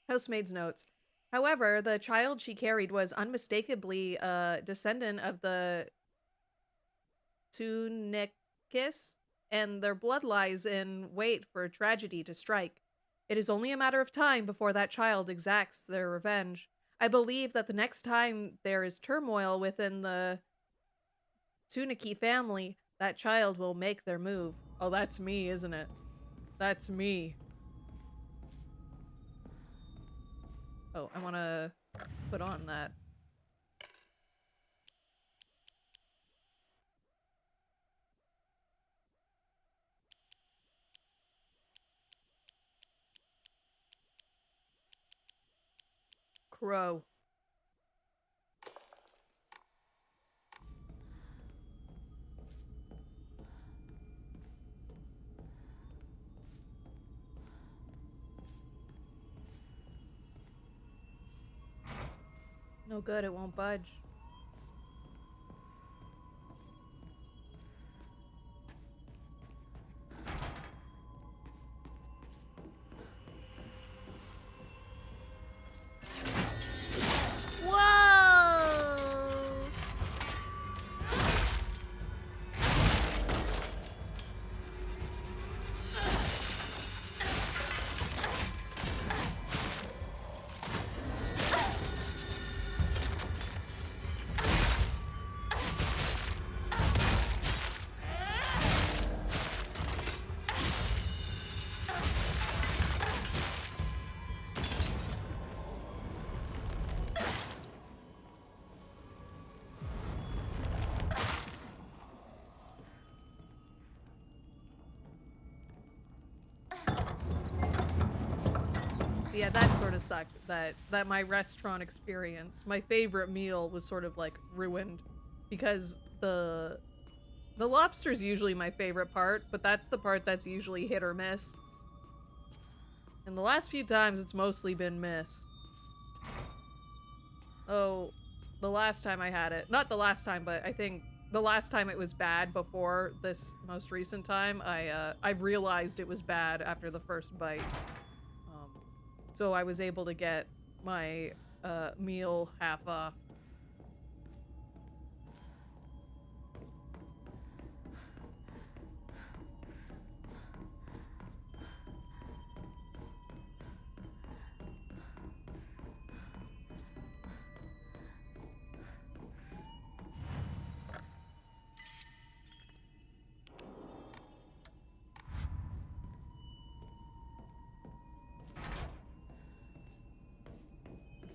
Housemaid's notes. However, the child she carried was unmistakably a descendant of the Tunikis, and their blood lies in wait for a tragedy to strike. It is only a matter of time before that child exacts their revenge. I believe that the next time there is turmoil within the Tuniki family, that child will make their move. Oh, that's me, isn't it? That's me. Oh, I want to put on that. Crow. Oh good, it won't budge. Whoa! Yeah, that sort of sucked. That my restaurant experience, my favorite meal, was sort of like ruined because the lobster's usually my favorite part, but that's the part that's usually hit or miss. And the last few times it's mostly been miss. Oh, the last time I had it, not the last time, but I think the last time it was bad before this most recent time, I realized it was bad after the first bite. So I was able to get my meal half off.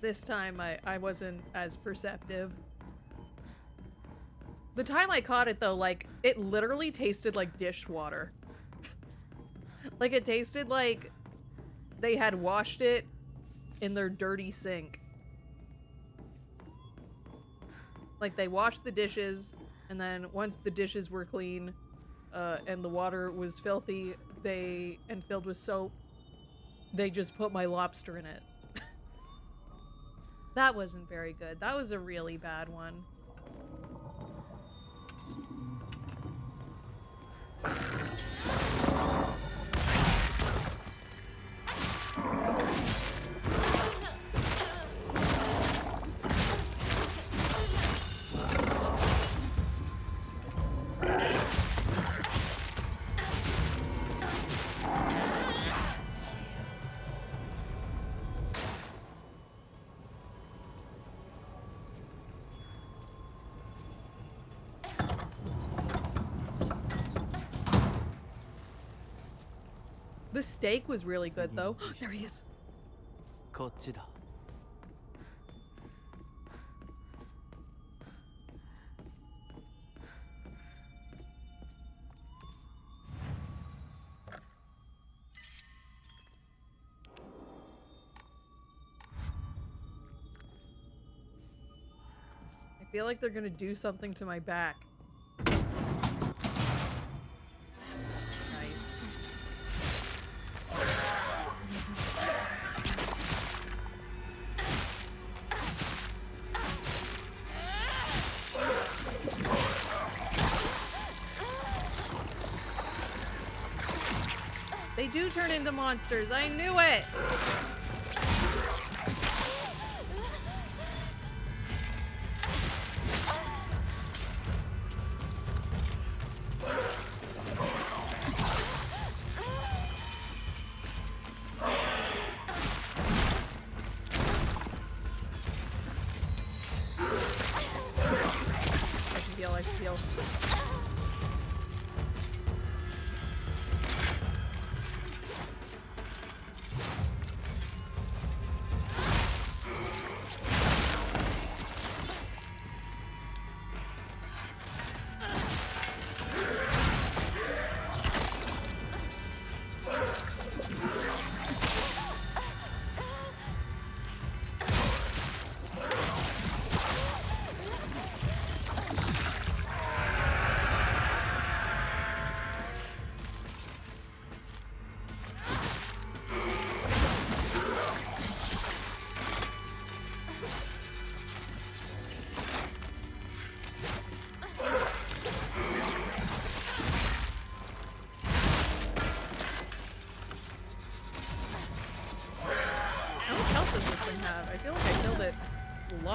This time I wasn't as perceptive. The time I caught it though, like, it literally tasted like dishwater. Like, it tasted like they had washed it in their dirty sink. Like, they washed the dishes, and then once the dishes were clean, and the water was filthy, and filled with soap, they just put my lobster in it. That wasn't very good. That was a really bad one. The steak was really good though. There he is. こっちだ。I feel like they're gonna do something to my back. Nice. They do turn into monsters. I knew it. I should heal.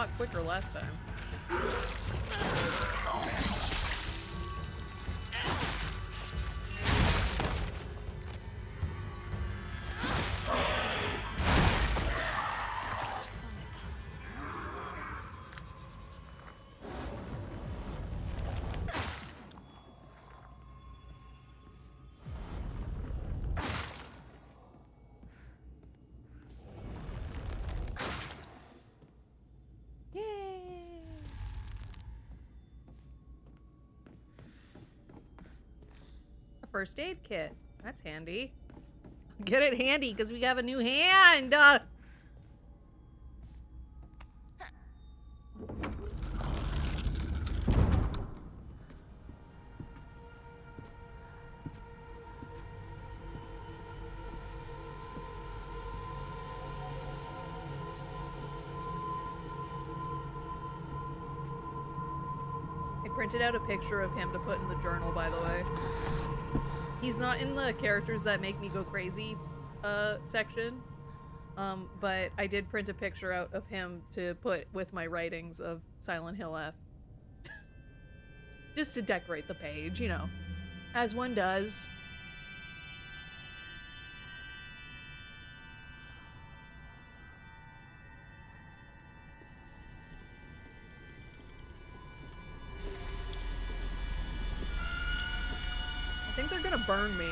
lot quicker last time. First aid kit. That's handy. Get it handy because we have a new hand. I printed out a picture of him to put in the journal, by the way. He's not in the characters that make me go crazy section, but I did print a picture out of him to put with my writings of Silent Hill F. Just to decorate the page, you know, as one does. I think they're gonna burn me.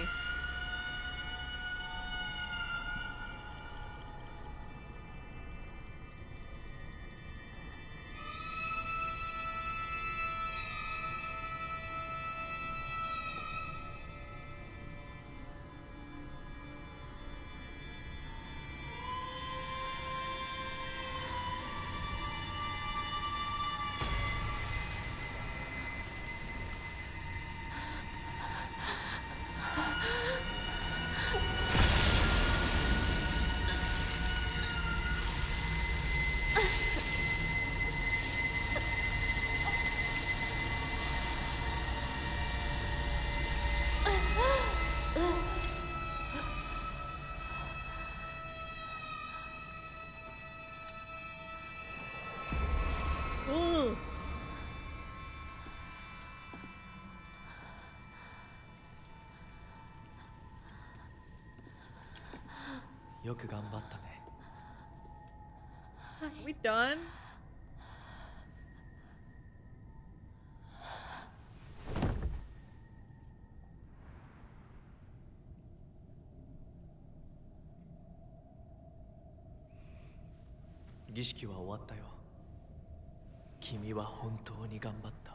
Ooh. We done? Gishiki wa owatta yo. Kimi wa hontou ni ganbatta.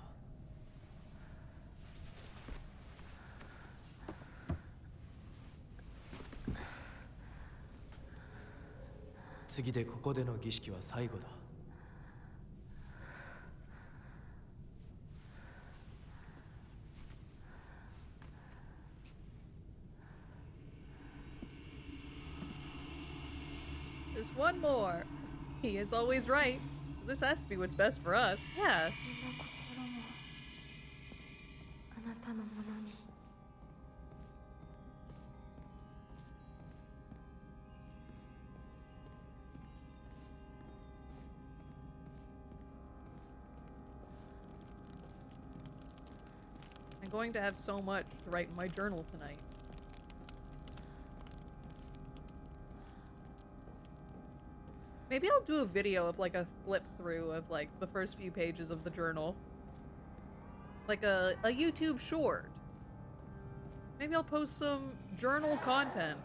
次でここでの儀式は最後だ。Just one more. He is always right. So this has to be what's best for us. Yeah. I'm going to have so much to write in my journal tonight. Maybe I'll do a video of like a flip through of like the first few pages of the journal. Like a YouTube short. Maybe I'll post some journal content.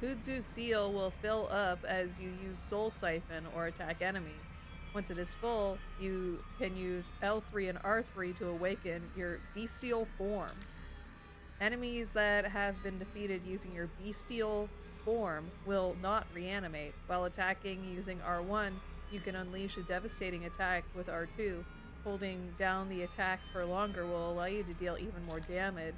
The Kudzu seal will fill up as you use Soul Siphon or attack enemies. Once it is full, you can use L3 and R3 to awaken your bestial form. Enemies that have been defeated using your bestial form will not reanimate. While attacking using R1, you can unleash a devastating attack with R2. Holding down the attack for longer will allow you to deal even more damage.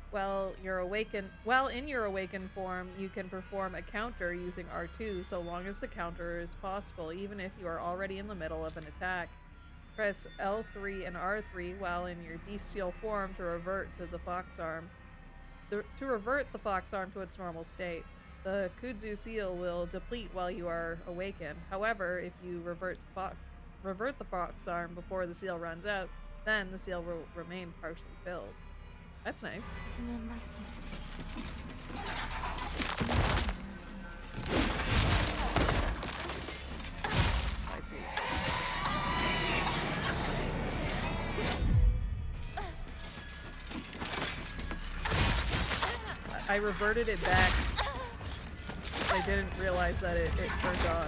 While in your awakened form, you can perform a counter using R2 so long as the counter is possible, even if you are already in the middle of an attack. Press L3 and R3 while in your bestial form to revert to the fox arm. To revert the fox arm to its normal state, the kudzu seal will deplete while you are awakened. However, if you revert the fox arm before the seal runs out, then the seal will remain partially filled. That's nice. 初めまして。 I see. I reverted it back. I didn't realize that it turned on.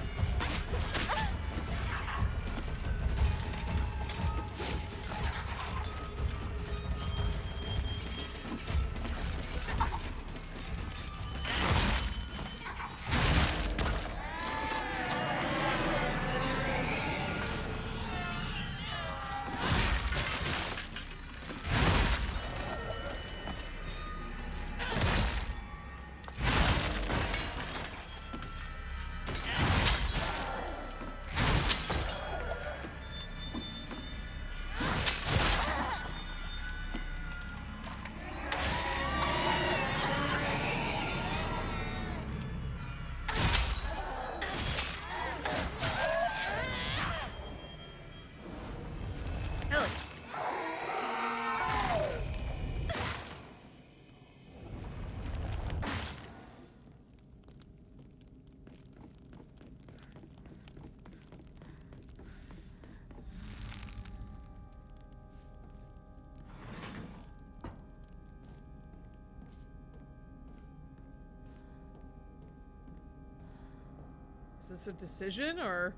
Is this a decision, or?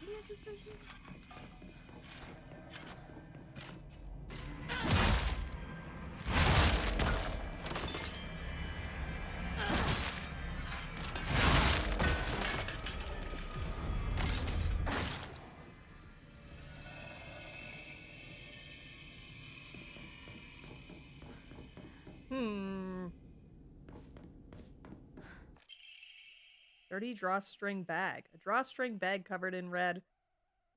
Maybe a decision? Dirty drawstring bag. A drawstring bag covered in red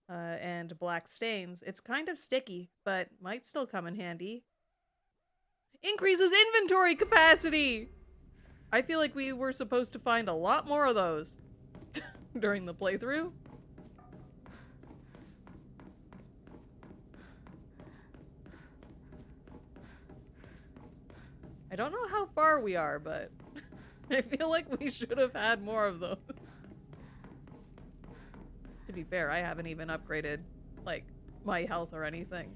and black stains. It's kind of sticky, but might still come in handy. Increases inventory capacity! I feel like we were supposed to find a lot more of those during the playthrough. I don't know how far we are, but I feel like we should have had more of those. To be fair, I haven't even upgraded, like, my health or anything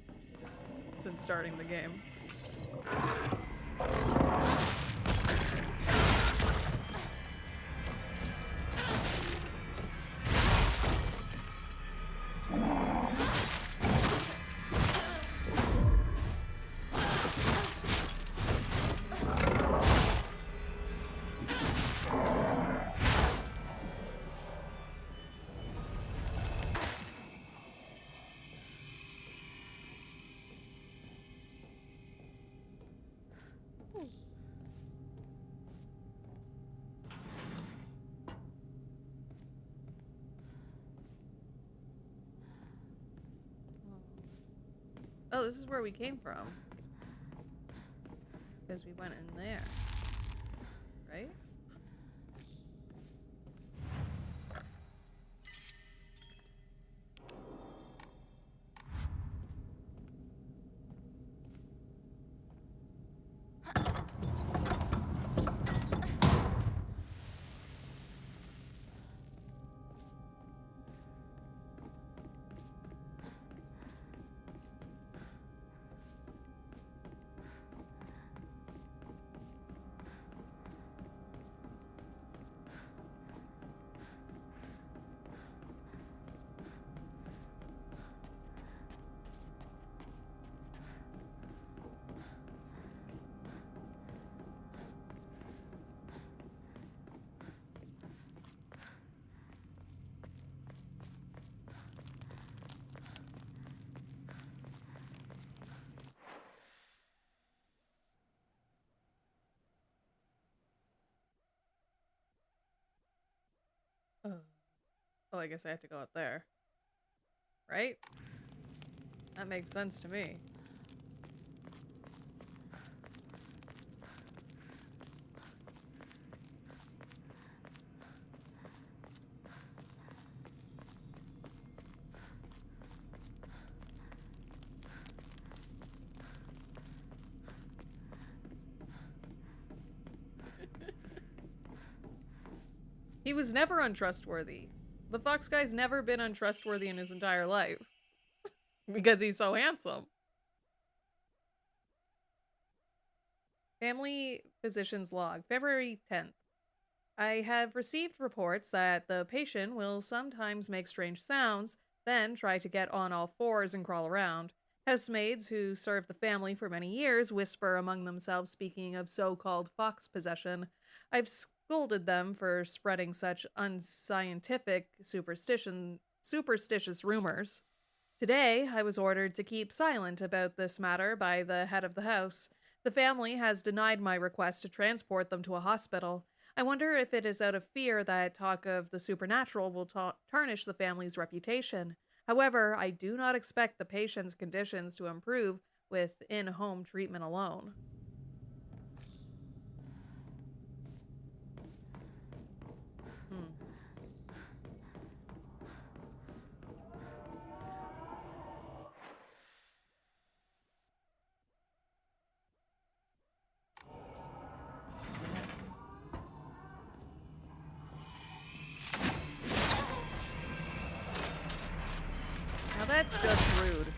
since starting the game. Oh, this is where we came from. Because we went in there. Right? Oh, I guess I have to go up there. Right? That makes sense to me. He was never untrustworthy. The fox guy's never been untrustworthy in his entire life. Because he's so handsome. Family physician's log, February 10th. I have received reports that the patient will sometimes make strange sounds, then try to get on all fours and crawl around. Housemaids who served the family for many years whisper among themselves, speaking of so-called fox possession. I've scolded them for spreading such unscientific superstitious rumors. Today, I was ordered to keep silent about this matter by the head of the house. The family has denied my request to transport them to a hospital. I wonder if it is out of fear that talk of the supernatural will tarnish the family's reputation. However, I do not expect the patient's conditions to improve with in-home treatment alone. Now that's just rude.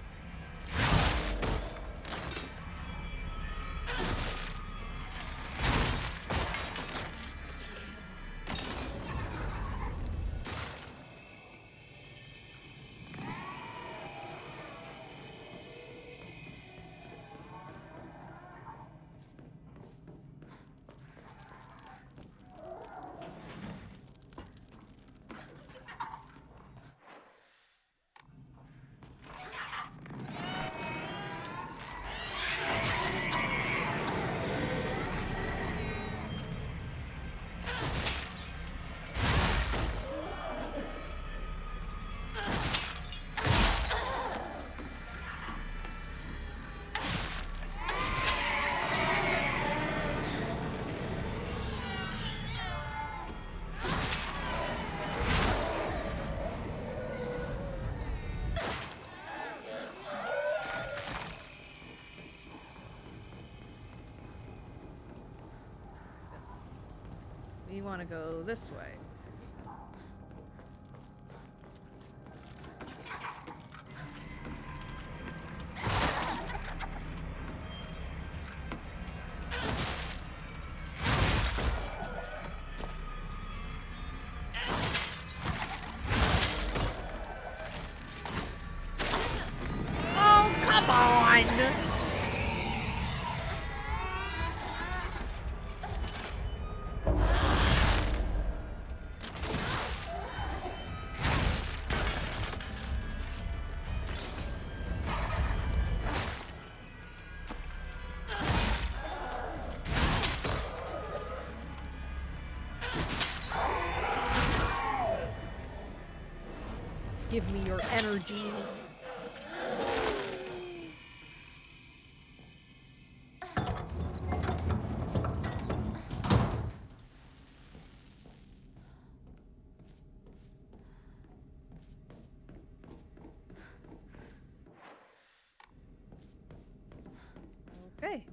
We want to go this way. Oh, come on! Give me your energy. Okay.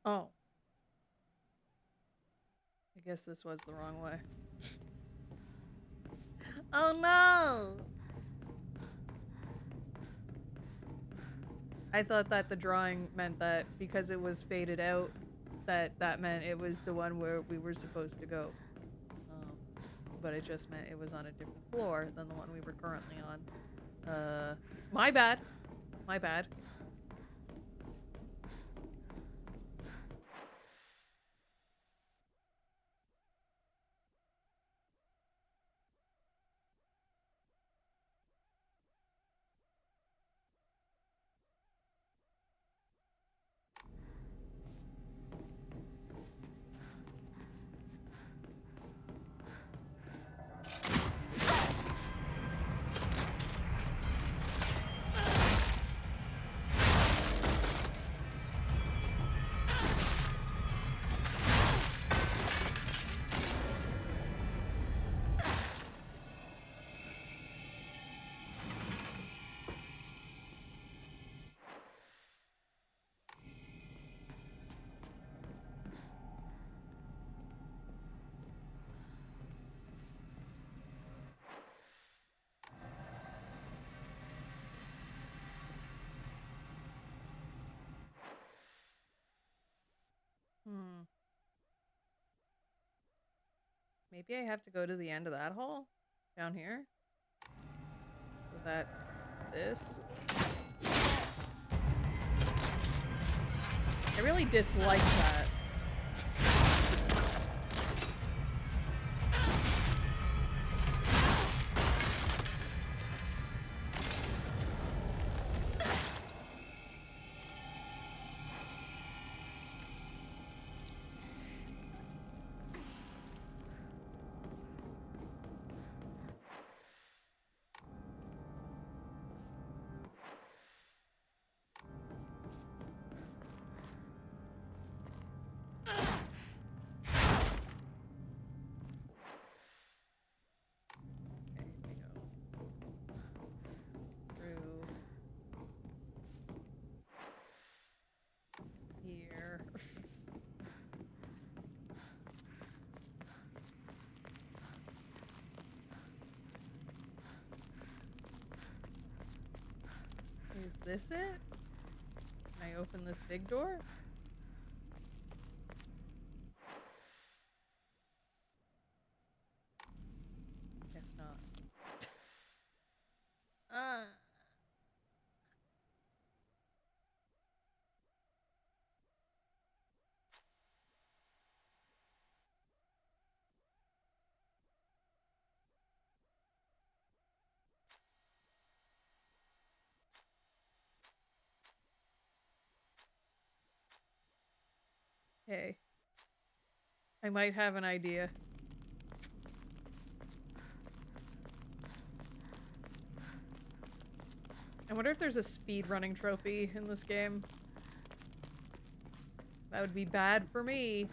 Oh. I guess this was the wrong way. Oh no! I thought that the drawing meant that because it was faded out, that meant it was the one where we were supposed to go. But it just meant it was on a different floor than the one we were currently on. My bad. My bad. Maybe I have to go to the end of that hall? Down here? So that's this. I really dislike that. Here. Is this it? Can I open this big door? Guess not. Okay. I might have an idea. I wonder if there's a speedrunning trophy in this game. That would be bad for me.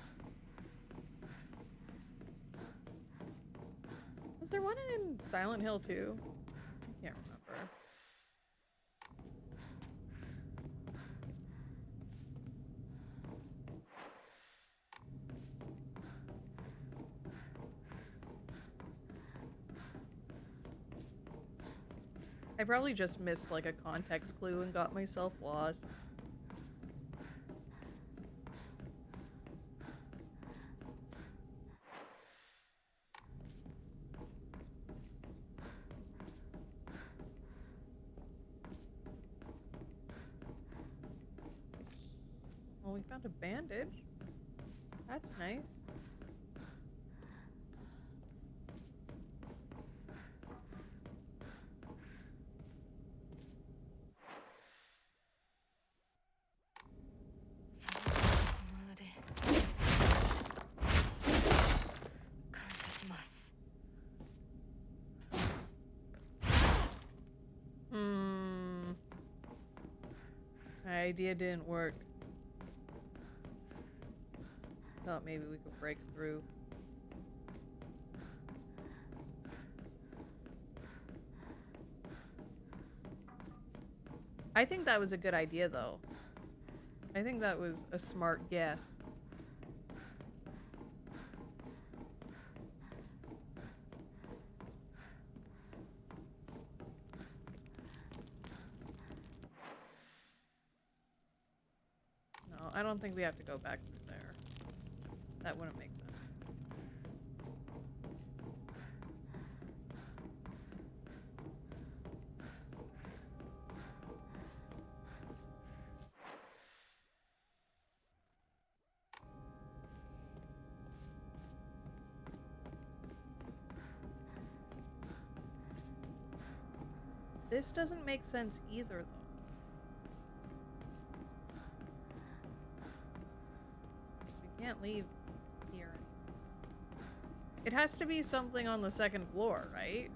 Was there one in Silent Hill 2? I can't remember. I probably just missed like a context clue and got myself lost. Well, we found a bandage. That's nice. My idea didn't work. Thought maybe we could break through. I think that was a good idea, though. I think that was a smart guess. No, I don't think we have to go back through there. That wouldn't make sense. This doesn't make sense either, though. We can't leave here. It has to be something on the second floor, right?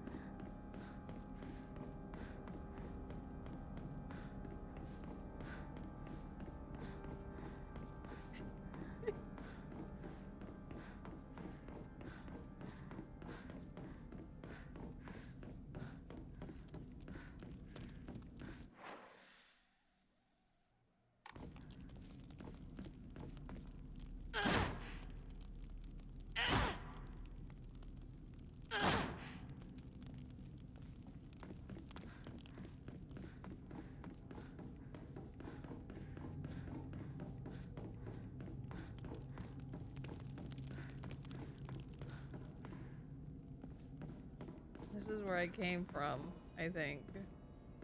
This is where I came from, I think.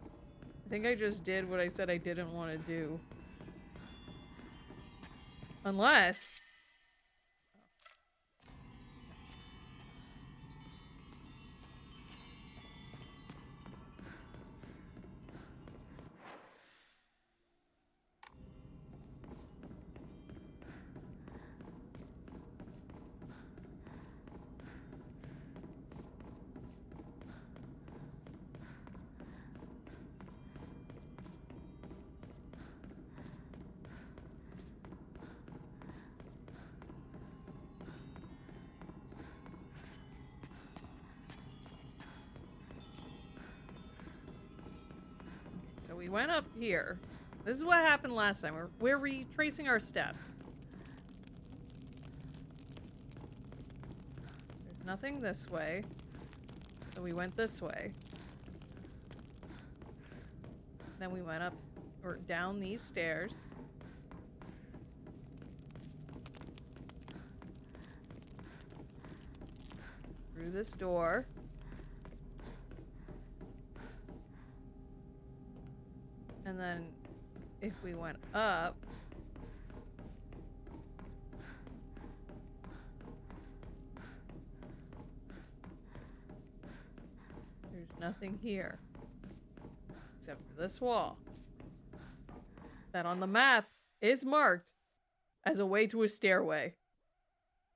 I think I just did what I said I didn't want to do. Unless... So we went up here. This is what happened last time. We're retracing our steps. There's nothing this way. So we went this way. Then we went up or down these stairs. Through this door. And then if we went up, there's nothing here except for this wall that on the map is marked as a way to a stairway.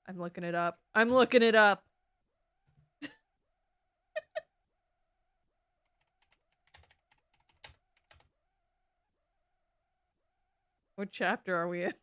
I'm looking it up. I'm looking it up. What chapter are we in?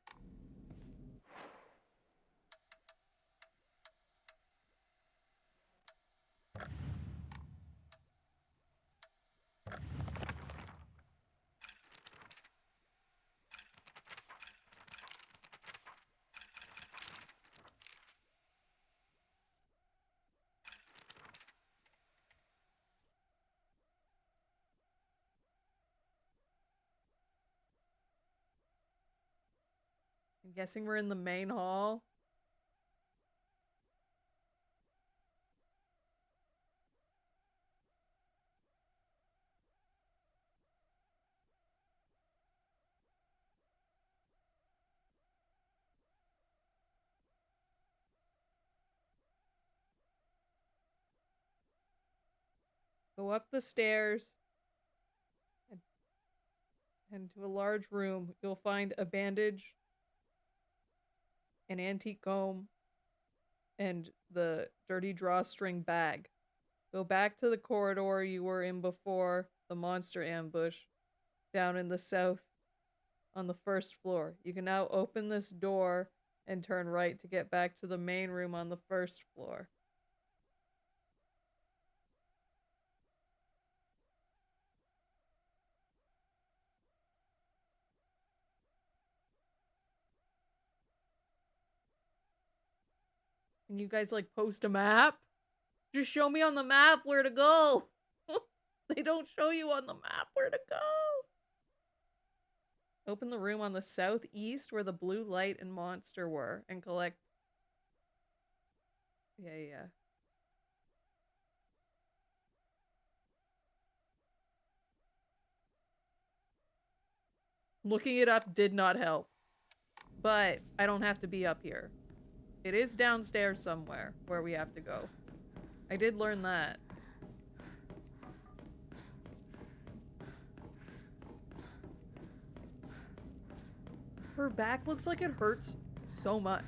I'm guessing we're in the main hall. Go up the stairs and to a large room. You'll find a bandage, an antique comb, and the dirty drawstring bag. Go back to the corridor you were in before the monster ambush, down in the south on the first floor. You can now open this door and turn right to get back to the main room on the first floor. Can you guys, like, post a map? Just show me on the map where to go. They don't show you on the map where to go. Open the room on the southeast where the blue light and monster were and collect... Yeah. Looking it up did not help. But I don't have to be up here. It is downstairs somewhere where we have to go. I did learn that. Her back looks like it hurts so much.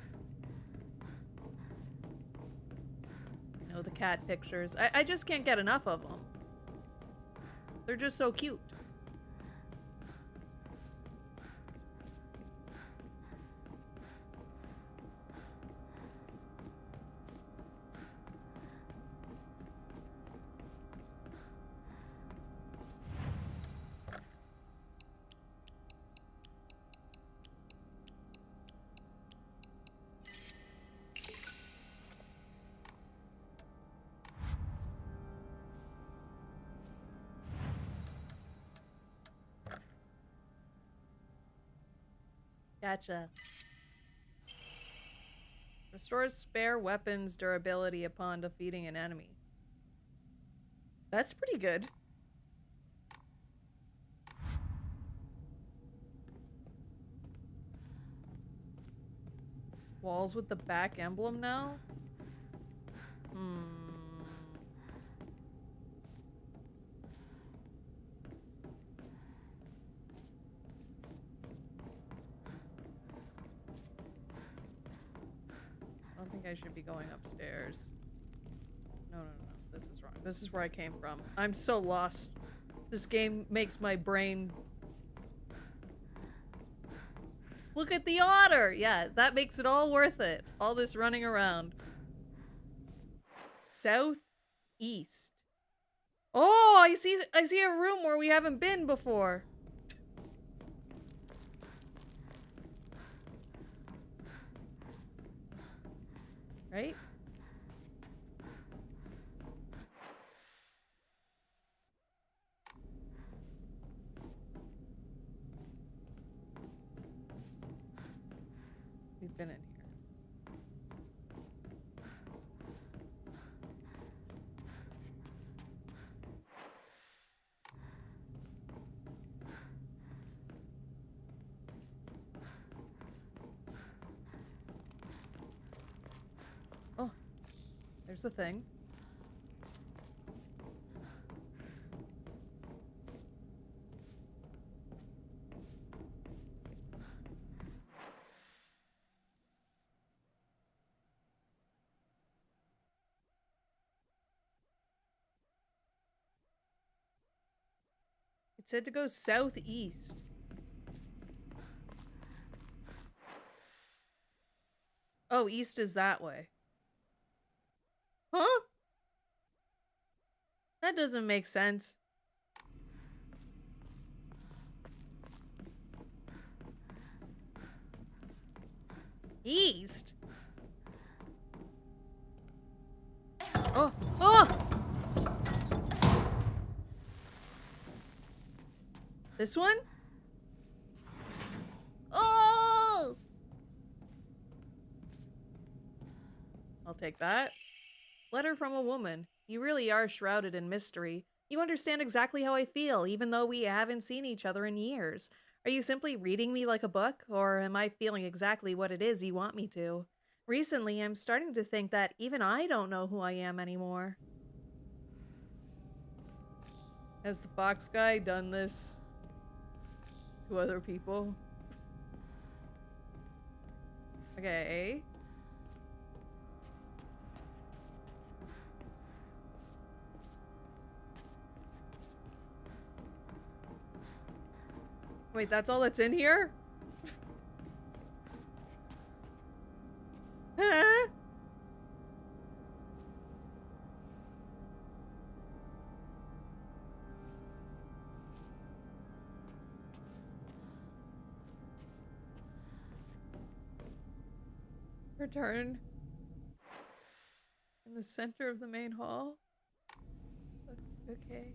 You know, the cat pictures. I just can't get enough of them. They're just so cute. Gotcha. Restores spare weapons durability upon defeating an enemy. That's pretty good. Walls with the back emblem now? I don't think I should be going upstairs. No. This is wrong. This is where I came from. I'm so lost. This game makes my brain... Look at the otter! Yeah, that makes it all worth it. All this running around. Southeast. Oh, I see a room where we haven't been before. Right? We've been in here. Oh, there's the thing. It said to go southeast. Oh, east is that way. Huh? That doesn't make sense. East? Oh! Oh! This one? Oh! I'll take that. Letter from a woman. You really are shrouded in mystery. You understand exactly how I feel, even though we haven't seen each other in years. Are you simply reading me like a book, or am I feeling exactly what it is you want me to? Recently, I'm starting to think that even I don't know who I am anymore. Has the fox guy done this to other people? Okay. Wait, that's all that's in here? Huh? Return. In the center of the main hall? Okay.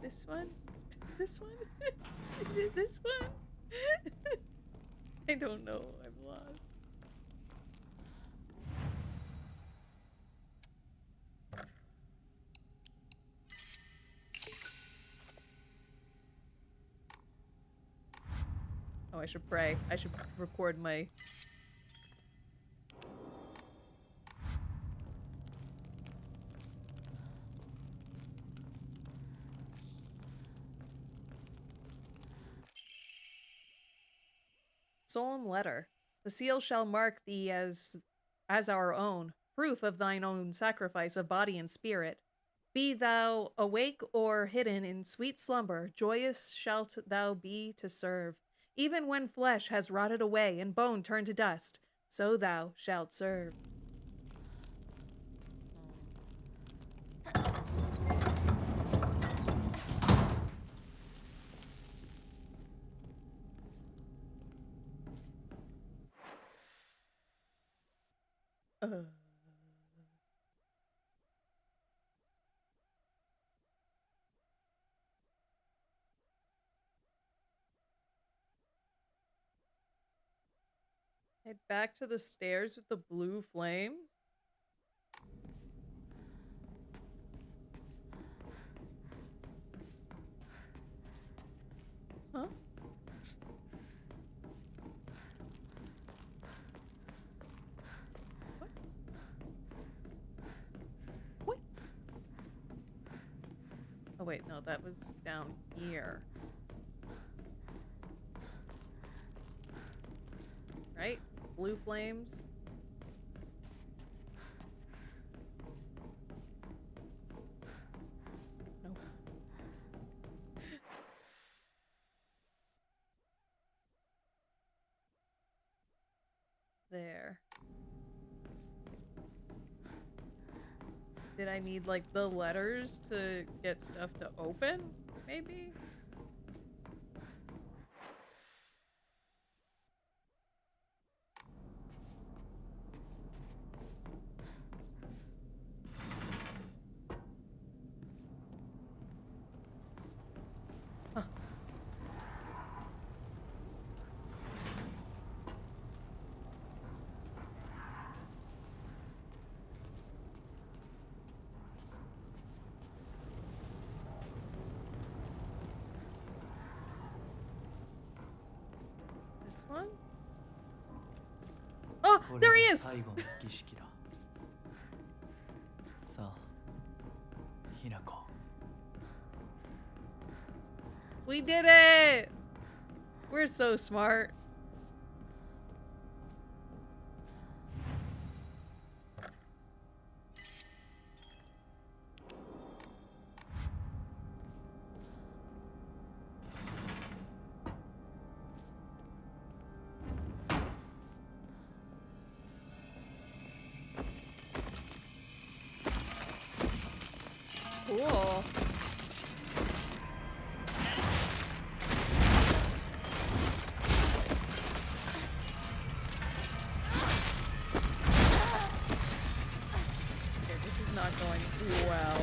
This one? This one? Is it this one? I don't know. I'm lost. Oh, I should pray. I should record my... Solemn letter. The seal shall mark thee as our own, proof of thine own sacrifice of body and spirit. Be thou awake or hidden in sweet slumber, joyous shalt thou be to serve. Even when flesh has rotted away and bone turned to dust, so thou shalt serve. Head back to the stairs with the blue flame. wait, no, that was down here. Right? Blue flames. Nope. There. Did I need, like, the letters to get stuff to open? Maybe? Huh. This one? Oh, there he is! 最後の儀式だ。さあ、ひなこ。We did it! We're so smart. Cool. Okay, this is not going well.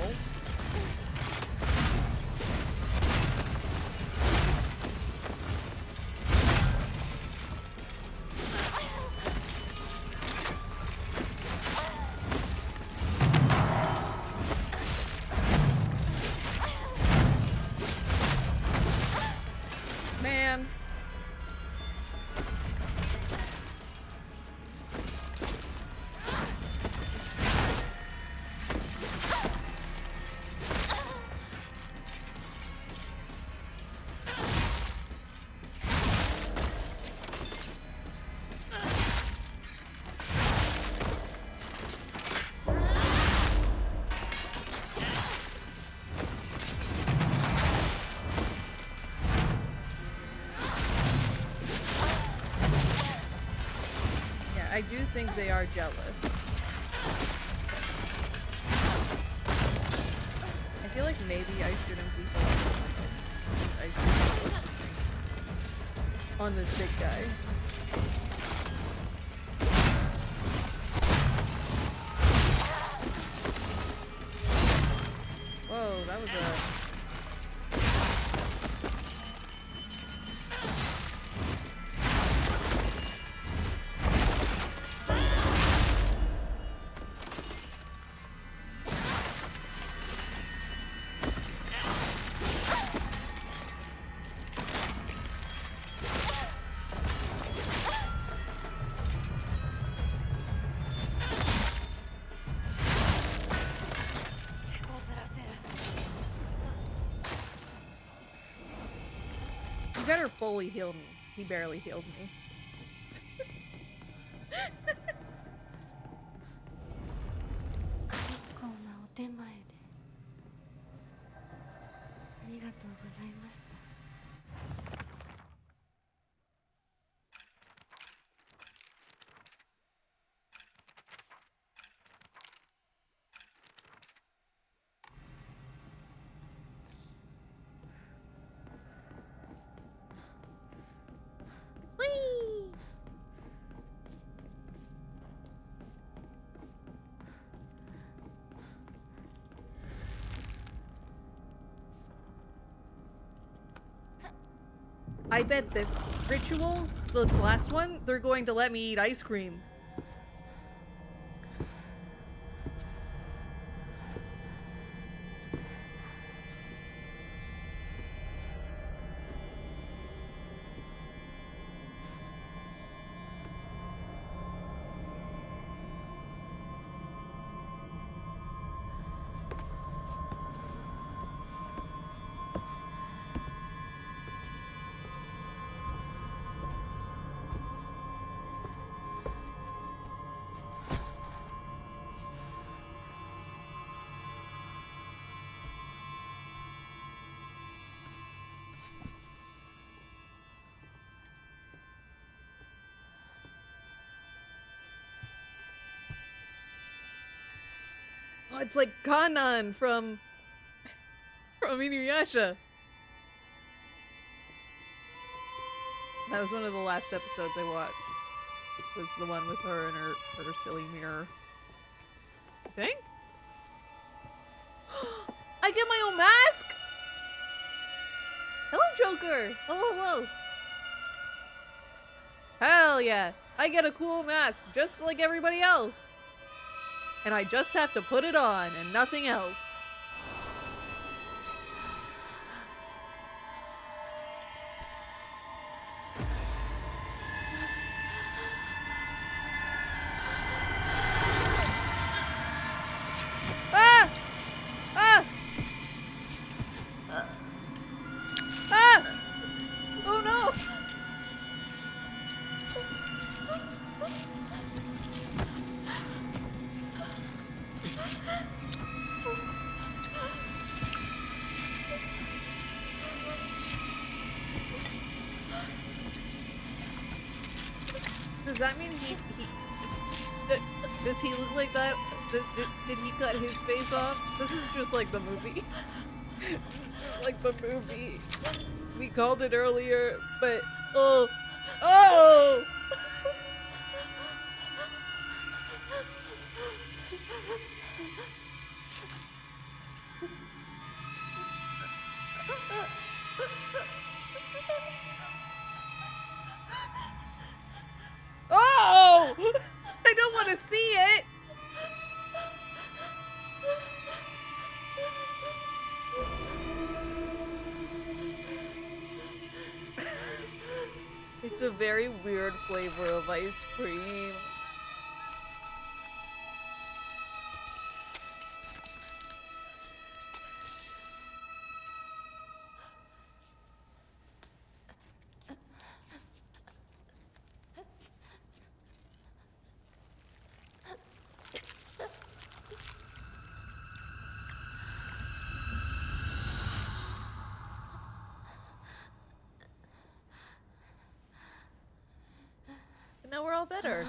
Man. I do think they are jealous. I feel like maybe I shouldn't be focusing on this. I should be focusing on this big guy. Whoa, that was a... You better fully heal me. He barely healed me. 結構なお手前でありがとうございました。 Whee! I bet this ritual, this last one, they're going to let me eat ice cream. Oh, it's like Kanan from Inuyasha. That was one of the last episodes I watched. Was the one with her and her silly mirror. I think? I get my own mask! Hello, Joker! Hello. Hell yeah! I get a cool mask, just like everybody else! And I just have to put it on, and nothing else. Ah! Ah! Ah! Oh no! Does that mean does he look like that? Did he cut his face off? This is just like the movie. This is just like the movie. We called it earlier, but oh! Oh! I don't want to see it! It's a very weird flavor of ice cream. Now we're all better.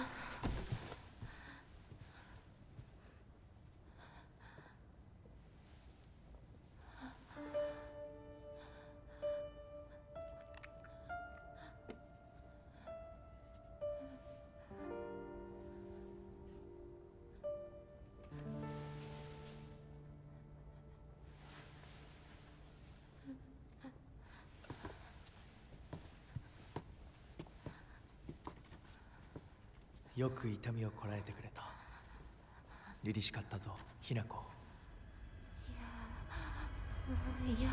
よく痛みをこらえてくれた。凛々しかったぞ、ひな子。いや、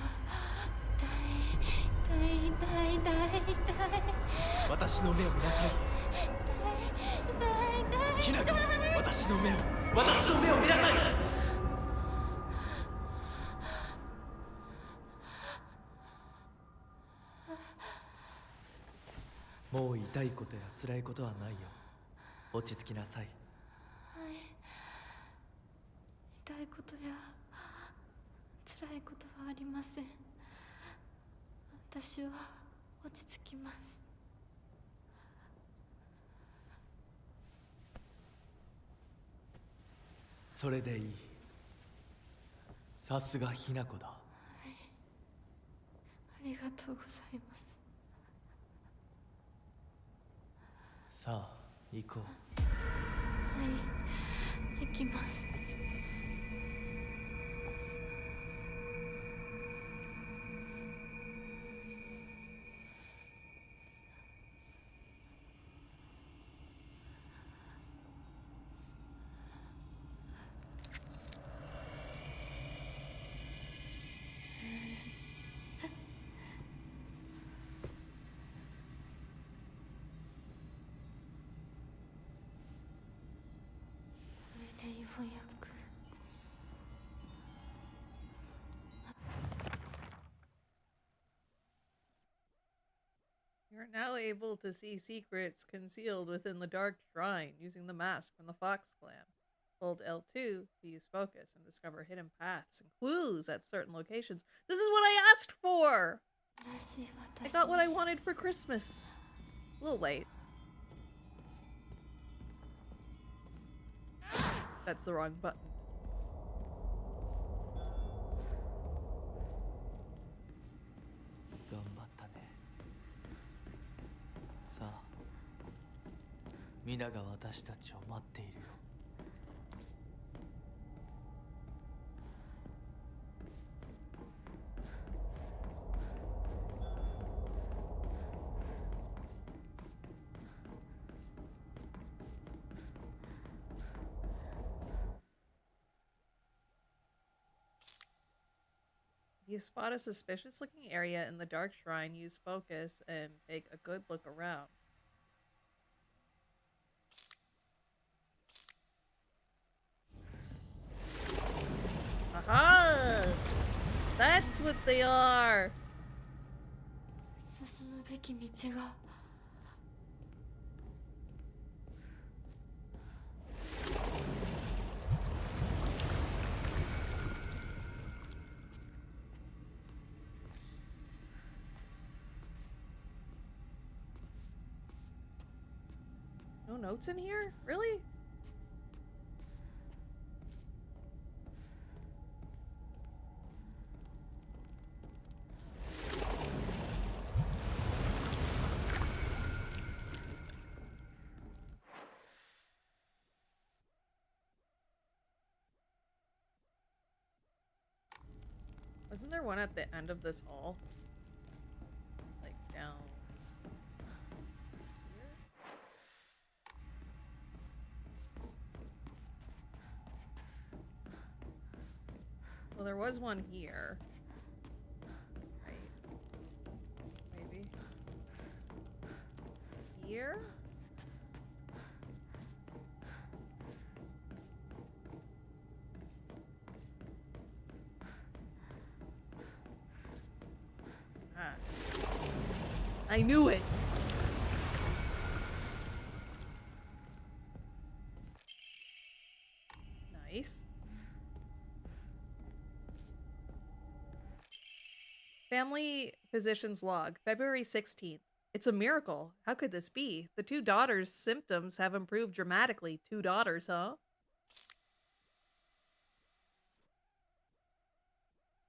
痛い。私の目を見なさい。痛い。ひな子、私の目を見なさい。もう痛いことや辛いことはないよ。落ち着きなさい。はい。痛いことや辛いことはありません。私は落ち着きます。それでいい。さすがひな子だ。はい。ありがとうございます。さあ、行こう。はい、行きます。でようやく。You're now able to see secrets concealed within the dark shrine using the mask from the Fox clan. Hold L2 to use focus and discover hidden paths and clues at certain locations. This is what I asked for! I got what I wanted for Christmas. A little late. That's the wrong button. 皆が私たちを待っているよ。If you spot a suspicious looking area in the dark shrine, use focus and take a good look around. Aha! That's what they are! 進むべき道が。No notes in here? Really? Wasn't there one at the end of this hall? Like down here? Well, there was one here. Right? Maybe. Here? Ah. I knew it! Nice. Family physician's log, February 16th. It's a miracle. How could this be? The two daughters' symptoms have improved dramatically. Two daughters, huh?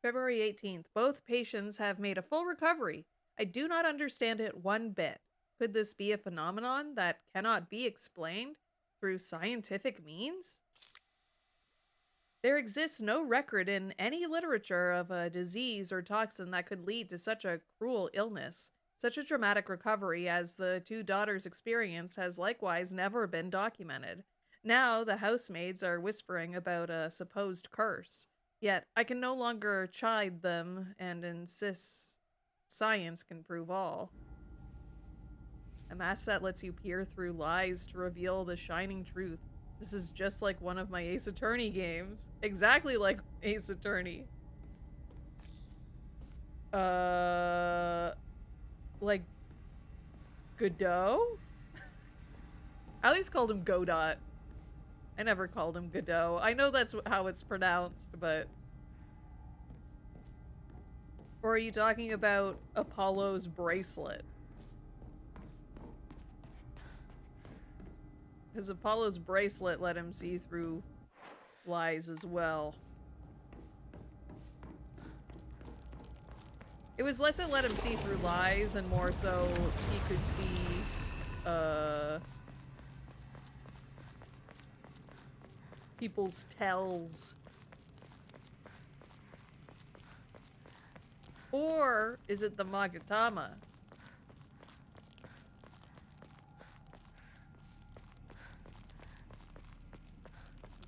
February 18th. Both patients have made a full recovery. I do not understand it one bit. Could this be a phenomenon that cannot be explained through scientific means? There exists no record in any literature of a disease or toxin that could lead to such a cruel illness. Such a dramatic recovery as the two daughters experienced has likewise never been documented. Now the housemaids are whispering about a supposed curse. Yet I can no longer chide them and insist science can prove all. A mask that lets you peer through lies to reveal the shining truth. This is just like one of my Ace Attorney games. Exactly like Ace Attorney. Like Godot? I always called him Godot. I never called him Godot. I know that's how it's pronounced, but... Or are you talking about Apollo's bracelet? Because Apollo's bracelet let him see through lies as well. It was less it let him see through lies and more so he could see, people's tells. Or is it the Magatama?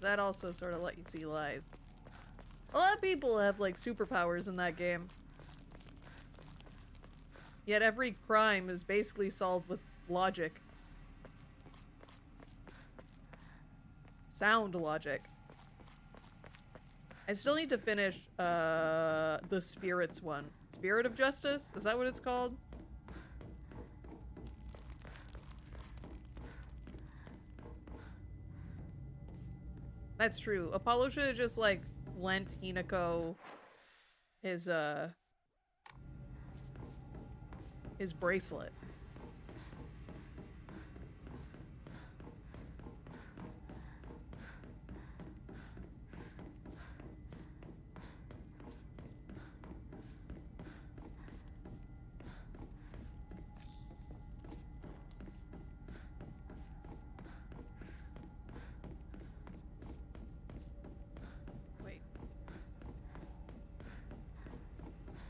That also sort of let you see lies. A lot of people have like superpowers in that game. Yet every crime is basically solved with logic. Sound logic. I still need to finish the Spirits one. Spirit of Justice? Is that what it's called? That's true. Apollo should have just like lent Hinako his bracelet.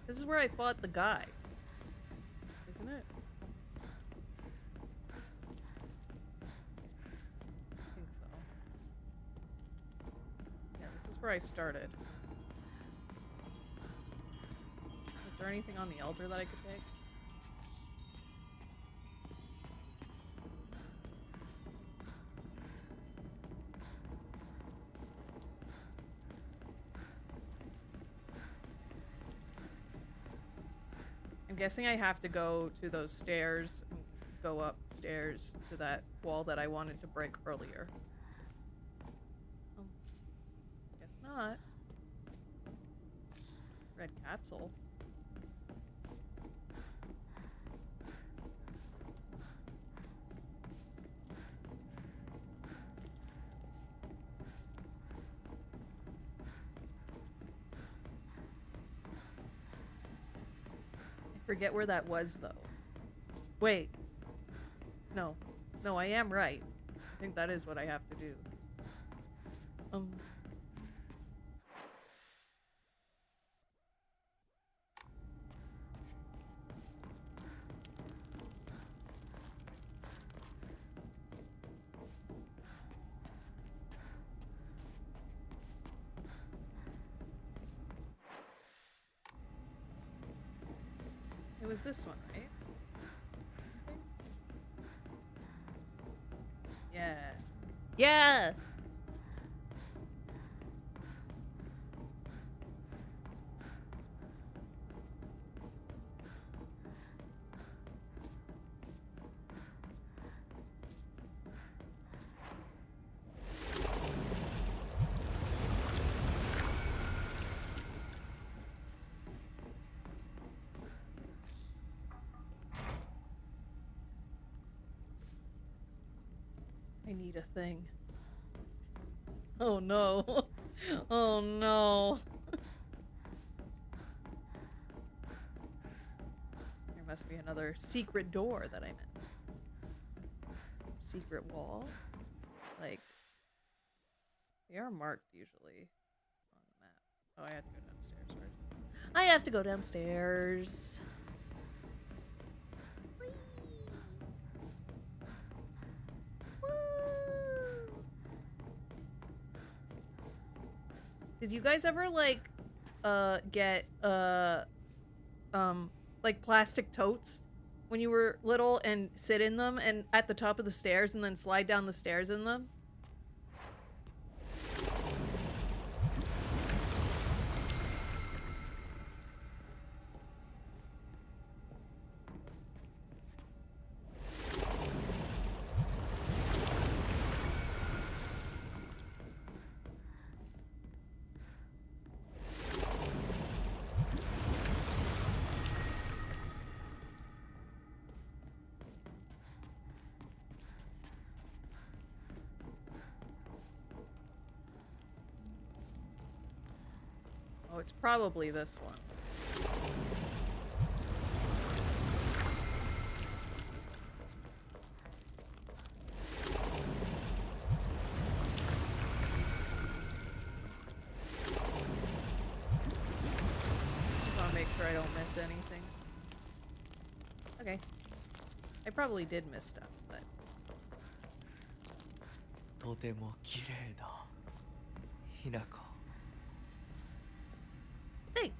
This is where I fought the guy. Isn't it? I think so. Yeah, this is where I started. Is there anything on the altar that I could pick? I'm guessing I have to go to those stairs and go upstairs to that wall that I wanted to break earlier. Guess not. Red capsule. Forget where that was, though. Wait. No. No, I am right. I think that is what I have to do. It was this one, right? Yeah. Yeah! I need a thing. Oh no. Oh no. There must be another secret door that I missed. Secret wall? Like, they are marked usually on the map. Oh, I have to go downstairs first. I have to go downstairs. Did you guys ever like get like plastic totes when you were little and sit in them and at the top of the stairs and then slide down the stairs in them? Oh, it's probably this one. Just want to make sure I don't miss anything. Okay. I probably did miss stuff, but... とても綺麗だひなこ Thanks.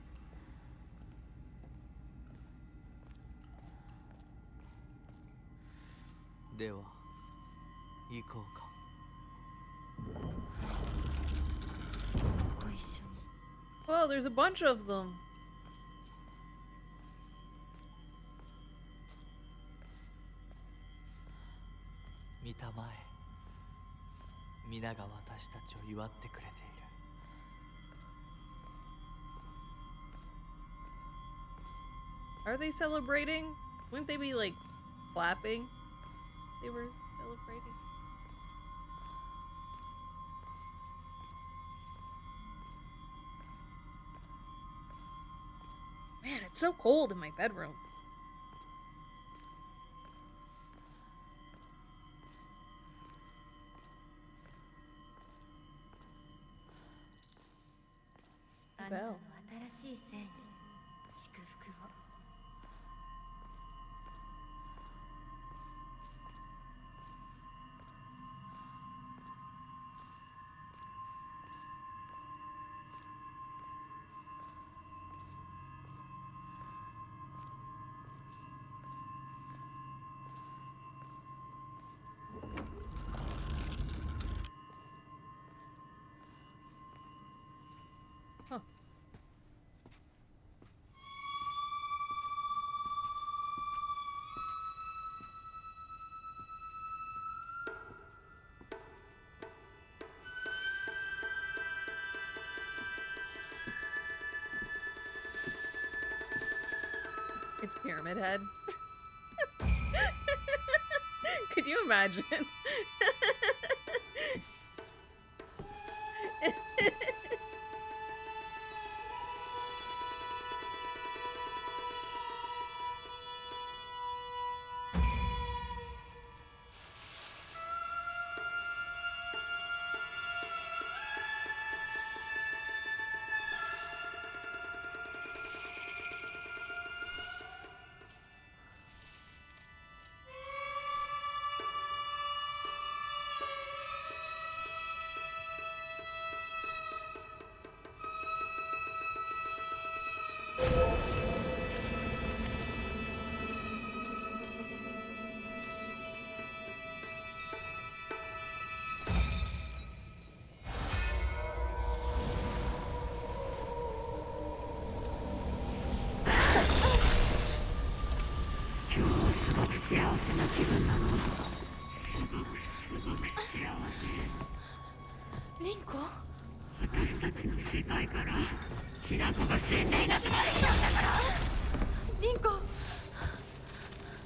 では行こうか ご一緒に Whoa, there's a bunch of them. 見たまえ皆が私たちを祝ってくれている Are they celebrating? Wouldn't they be like clapping? They were celebrating. Man, it's so cold in my bedroom. Bell. 新しい繊維祝福を。Huh. It's Pyramid Head. Could you imagine?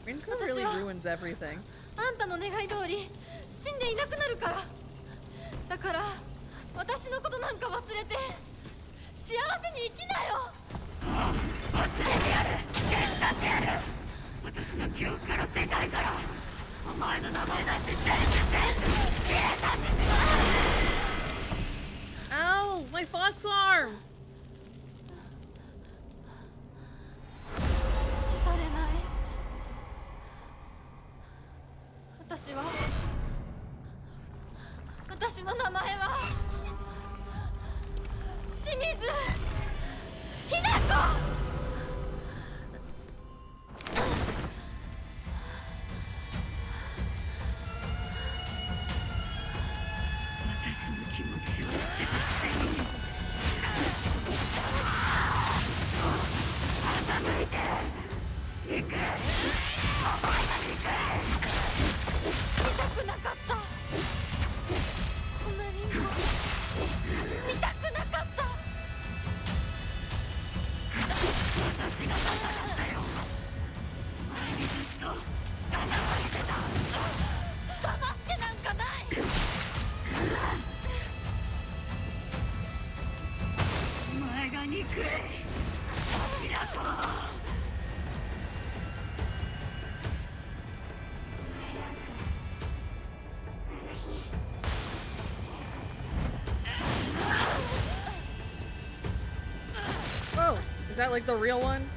Rinko really ruins everything. あんたの願い通り死んでいなくなるから。だから私のことなんか忘れて幸せに生きなよ。忘れてやる。手伝ってやる。私の記憶から世界からお前の名前なんて全部消えたんですよ。 Ow! My fox arm! 消されない。私の名前は清水ひな子。私の気持ちを知ってたくせに傾いて行く。お前まで行く。見たくなかった。こんなリンゴ見たくなかった。私がバカだったよ。前にずっと騙されてた。騙してなんかない。お前が憎いひな子。Oh, is that like the real one?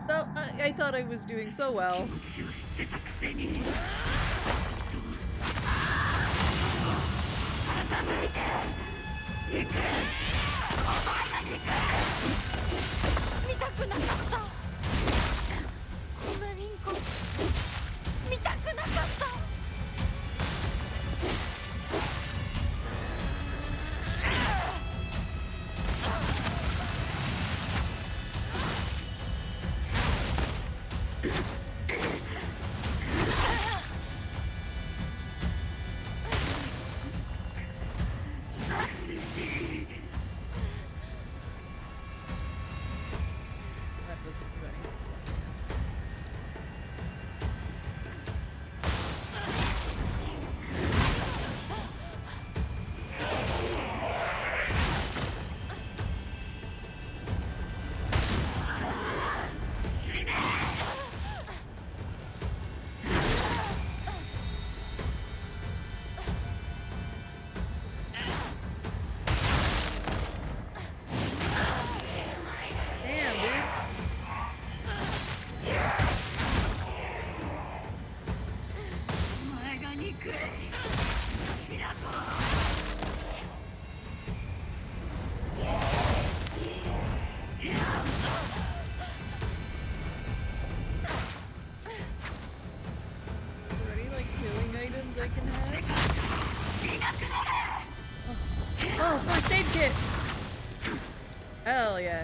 Though I thought I was doing so well. 気持ちを知ってたくせに。傾いて行く。お前が行く。見たくなかった。こんなリンコ見たくなかった。That wasn't funny. Damn, dude. Are there any like healing items I can have? Oh, first aid kit! Hell yeah.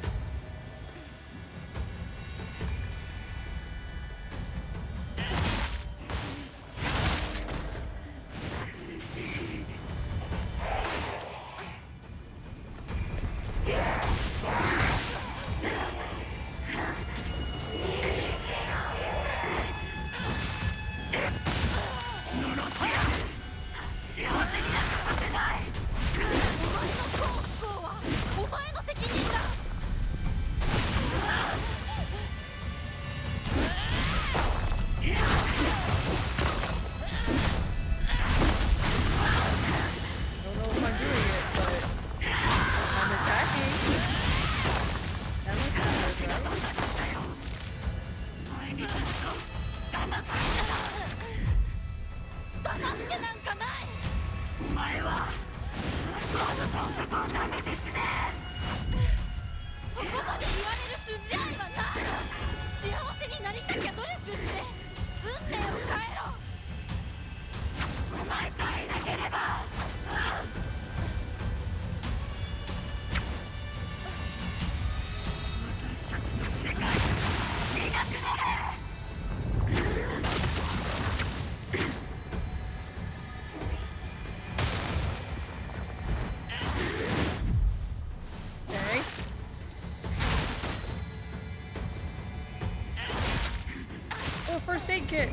Don't know if I'm doing it, but I'm attacking. That must be good, right? 騙してなんかない。お前はどんなダメですね。そこまで言われる筋合いはない。幸せになりたきゃ努力して運命を変えろ。お前さえいなければ。私たちの世界が苦くなる。Okay. Oh, first aid kit.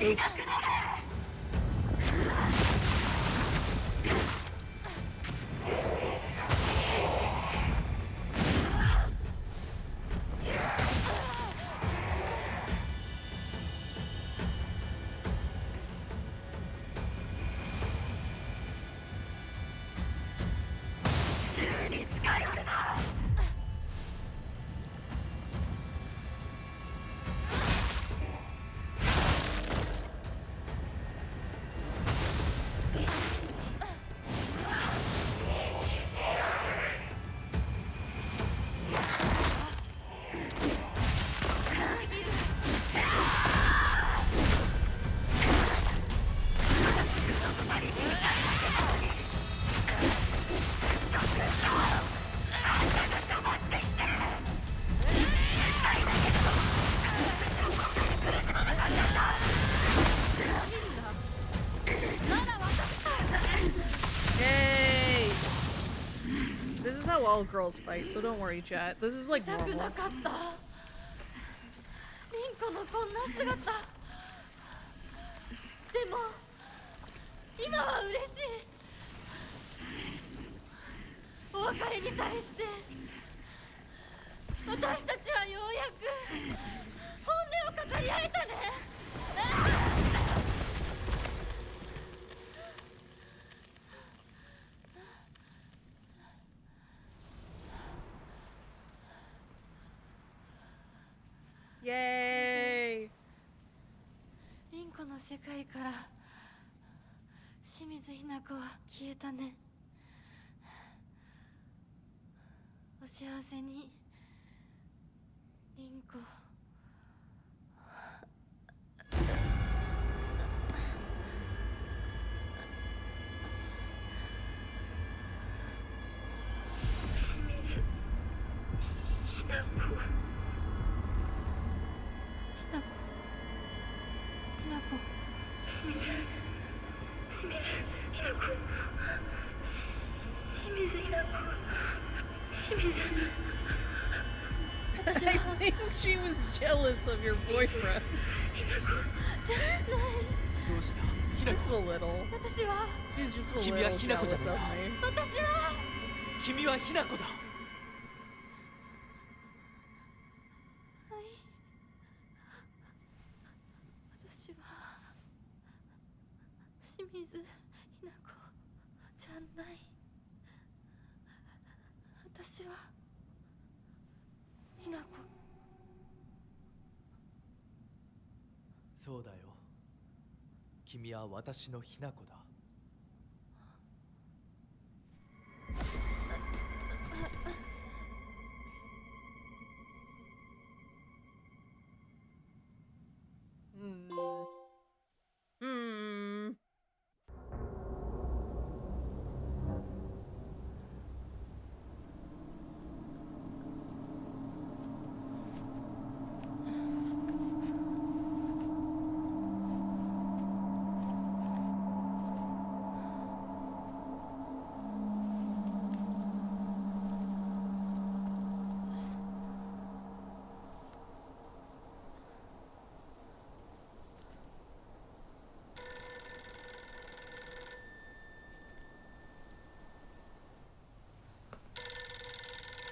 Oops. how all girls fight, so don't worry, chat. This is like 痛く normal. なかったリンコのこんな姿でも今は嬉しいお別れにさえして私たちはようやく本音を語り合えたねイエーイ。リンコの世界から清水ひな子は消えたねお幸せにリンコ私 I think she was jealous of your boyfriend. じゃないどうしたひな Just a little. 私は She was just a 君は little ひなこじゃ jealous ない of か me. 私は君はひなこだはい私は清水ひな子じゃない私はひな子そうだよ君は私のひなこだHmm.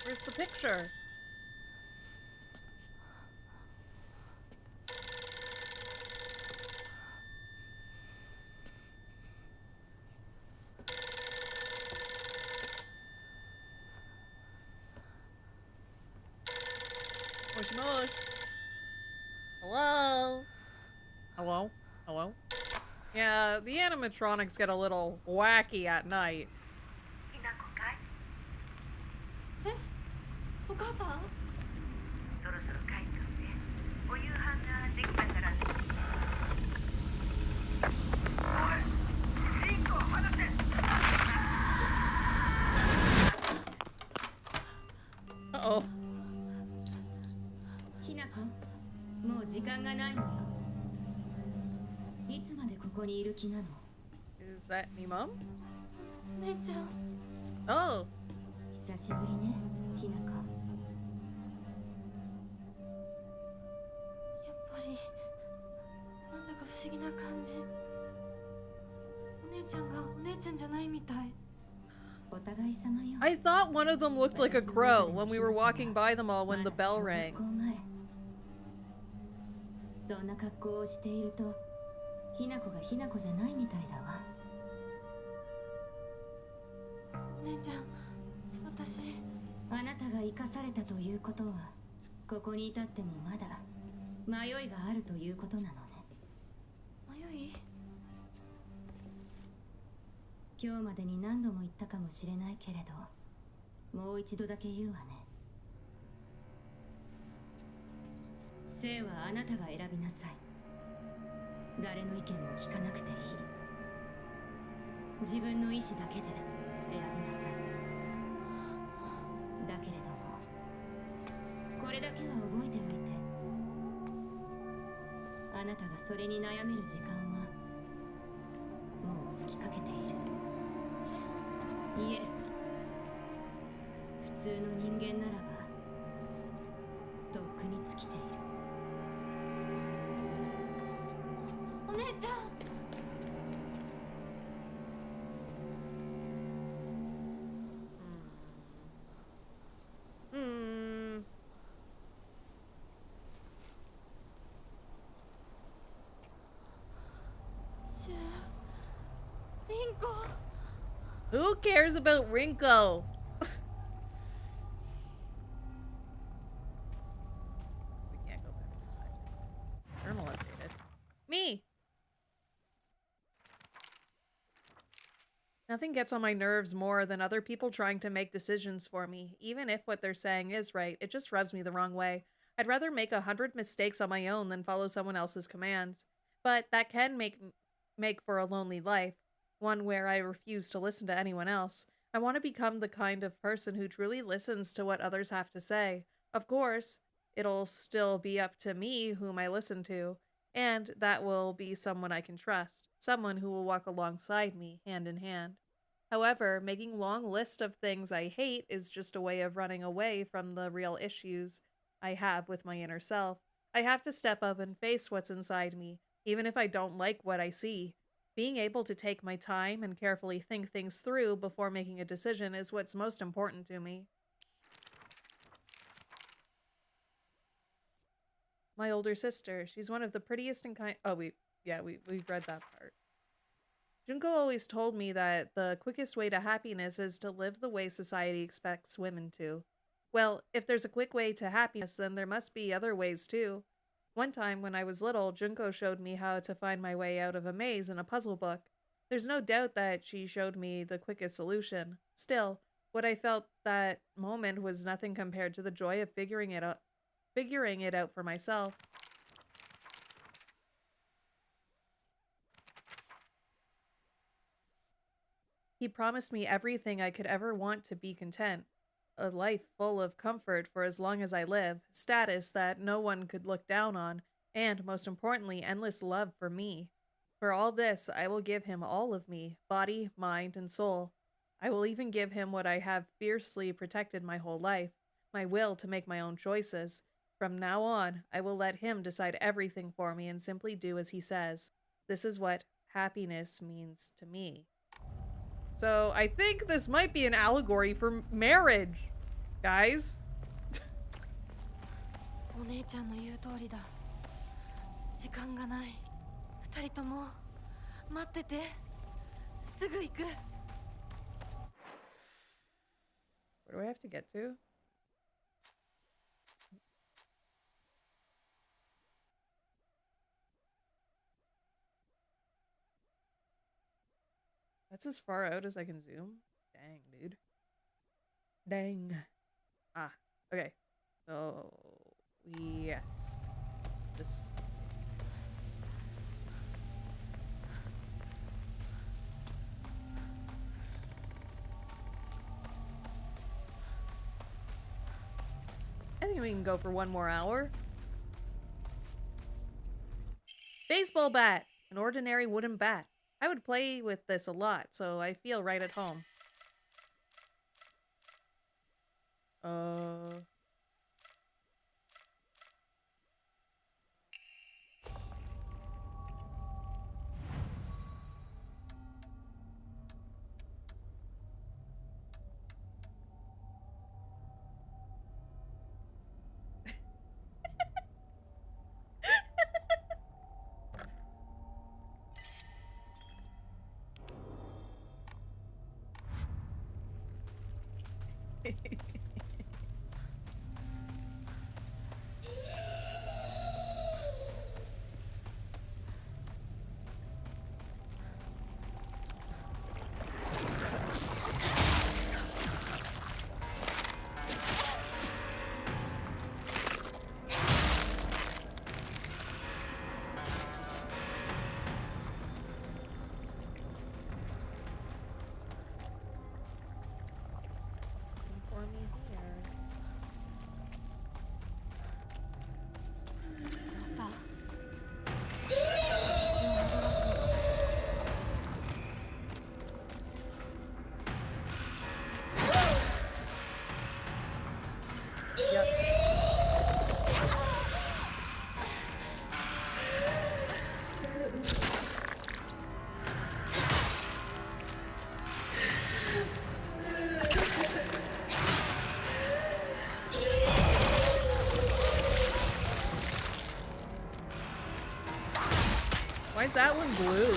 Where's the picture? Moshi mosh. Hello? Hello? Hello? Yeah, the animatronics get a little wacky at night. えお母さんそろそろ帰っておいでお夕飯ができたからおいリンコを離せ Uh-oh. ひなこ、もう時間がないのよ。いつまでここにいる気なの？ Is that me, Mom? 姉ちゃん Oh. 久しぶりね、ひなこ。やっぱりなんだか不思議な感じお姉ちゃんがお姉ちゃんじゃないみたいお互い様よ。 I thought one of them looked like a crow when we were walking by them all when the bell まだ rang. 小学校前そんな格好をしていると、ひなこがひなこじゃないみたいだわ。お姉ちゃん私あなたが生かされたということは、ここにいたってもまだ迷いがあるということなのね。迷い今日までに何度も言ったかもしれないけれど、もう一度だけ言うわね。生はあなたが選びなさい。誰の意見も聞かなくていい。自分の意志だけで選びなさい。だけれども、これだけは覚えておいて。あなたがそれに悩める時間はもう尽きかけている。いえ、通の人間ならばとっくに尽きている。お姉ちゃん。Who cares about Rinko? We can't go back inside. Journal updated. Me! Nothing gets on my nerves more than other people trying to make decisions for me. Even if what they're saying is right, it just rubs me the wrong way. I'd rather make 100 mistakes on my own than follow someone else's commands. But that can make for a lonely life, one where I refuse to listen to anyone else. I want to become the kind of person who truly listens to what others have to say. Of course, it'll still be up to me whom I listen to, and that will be someone I can trust, someone who will walk alongside me, hand in hand. However, making long lists of things I hate is just a way of running away from the real issues I have with my inner self. I have to step up and face what's inside me, even if I don't like what I see. Being able to take my time and carefully think things through before making a decision is what's most important to me. My older sister, she's one of the prettiest and kind— oh, we've read that part. Junko always told me that the quickest way to happiness is to live the way society expects women to. Well, if there's a quick way to happiness, then there must be other ways too. One time when I was little, Junko showed me how to find my way out of a maze in a puzzle book. There's no doubt that she showed me the quickest solution. Still, what I felt that moment was nothing compared to the joy of figuring it out for myself. He promised me everything I could ever want to be content. A life full of comfort for as long as I live, status that no one could look down on, and, most importantly, endless love for me. For all this, I will give him all of me, body, mind, and soul. I will even give him what I have fiercely protected my whole life, my will to make my own choices. From now on, I will let him decide everything for me and simply do as he says. This is what happiness means to me. So I think this might be an allegory for marriage, guys. お姉ちゃんの言う通りだ。時間がない。二人とも待ってて。すぐ行く。Where do I have to get to? That's as far out as I can zoom? Dang, dude. Dang. Ah, okay. So, yes. This. I think we can go for one more hour. Baseball bat. An ordinary wooden bat. I would play with this a lot, so I feel right at home. Why is that one blue?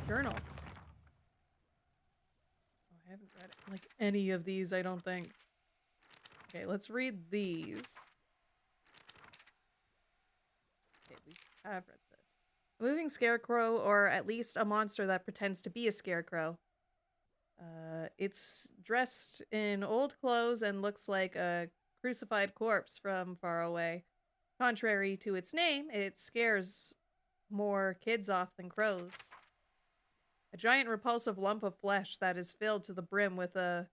Journal. Oh, I haven't read it. Like any of these, I don't think. Okay, let's read these. Okay, we have read this. A moving scarecrow, or at least a monster that pretends to be a scarecrow. It's dressed in old clothes and looks like a crucified corpse from far away. Contrary to its name, it scares more kids off than crows. A giant repulsive lump of flesh that is filled to the brim with a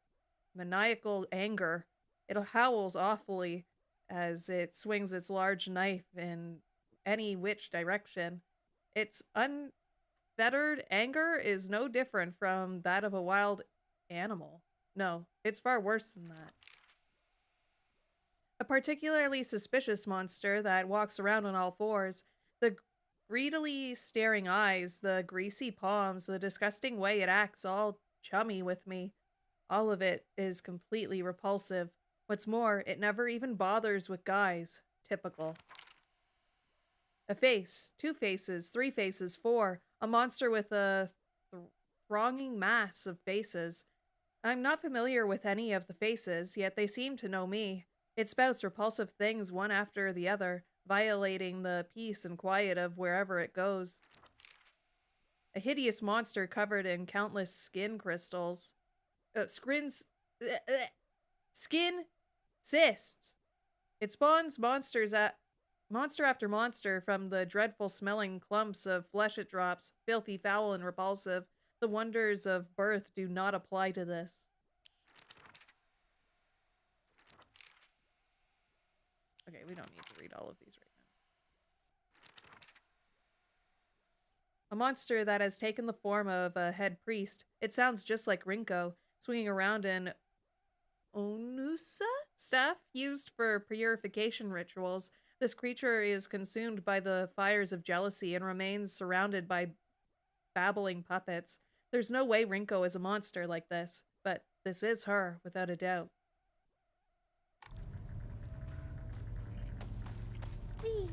maniacal anger. It howls awfully as it swings its large knife in any which direction. Its unfettered anger is no different from that of a wild animal. No, it's far worse than that. A particularly suspicious monster that walks around on all fours. The greedily staring eyes, the greasy palms, the disgusting way it acts, all chummy with me. All of it is completely repulsive. What's more, it never even bothers with guys. Typical. A face, 2 faces, 3 faces, 4. A monster with a thronging mass of faces. I'm not familiar with any of the faces, yet they seem to know me. It spouts repulsive things one after the other, violating the peace and quiet of wherever it goes. A hideous monster covered in countless skin crystals. Skin cysts. It spawns monster after monster from the dreadful smelling clumps of flesh it drops, filthy, foul, and repulsive. The wonders of birth do not apply to this. Okay, we don't need to read all of these right now. A monster that has taken the form of a head priest. It sounds just like Rinko, swinging around an onusa staff used for purification rituals. This creature is consumed by the fires of jealousy and remains surrounded by babbling puppets. There's no way Rinko is a monster like this, but this is her, without a doubt. Whee!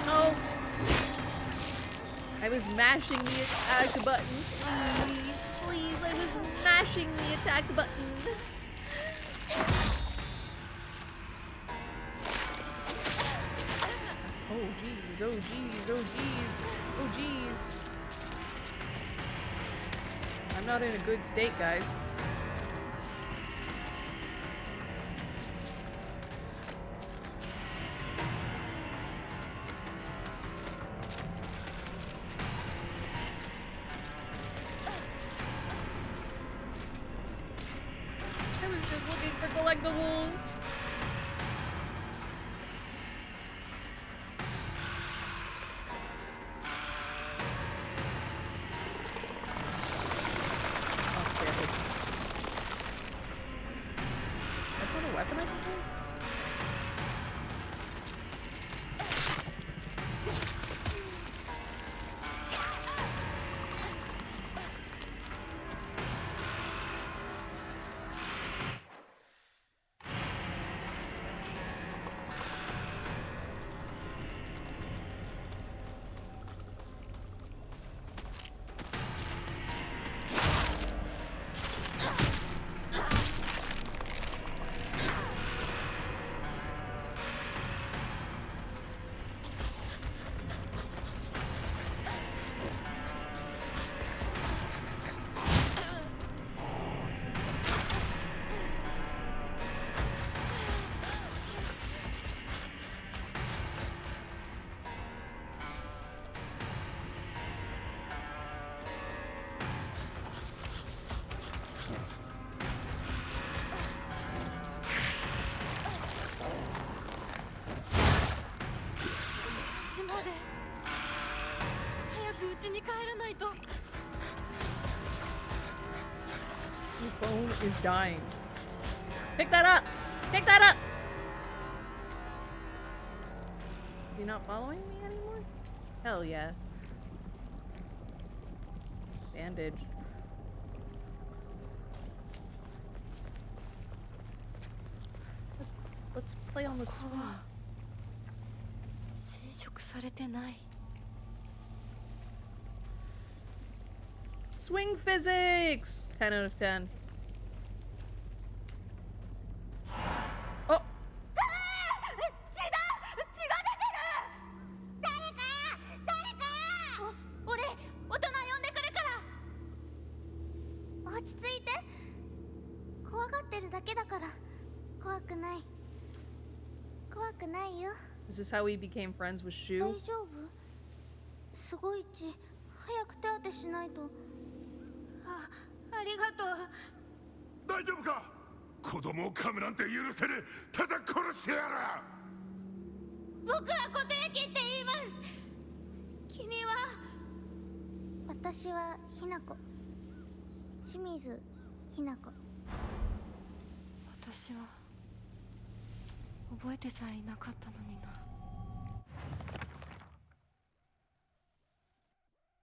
No! I was mashing the attack button. Please, please, I was mashing the attack button. Oh jeez, oh jeez, oh jeez, oh jeez. I'm not in a good state, guys. I was just looking for collectibles. That's not a weapon I can take? で早く家に帰らないと。 Your phone is dying. Pick that up! Pick that up! Is he not following me anymore? Hell yeah. Bandage. Let's play on the swing. 侵食されてない。 Swing physics! 10 out of 10. Oh! 俺、大人呼んでくるから。落ち着いて。怖がってるだけだから。怖くない。怖くないよ。 Is this how we became friends with 大 Shu? 丈夫？すごいち、早く手当てしないと。ありがとう。大丈夫か？子供を噛むなんて許せねえ。ただ殺してやる。僕は固定機って言います。君は？私はひなこ。清水ひなこ。私は覚えてさえいなかったのにな。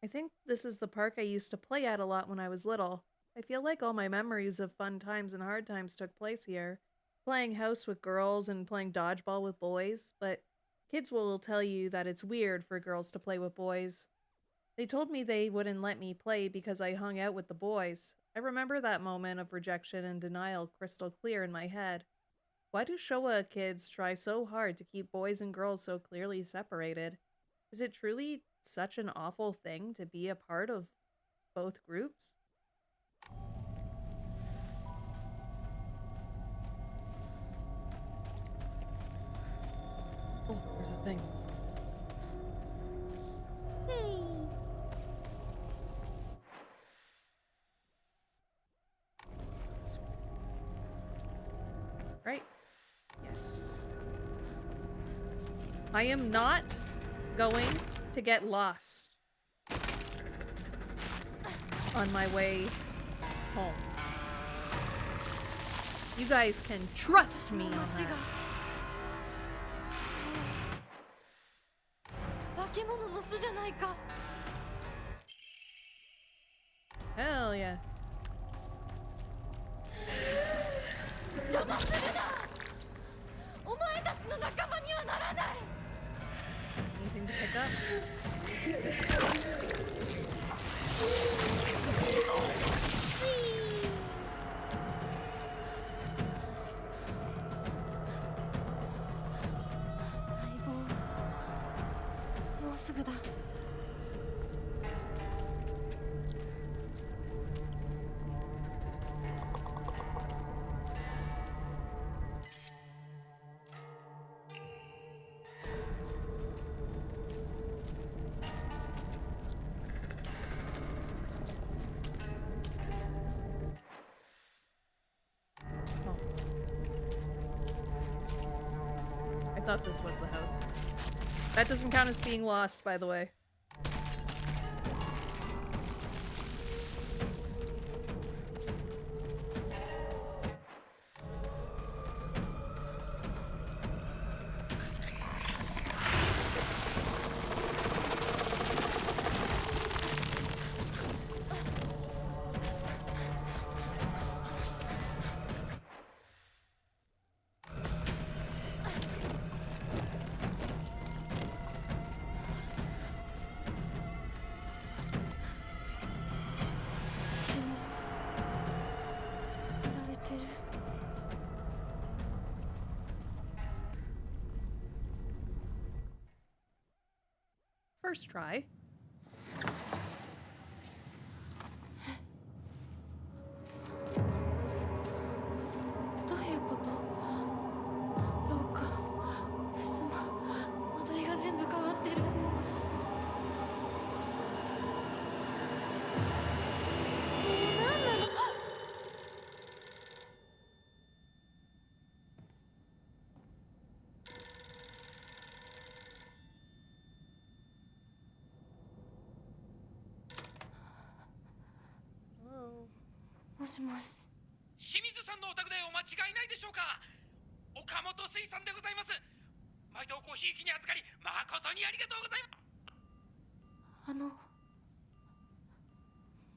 I think this is the park I used to play at a lot when I was little. I feel like all my memories of fun times and hard times took place here. Playing house with girls and playing dodgeball with boys, but kids will tell you that it's weird for girls to play with boys. They told me they wouldn't let me play because I hung out with the boys. I remember that moment of rejection and denial crystal clear in my head. Why do Showa kids try so hard to keep boys and girls so clearly separated? Is it truly such an awful thing to be a part of both groups? Oh, there's a thing. Right. Yes. I am not going to get lost on my way home. You guys can trust me on that. 化け物の巣じゃないか。 Hell yeah. 邪魔するな。お前たちの仲間にはならない。 Anything to pick up? 相棒、もうすぐだ。 I thought this was the house. That doesn't count as being lost, by the way. First try. どういうこと？廊下、襖、間取りが全部変わってる。何なの？しもし。清水さんのお宅でお間違いないでしょうか。岡本水産でございます。毎度ごひいきに預かり誠にありがとうございます。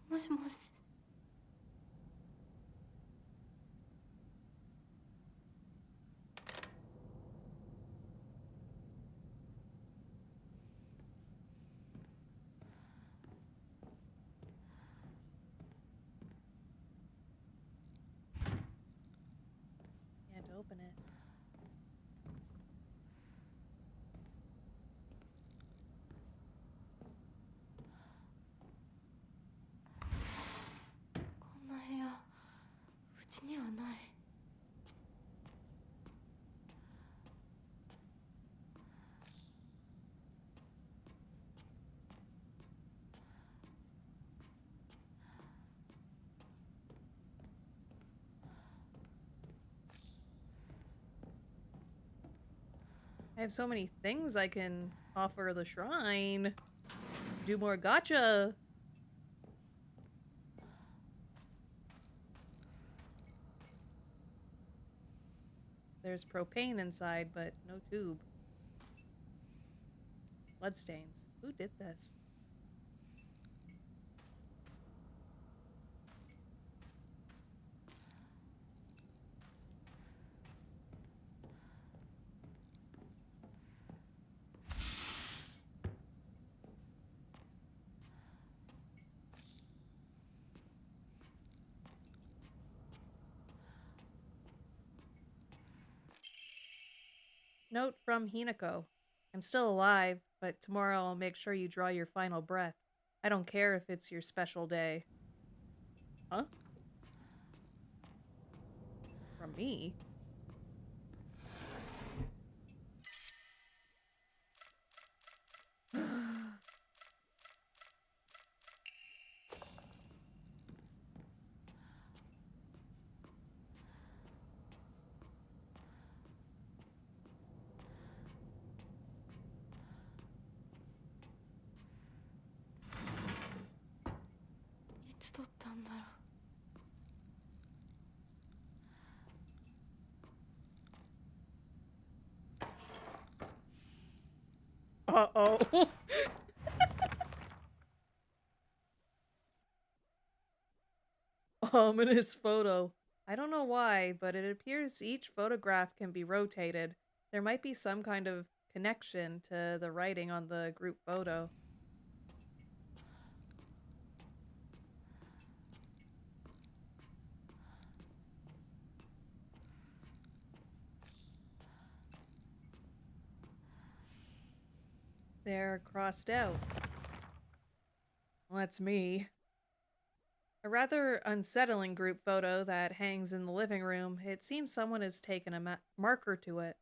もしもし。Can't open it. I have so many things I can offer the shrine. Do more gacha. There's propane inside, but no tube. Bloodstains. Who did this? Note from Hinako. I'm still alive, but tomorrow I'll make sure you draw your final breath. I don't care if it's your special day. Huh? From me? Uh-oh. Ominous photo. I don't know why, but it appears each photograph can be rotated. There might be some kind of connection to the writing on the group photo. They're crossed out. Well, that's me. A rather unsettling group photo that hangs in the living room. It seems someone has taken a marker to it.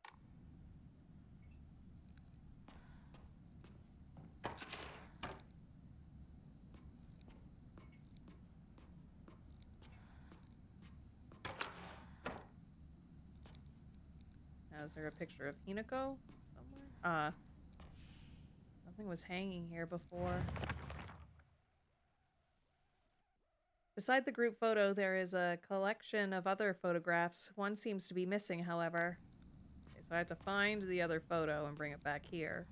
Now, is there a picture of Hinako somewhere? Something was hanging here before. Beside the group photo, there is a collection of other photographs. One seems to be missing, however. Okay, so I have to find the other photo and bring it back here.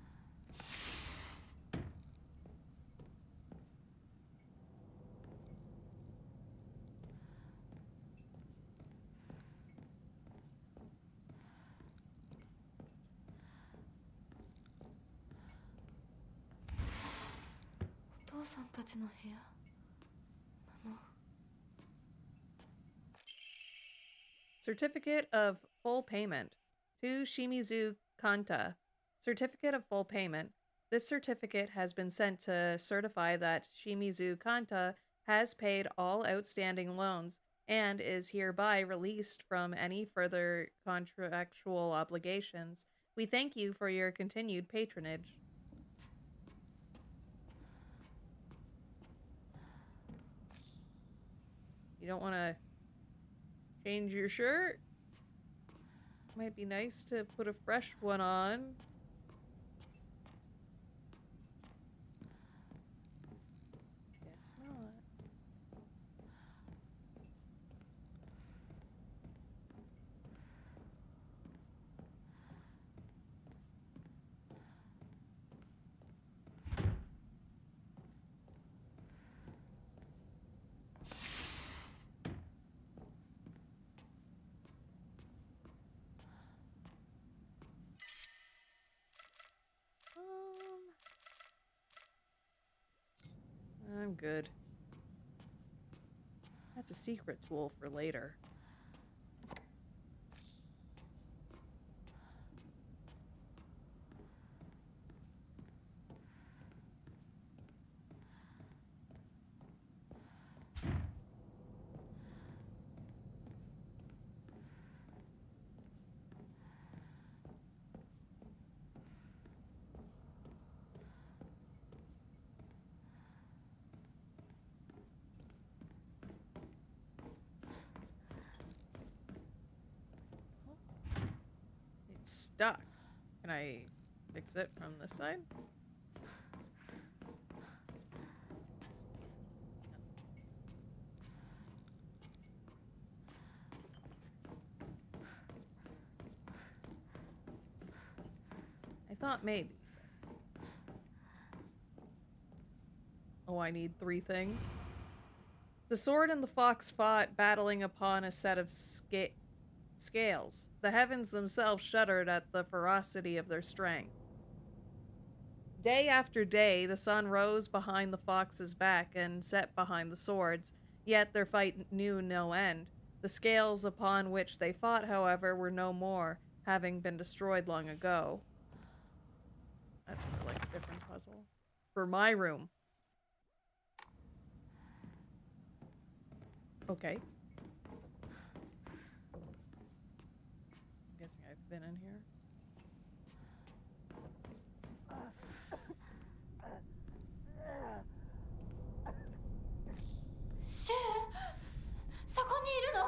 Certificate of full payment. To Shimizu Kanta. Certificate of full payment. This certificate has been sent to certify that Shimizu Kanta has paid all outstanding loans and is hereby released from any further contractual obligations. We thank you for your continued patronage. You don't want to change your shirt? Might be nice to put a fresh one on. Guess not. good. That's a secret tool for later. It's stuck. Can I fix it from this side? I thought maybe. Oh, I need 3 things. The sword and the fox fought, battling upon a set of scales. The heavens themselves shuddered at the ferocity of their strength. Day after day, the sun rose behind the fox's back and set behind the swords, yet their fight knew no end. The scales upon which they fought, however, were no more, having been destroyed long ago. That's for, like, a different puzzle. For my room. Okay. I'm guessing I've been in here.シュウ、そこにいるの？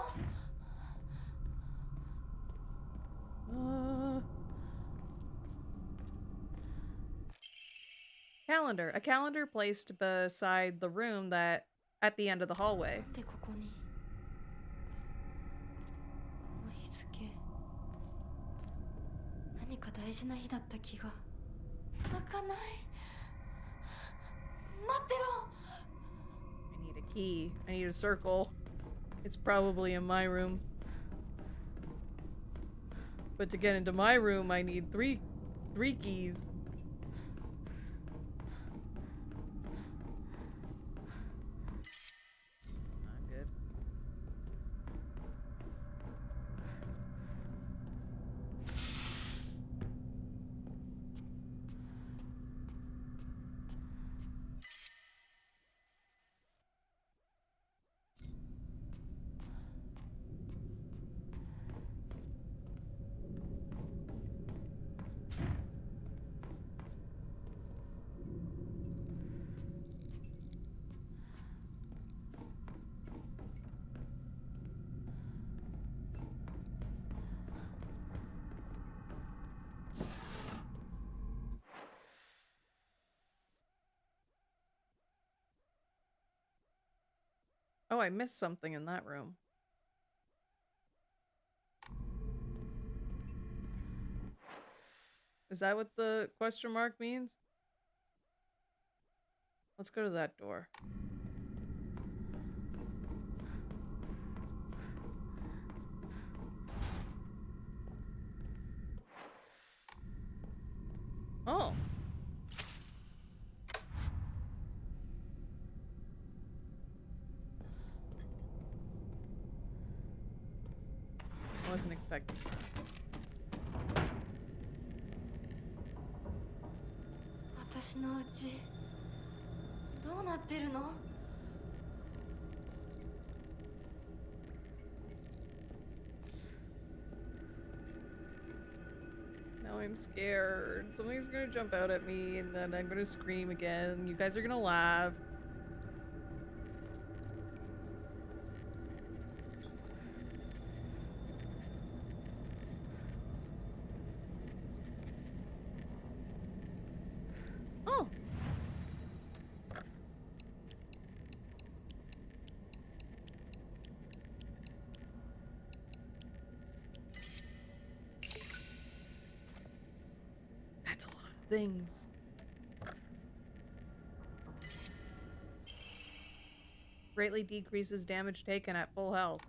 Calendar. A calendar placed beside the room that at the end of the hallway. なんでここに？この日付。何か大事な日だった気が。開かない。待ってろ。 I need a key. I need a circle. It's probably in my room. But to get into my room, I need three keys. Not good. Oh, I missed something in that room. Is that what the question mark means? Let's go to that door. Oh. I wasn't expecting that. 私のうちどうなってるの？ Now I'm scared. Something's gonna jump out at me and then I'm gonna scream again. You guys are gonna laugh. Oh! That's a lot of things. Greatly decreases damage taken at full health.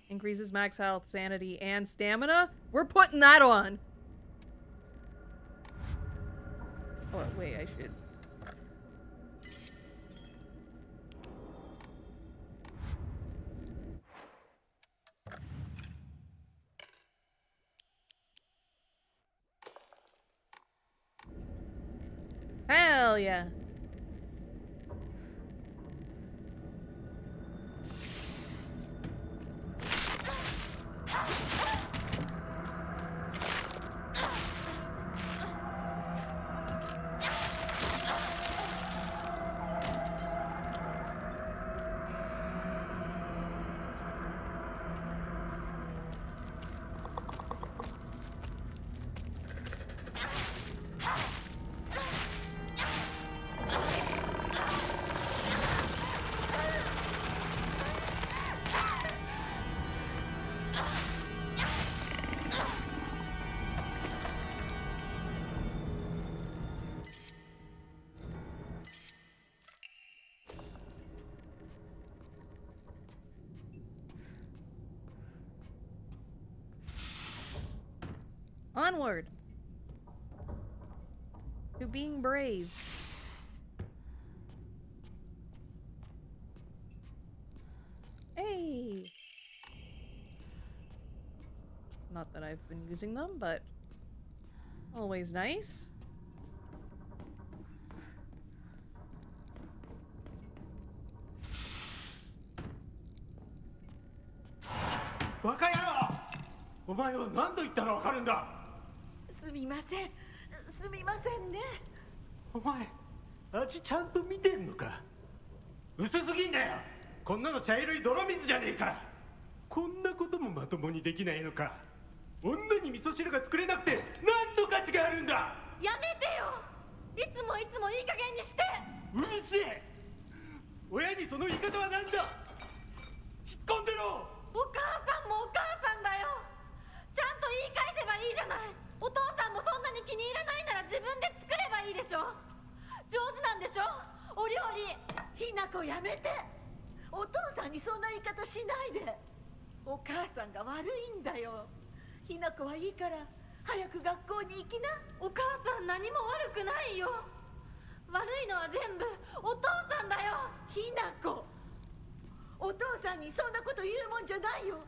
Increases max health, sanity, and stamina? We're putting that on! Oh, wait, I should Hell yeah. Onward to being brave. Hey! Not that I've been using them, but always nice. Baka yaro! お前は何度言ったらわかるんだ。すみませんね。お前、味ちゃんと見てんのか。薄すぎんだよ。こんなの茶色い泥水じゃねえか。こんなこともまともにできないのか。女に味噌汁が作れなくて何の価値があるんだ。やめてよ。いつもいい加減にして。うるせえ。親にその言い方は何だ。引っ込んでろ。お母さんもお母さんだよ。ちゃんと言い返せばいいじゃない。お父さんもそんなに気に入らないなら自分で作ればいいでしょ。上手なんでしょ、お料理。ひなこやめて。お父さんにそんな言い方しないで。お母さんが悪いんだよ。ひなこはいいから早く学校に行きな。お母さん何も悪くないよ。悪いのは全部お父さんだよ。ひなこ、お父さんにそんなこと言うもんじゃないよ。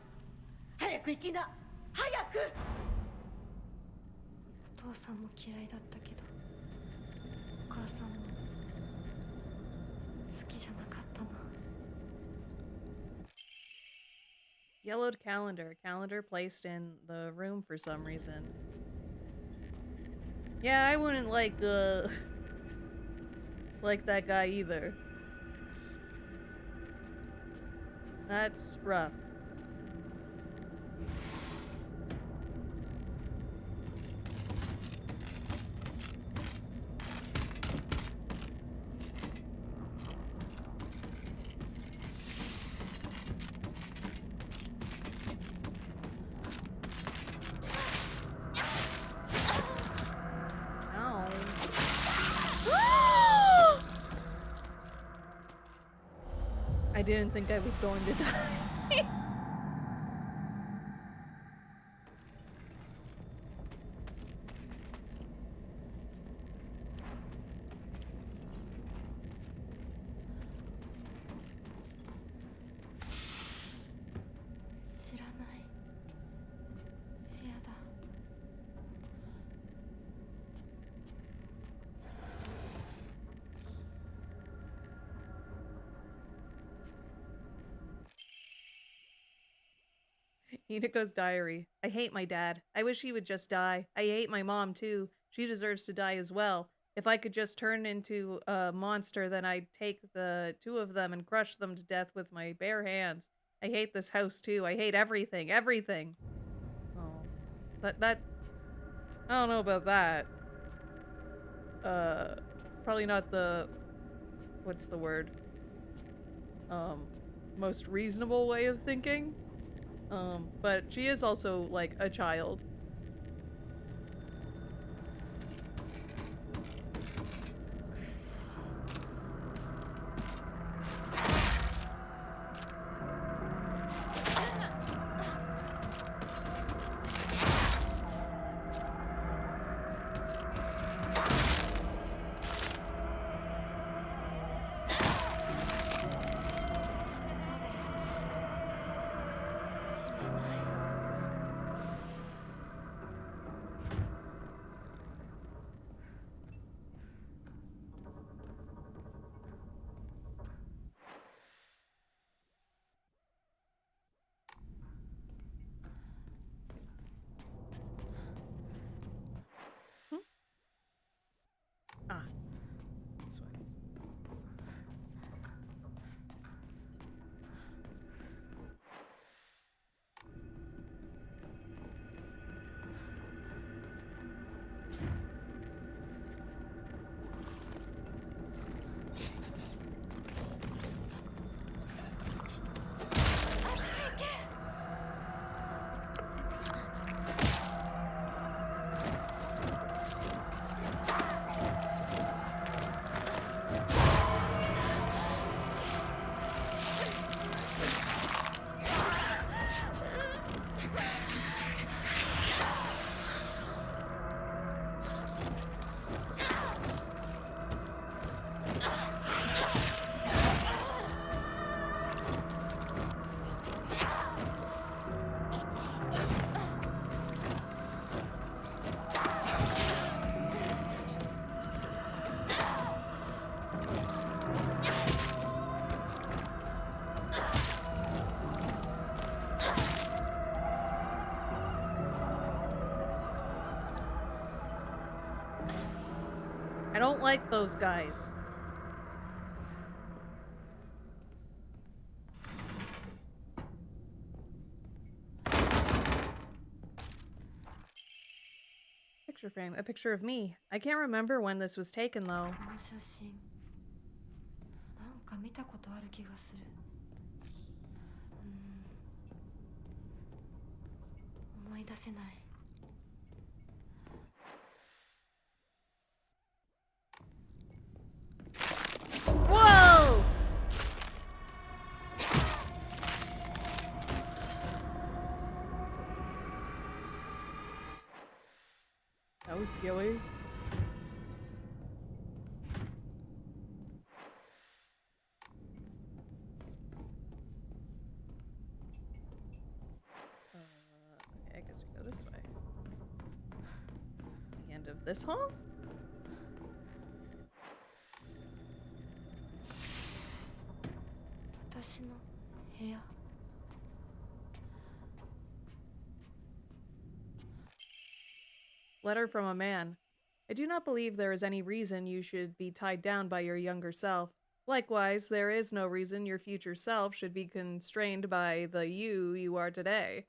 早く行きな、早く。お父さんも嫌いだったけど、お母さんも好きじゃなかったな。Yellowed calendar. Calendar placed in the room for some reason. Yeah, I wouldn't like that guy either. That's rough. I didn't think I was going to die. Hinako's diary. I hate my dad. I wish he would just die. I hate my mom too. She deserves to die as well. If I could just turn into a monster, then I'd take the two of them and crush them to death with my bare hands. I hate this house too. I hate everything. Everything. Oh. That... I don't know about that. Probably not the... What's the word? Most reasonable way of thinking. But she is also, like, a child. I don't like those guys. Picture frame. A picture of me. I can't remember when this was taken, though. この写真なんか見たことある気がする。思い出せない。 Whoa! That was scary. Okay, I guess we go this way. The end of this hall? Letter from a man. I do not believe there is any reason you should be tied down by your younger self. Likewise, there is no reason your future self should be constrained by the you are today.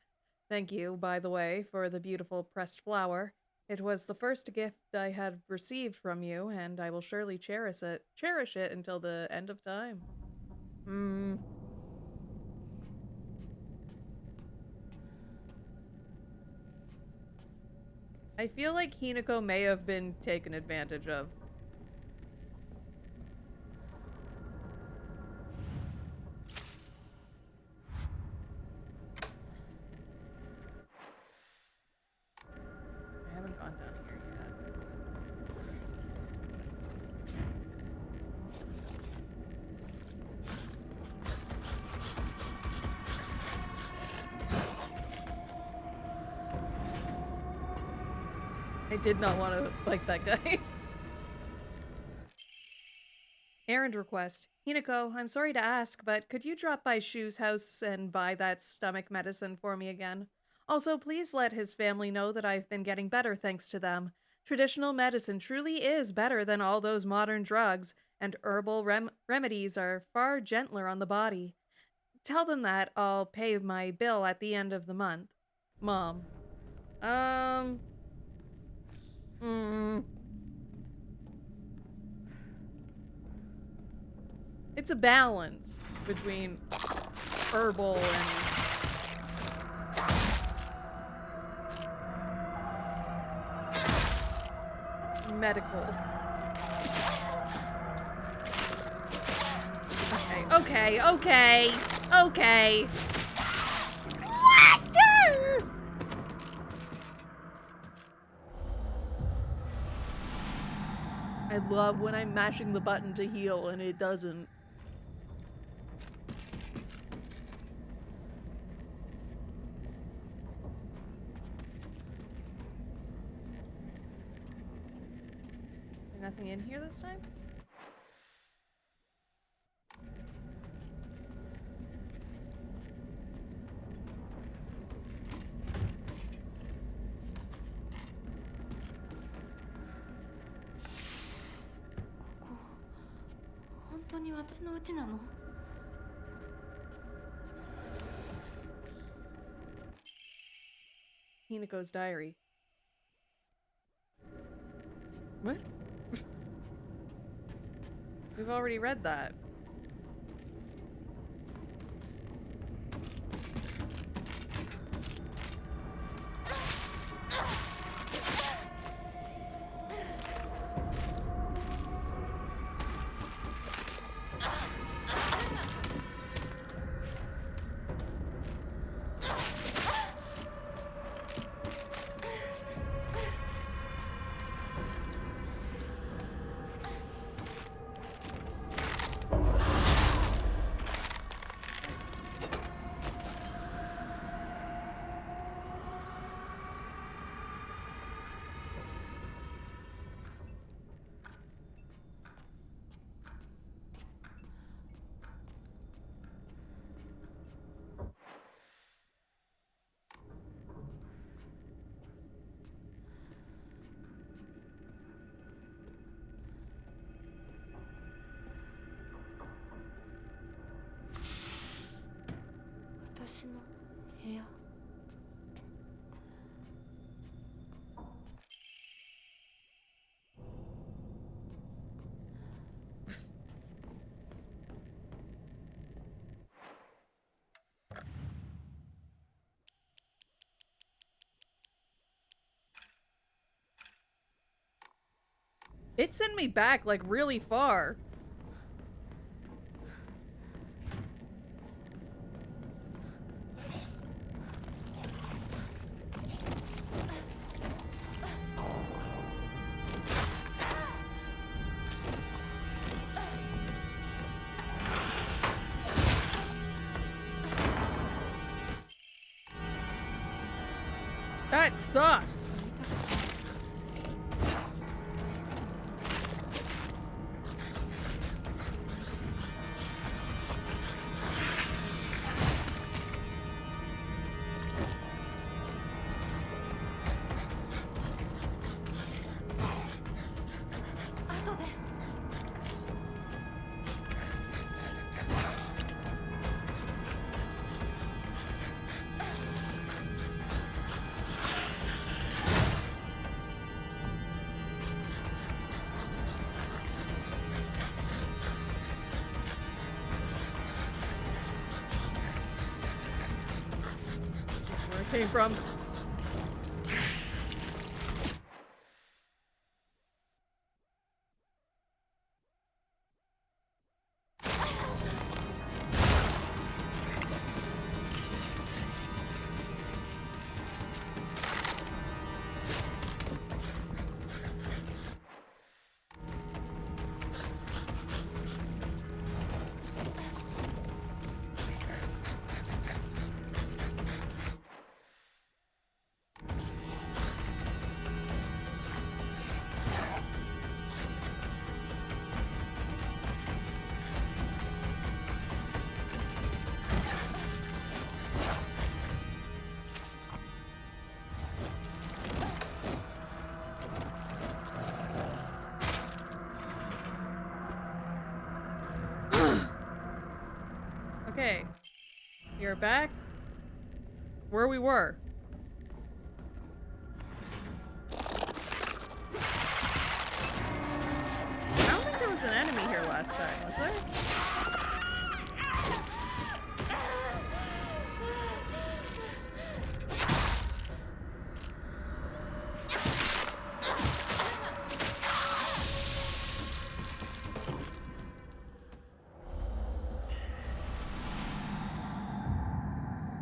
Thank you, by the way, for the beautiful pressed flower. It was the first gift I had received from you, and I will surely cherish it until the end of time. I feel like Hinako may have been taken advantage of. I haven't gone down here yet. I did not want to fight that guy. Errand request. Hinako, I'm sorry to ask, but could you drop by Shu's house and buy that stomach medicine for me again? Also, please let his family know that I've been getting better thanks to them. Traditional medicine truly is better than all those modern drugs, and herbal remedies are far gentler on the body. Tell them that I'll pay my bill at the end of the month. Mom. It's a balance between herbal and medical. Okay. What? I love when I'm mashing the button to heal and it doesn't. Is there nothing in here this time? Hinako's diary. What? We've already read that. 私の部屋。It sent me back, like, really far. That sucks. Where it came from. Okay. You're back where we were. I don't think there was an enemy here last time, was there?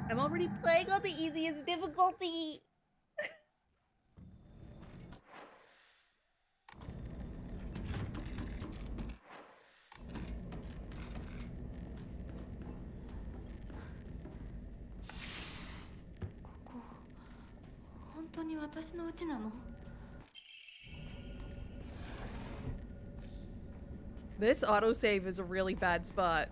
I'm already playing on the easiest difficulty. This autosave is a really bad spot.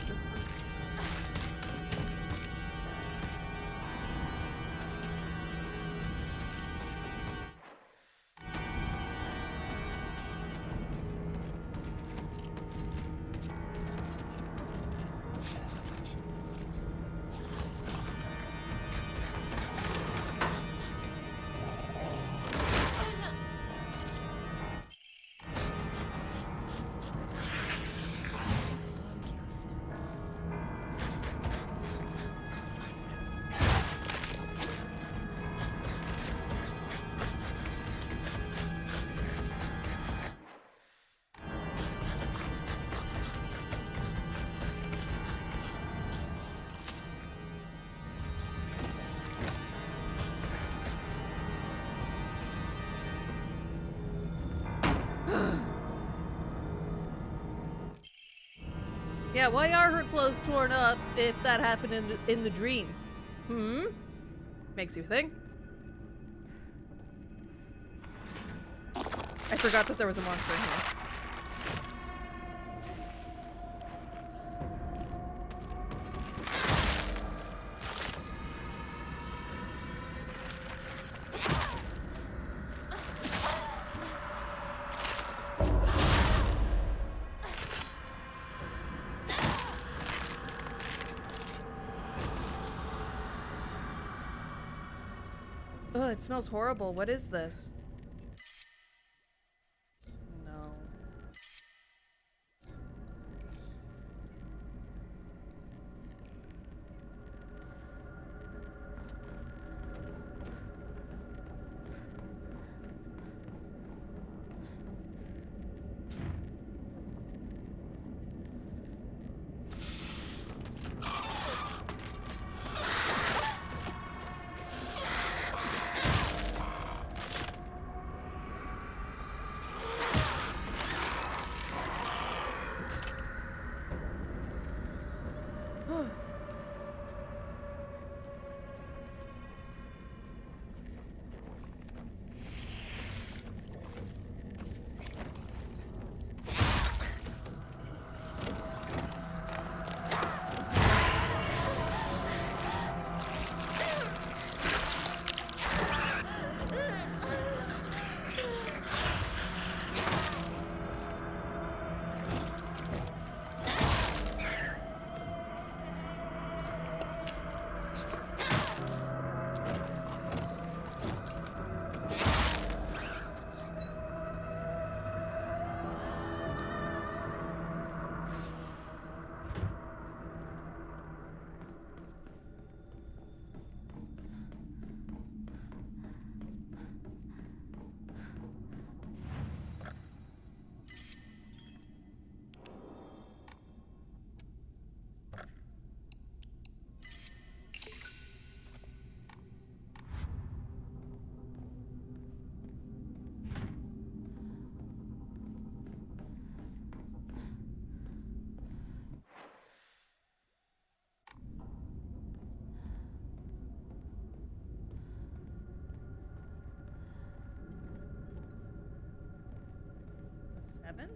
This one. Yeah, why are her clothes torn up if that happened in the dream? Hmm? Makes you think. I forgot that there was a monster in here. Ugh, it smells horrible. What is this? No. Seven?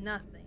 Nothing.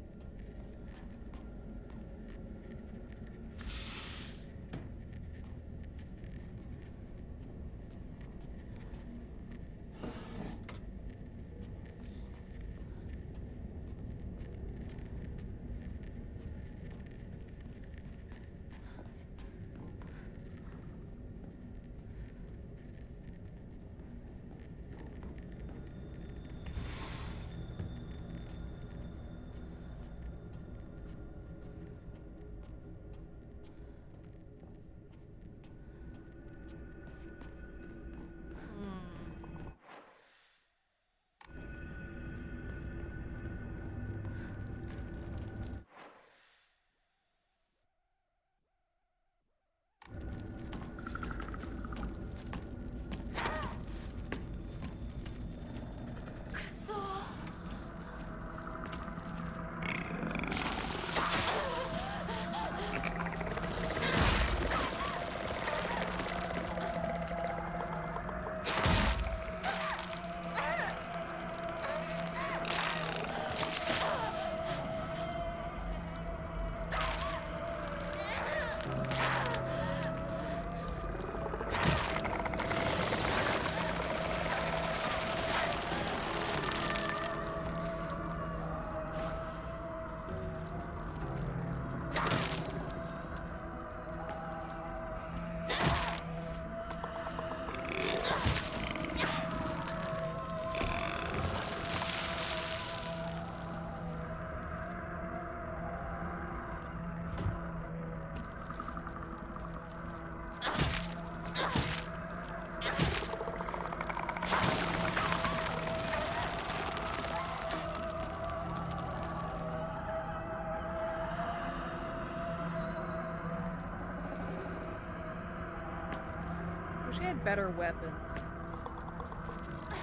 Wish I had better weapons.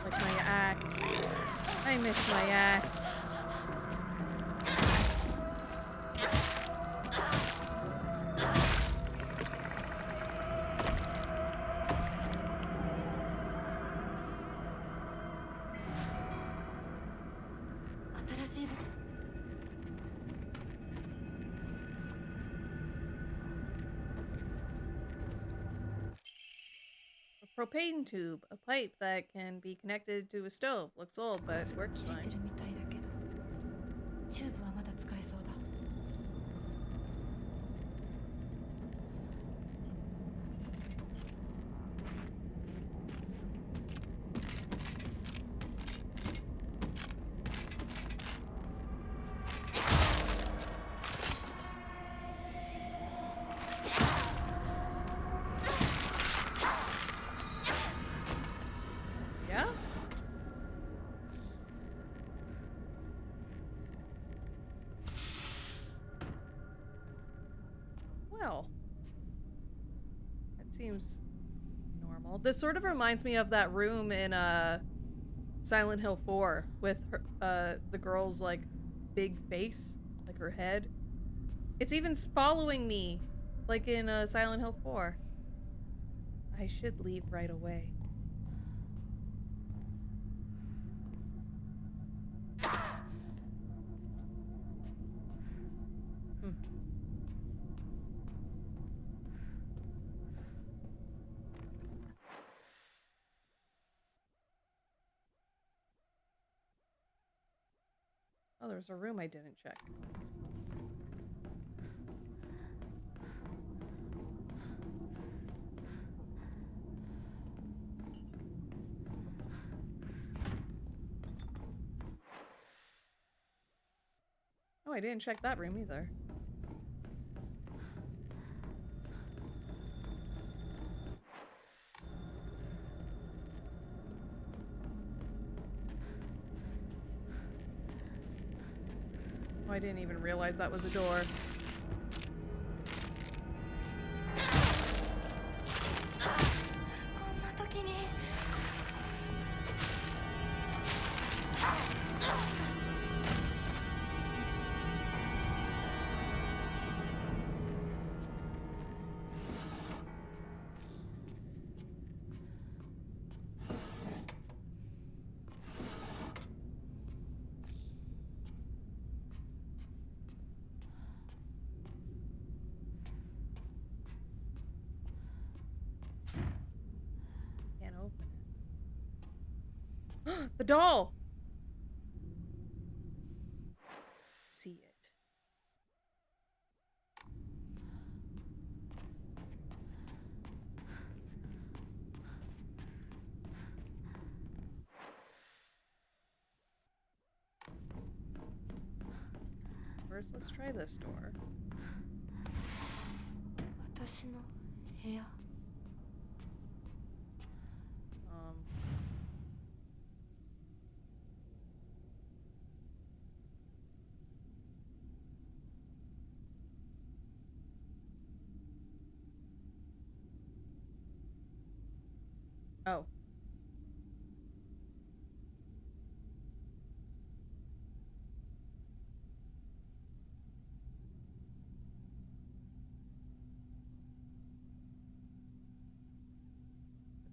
Like my axe. I miss my axe. propane tube, a pipe that can be connected to a stove. Looks old, but works 切れて fine. るみたいだけどチューブはまだ使えそうだ Yeah? Well, that seems normal. This sort of reminds me of that room in Silent Hill 4 with her, the girl's like big face, like her head. It's even following me, like in Silent Hill 4. I should leave right away. Hmm. Oh, there's a room I didn't check. Oh, I didn't check that room either. Oh, I didn't even realize that was a door. Can't open it. The doll! See it. First, let's try this door. 私の部屋 Oh.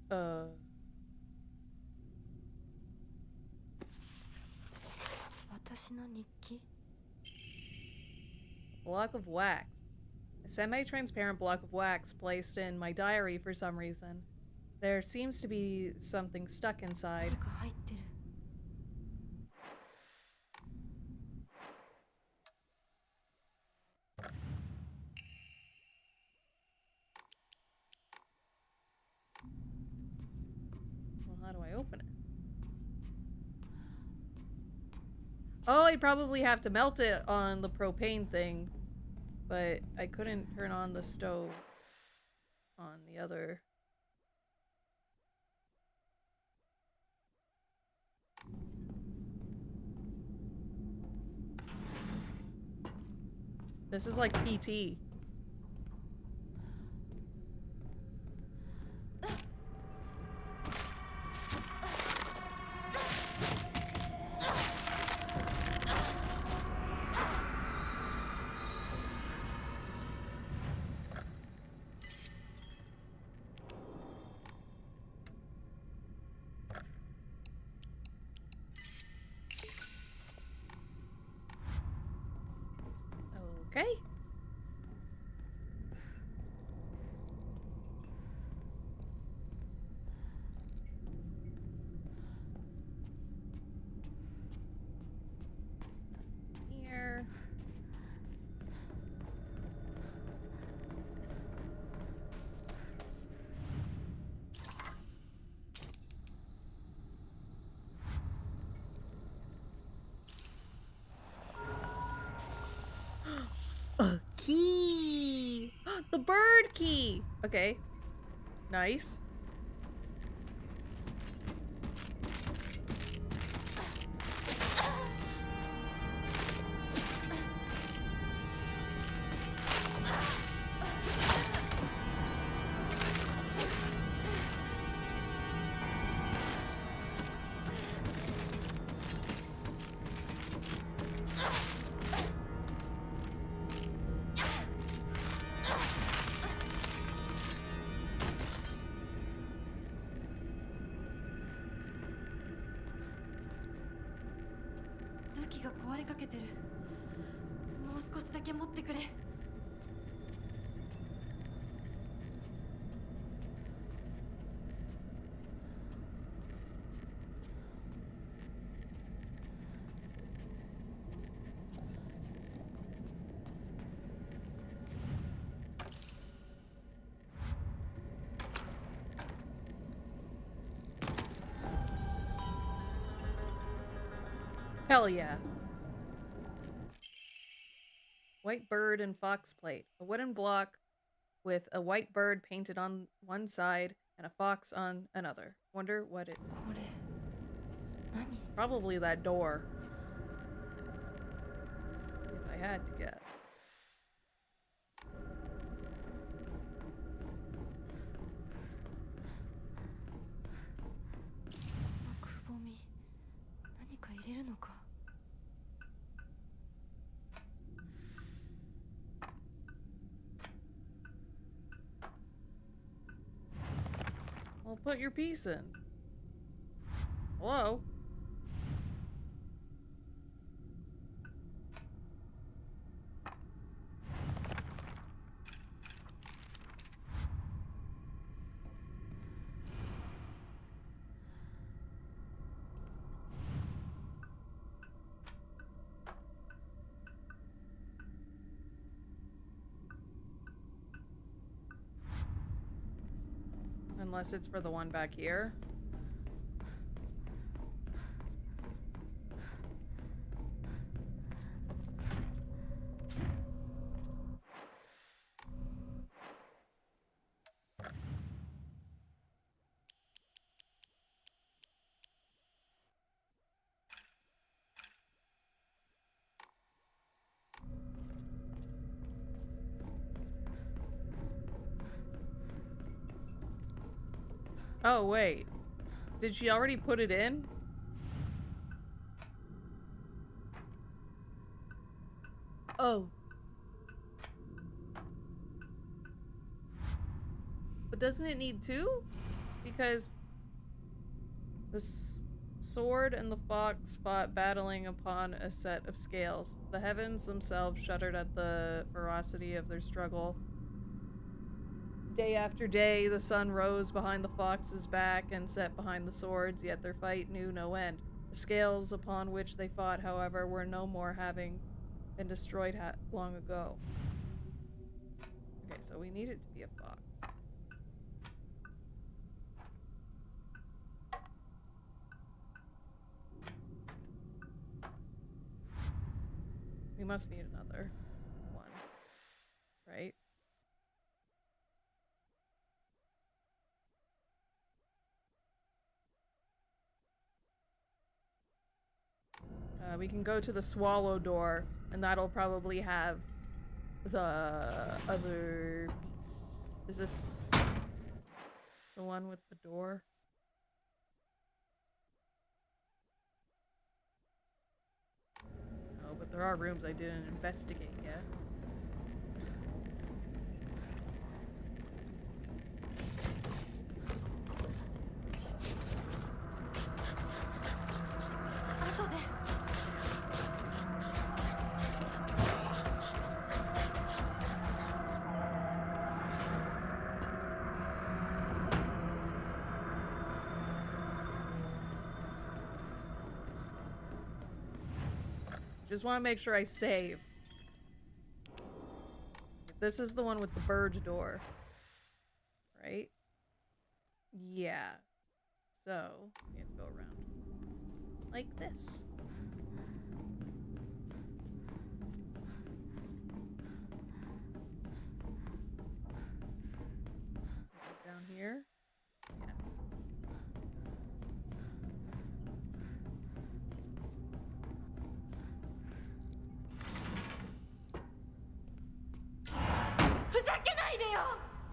Uh. 私の日記 Block of wax. A semi-transparent block of wax placed in my diary for some reason. There seems to be something stuck inside. なんか入ってる Well, how do I open it? Oh, I probably have to melt it on the propane thing, but I couldn't turn on the stove on the other. This is like PT. Okay. key! The bird key! Okay. Nice. Hell yeah. White bird and fox plate. A wooden block with a white bird painted on one side and a fox on another. Wonder what it's... Probably that door. If I had to guess. Well, put your piece in. Hello? Unless it's for the one back here. Oh, wait. Did she already put it in? Oh. But doesn't it need two? Because the sword and the fox fought, battling upon a set of scales. The heavens themselves shuddered at the ferocity of their struggle. Day after day, the sun rose behind the fox's back and set behind the swords, yet their fight knew no end. The scales upon which they fought, however, were no more, having been destroyed long ago. Okay, so we need it to be a fox. We must need another one, right? We can go to the swallow door, and that'll probably have the other piece. Is this the one with the door? No, but there are rooms I didn't investigate yet. Just want to make sure I save. This is the one with the bird door. Right? Yeah. So, we have to go around. Like this.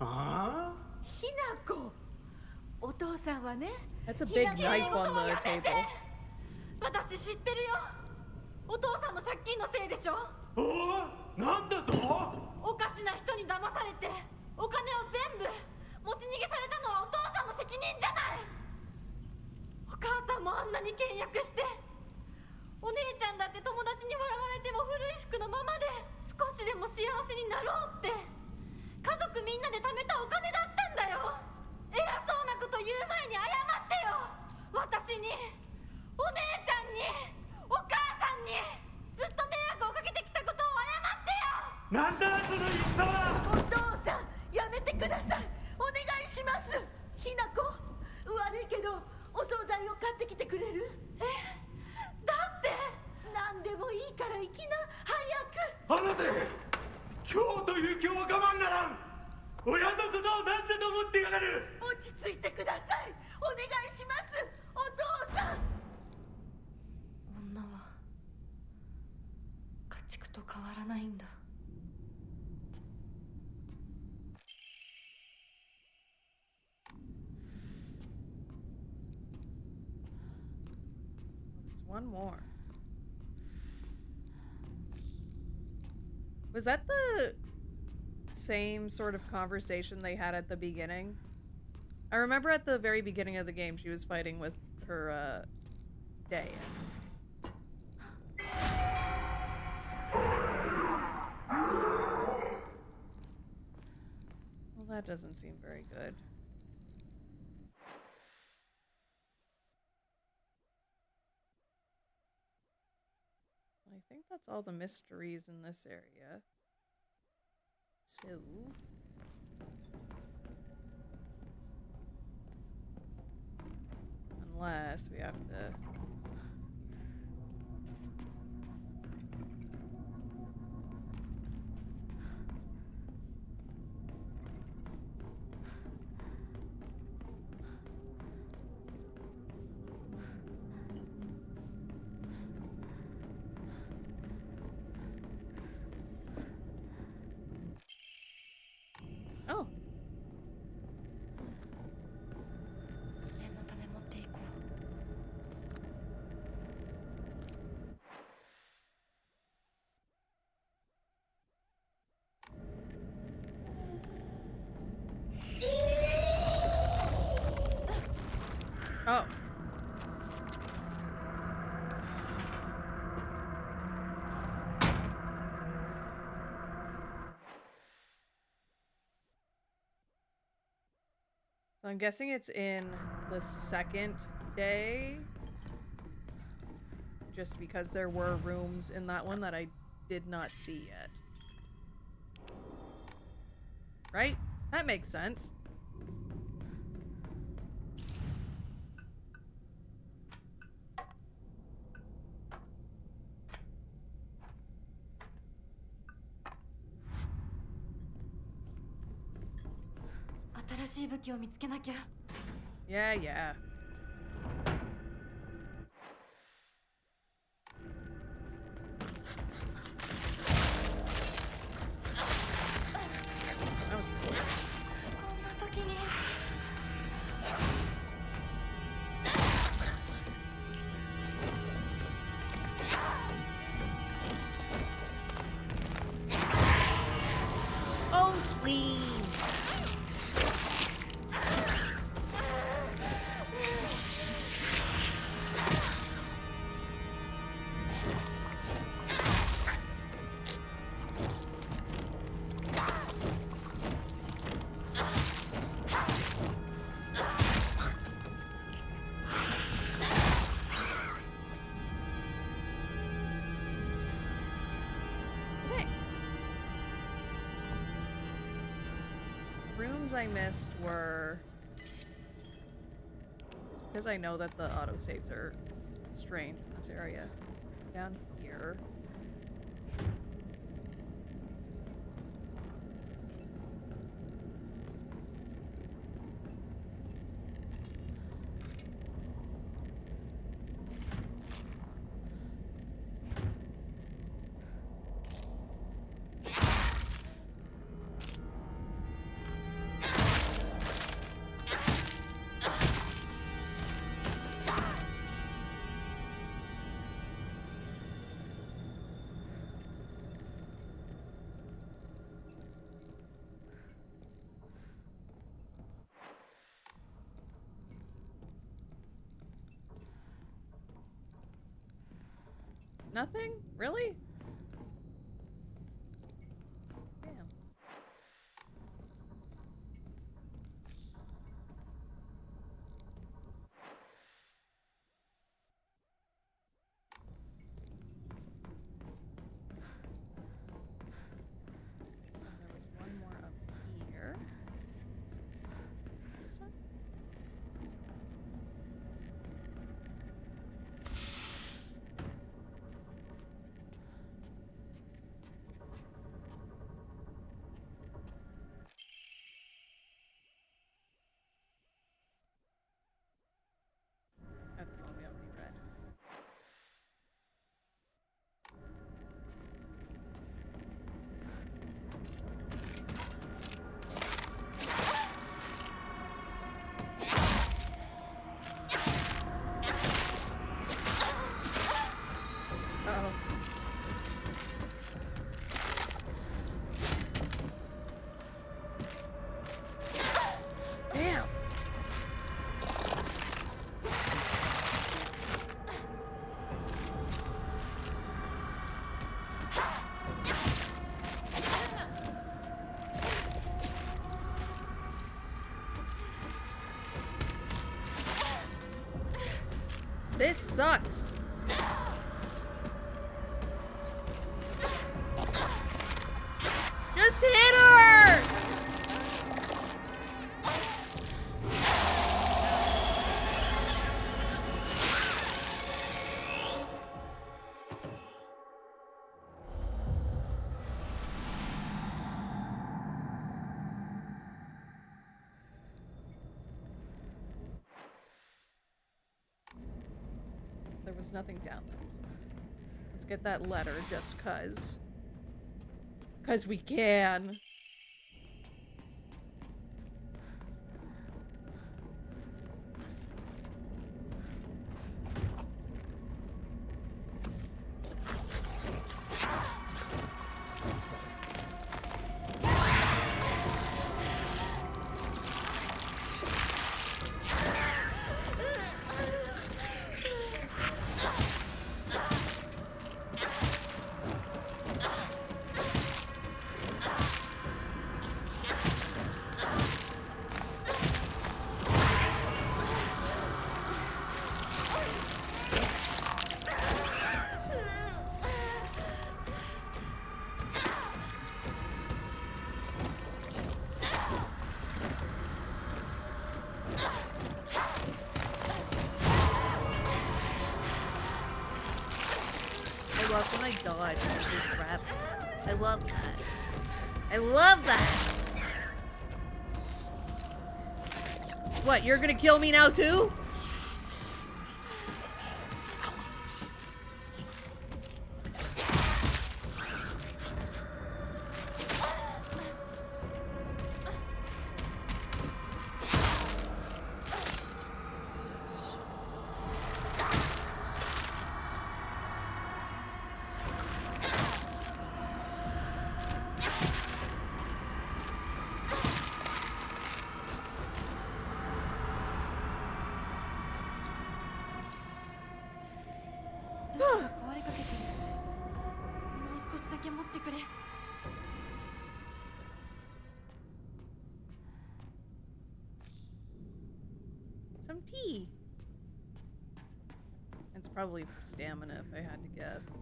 あひなこ、お父さんはね。 That's a big knife on the table. 私知ってるよ。お父さんの借金のせいでしょ。あ、おお、なんだと。おかしな人に騙されてお金を全部持ち逃げされたのはお父さんの責任じゃない。お母さんもあんなに倹約して、お姉ちゃんだって友達に笑われても古い服のままで少しでも幸せになろうって家族みんなで貯めたお金だったんだよ。偉そうなこと言う前に謝ってよ。私に、お姉ちゃんに、お母さんにずっと迷惑をかけてきたことを謝ってよ。なんだその戦は。お父さん、やめてください。お願いします。ひなこ、悪いけどお惣菜を買ってきてくれる？だって何でもいいから行きな、早く。あなた、今日という今日は我慢ならん。親のことを何だと思ってやがる。落ち着いてください。お願いします。お父さん。女は家畜と変わらないんだ。There's one more. Was that the same sort of conversation they had at the beginning? I remember at the very beginning of the game she was fighting with her day. Well, that doesn't seem very good. I think that's all the mysteries in this area. So... unless we have to... Oh. 念のため持っていこう。Oh. So I'm guessing it's in the second day, just because there were rooms in that one that I did not see yet. Right? That makes sense. Yeah, yeah. That was cool. Oh, please. Rooms I missed were... It's because I know that the autosaves are strange in this area. Down here. Nothing? Really? Damn. There was one more up here. This one? That's the one we already read. Uh-oh. Damn! This sucks. Just hit her! There was nothing down there. So let's get that letter just 'cause. 'Cause we can. I love when I dodge with this crap. I love that. I love that! What, you're gonna kill me now too? Some tea. It's probably for stamina if I had to guess.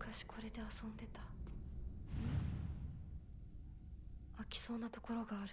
昔これで遊んでた。飽きそうなところがある。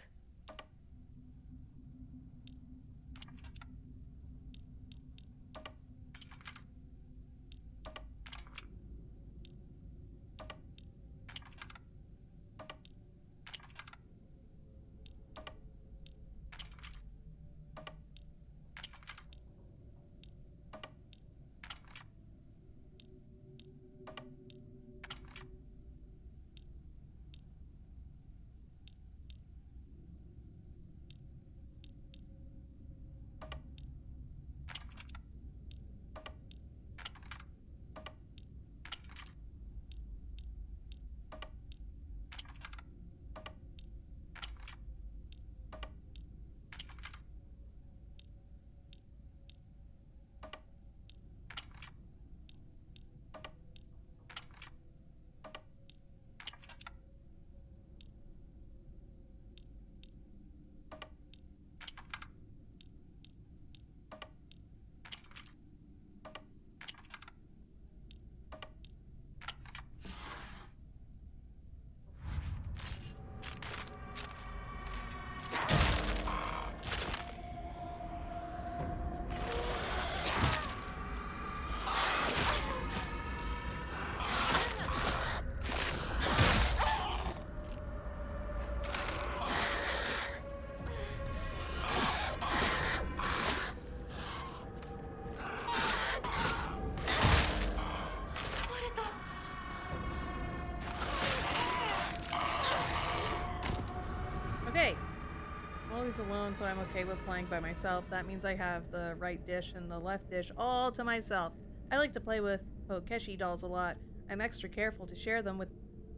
Japanese alone, so I'm okay with playing by myself. That means I have the right dish and the left dish all to myself. I like to play with Pokeshi dolls a lot. I'm extra careful to share them with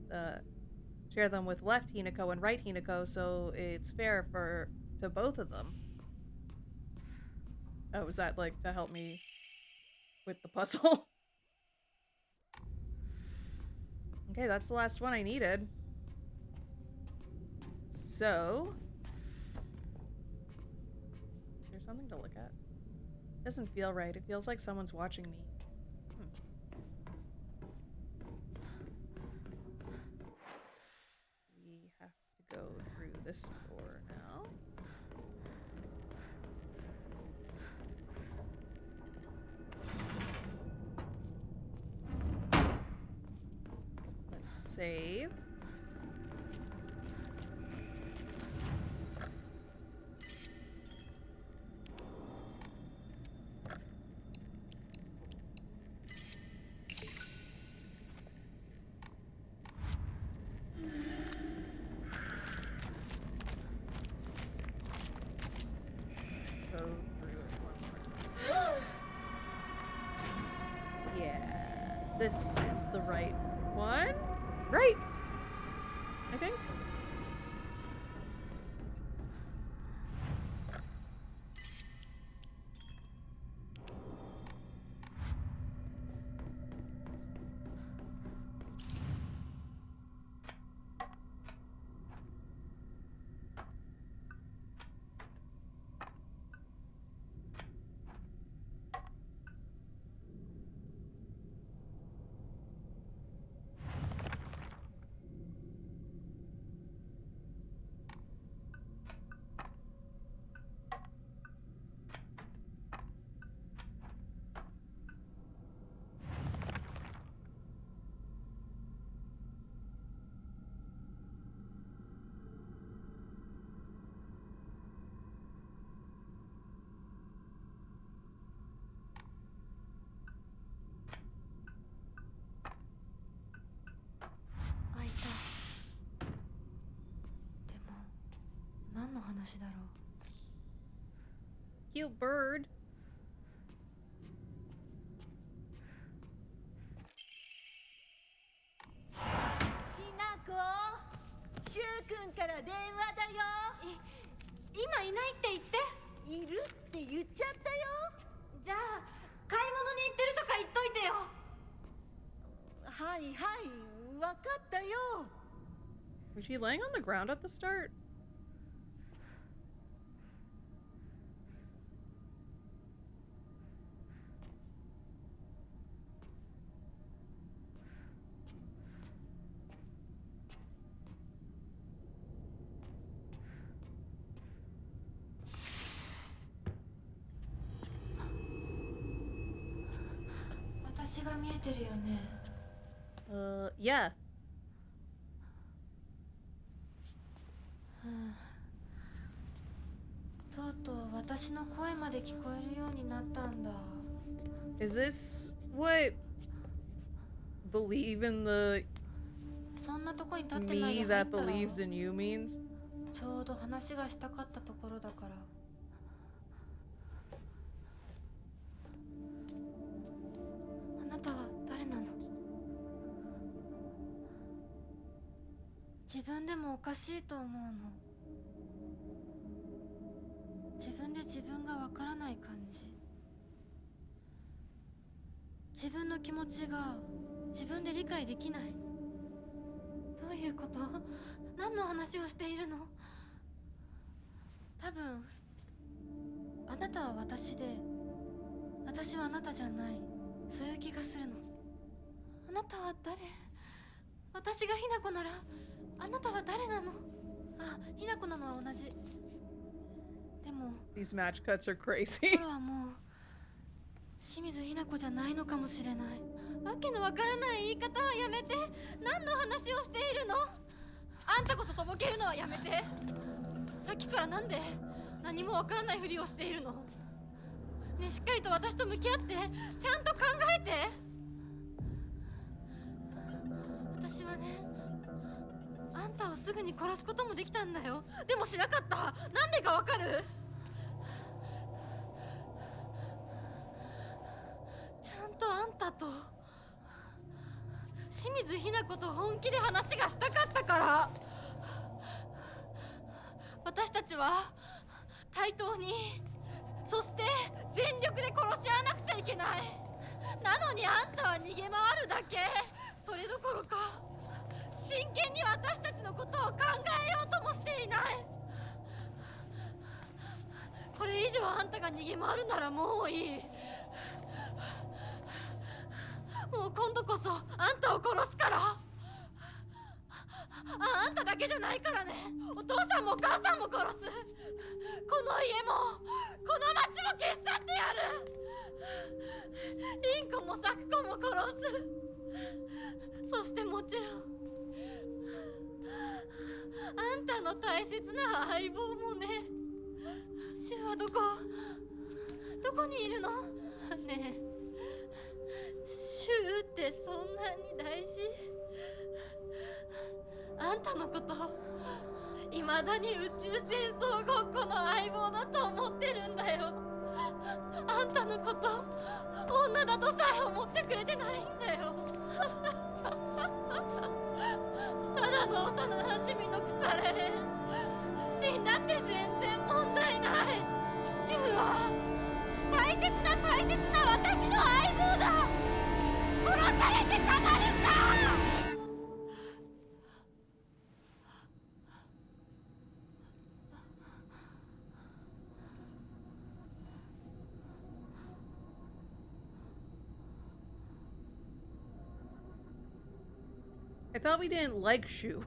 left Hinako and right Hinako, so it's fair to both of them. Oh, was that like to help me with the puzzle? Okay, that's the last one I needed. So, is there something to look at? Doesn't feel right. It feels like someone's watching me. We have to go through this door now. Let's save. Go through it one more time. Yeah, this is the right one. Right, I think. Cute bird. ひなこ、しゅうくんから電話だよ。今いないって言って。いるって言っちゃったよ。じゃあ買い物に行ってるとか言っといてよ。はいはい、わかったよ。 Was she laying on the ground at the start? Yeah. とうとう私の声まで聞こえるようになったんだ。 Is this what believe in the そんなとこに立ってないで me 入ったら that believes in you means? ちょうど話がしたかったところだから。あなたは誰なの？自分でもおかしいと思うの。自分で自分がわからない感じ。自分の気持ちが自分で理解できない。どういうこと？何の話をしているの？多分あなたは私で私はあなたじゃない。そういう気がするの。あなたは誰？私がひなこならあなたは誰なの？あ、ひなこなのは同じ。でも These match cuts are crazy. 心はもう清水ひなこじゃないのかもしれない。わけのわからない言い方はやめて。何の話をしているの？あんたこそとぼけるのはやめて。さっきからなんで何もわからないふりをしているの？ね、しっかりと私と向き合って、ちゃんと考えて。私はね、あんたをすぐに殺すこともできたんだよ。でもしなかった。なんでかわかる？ちゃんとあんたと清水ひな子と本気で話がしたかったから。私たちは対等に、そして全力で殺し合わなくちゃいけない。なのにあんたは逃げ回るだけ。それどころか真剣に私たちのことを考えようともしていない。これ以上あんたが逃げ回るならもういい。もう今度こそあんたを殺すから。あんただけじゃないからね。お父さんもお母さんも殺す。この家もこの町も消し去ってやる。凛子も咲子も殺す。そしてもちろんあんたの大切な相棒もね。シュはどこにいるの？ねえ、シュってそんなに大事？あんたのこと未だに宇宙戦争ごっこの相棒だと思ってるんだよ。あんたのこと女だとさえ思ってくれてないんだよ。ただの幼なじみの腐れ縁。死んだって全然問題ない。シュは大切な私の相棒だ。殺されてたまるか。I thought we didn't like Shu.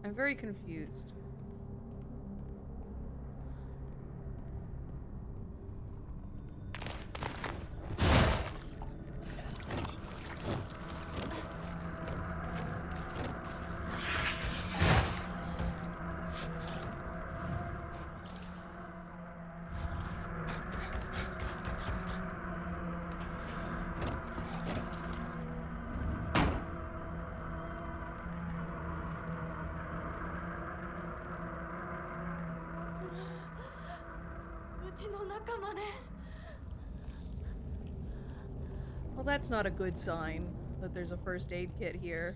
I'm very confused. Well, that's not a good sign that there's a first aid kit here.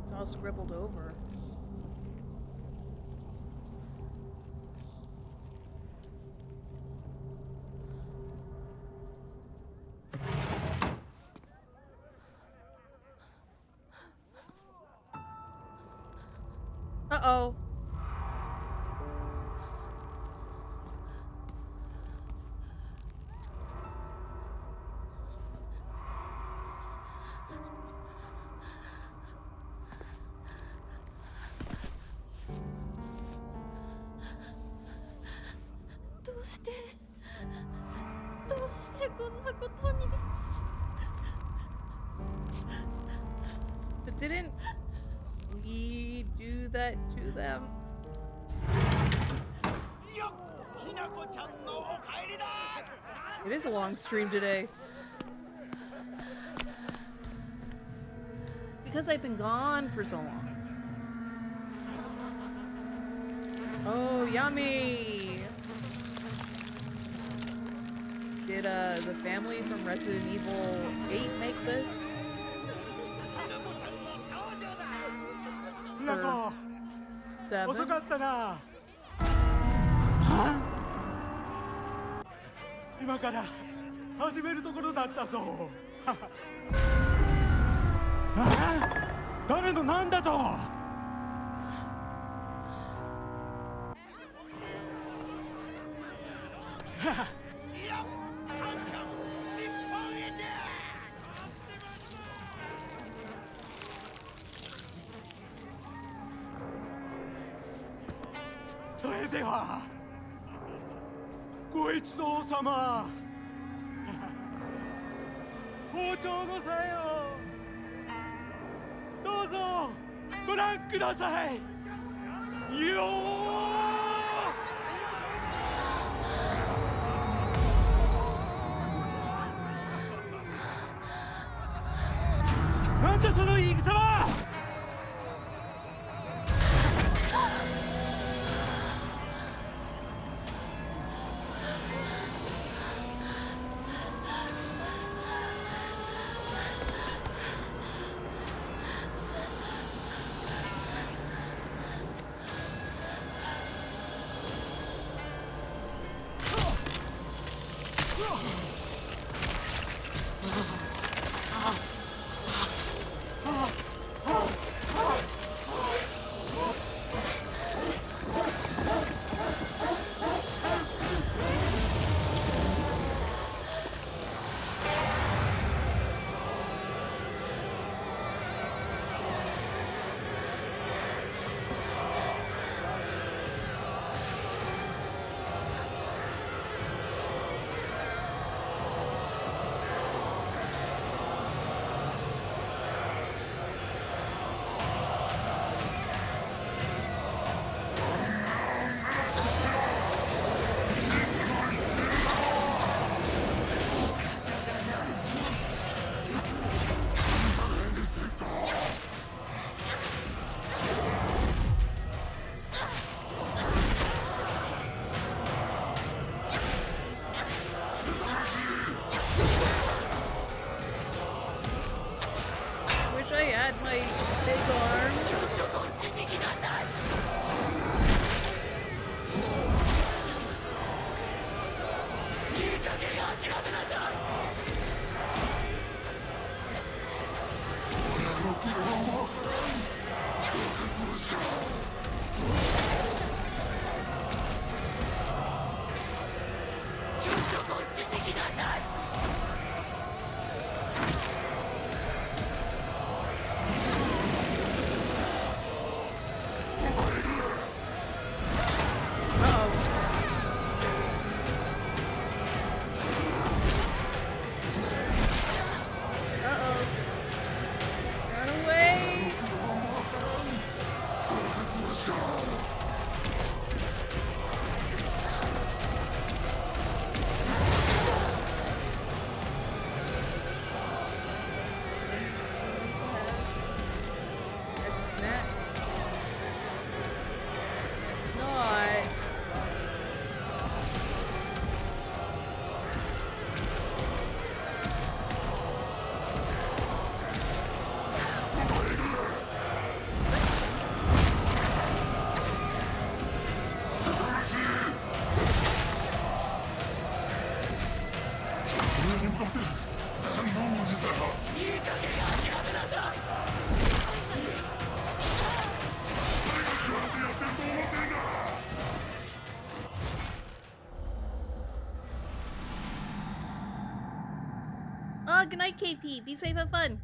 It's all scribbled over. Uh-oh. But didn't we do that to them? It is a long stream today. Because I've been gone for so long. Oh, yummy! Did the family from Resident Evil 8 make this? Or 7? 遅かったな。今から始めるところだったぞ。誰のなんだと。ではご一同様包丁のさえをどうぞご覧くださいよーなんだその言い草はWish I had my big arms. Good night, KP. Be safe, have fun.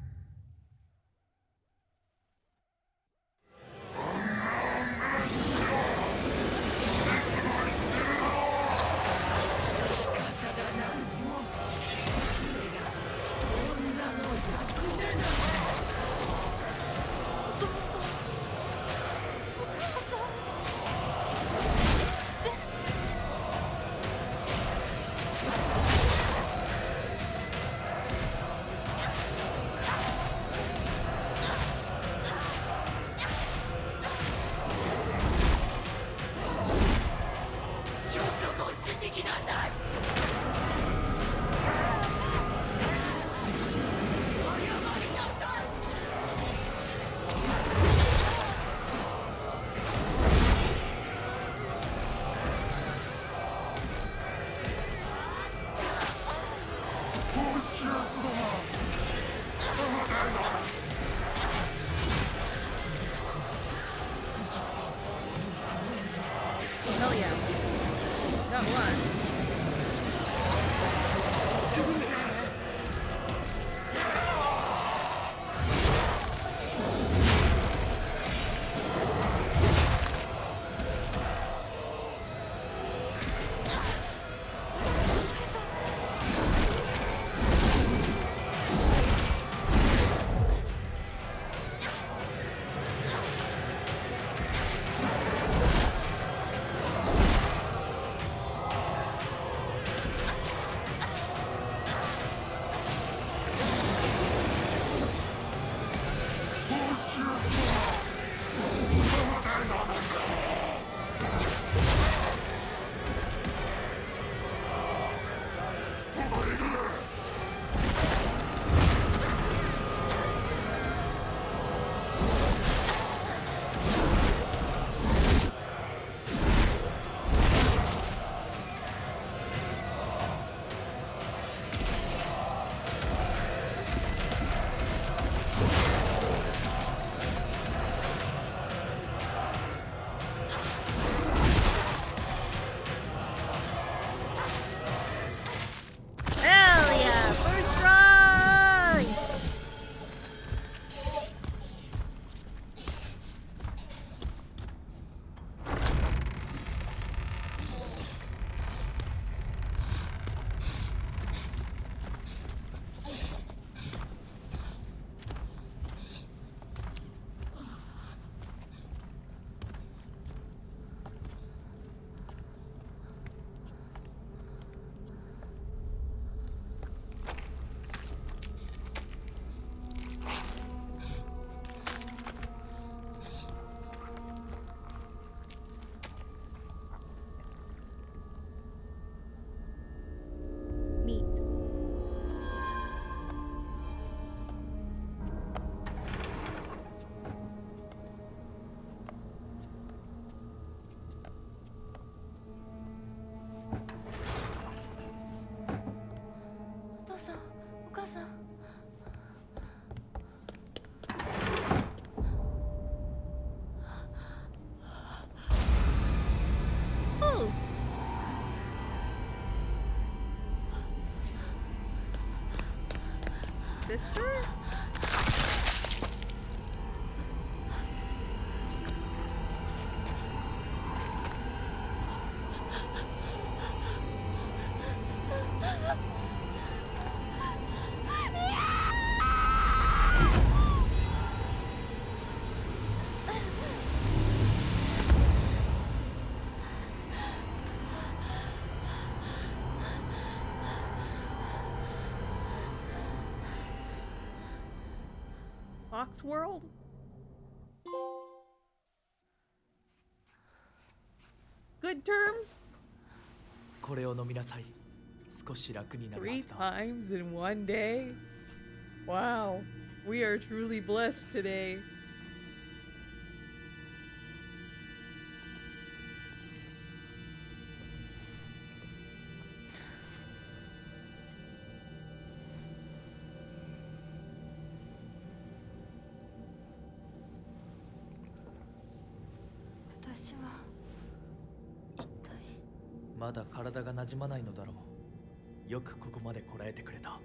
Hell yeah. Got one. Hell yeah! First try! Meat. Oh! Sister? Fox World? Good terms? これを飲みなさい。少し楽になるは 3ずだ。 times in one day? Wow, we are truly blessed today.私は一体。まだ体が馴染まないのだろう。よくここまでこらえてくれた。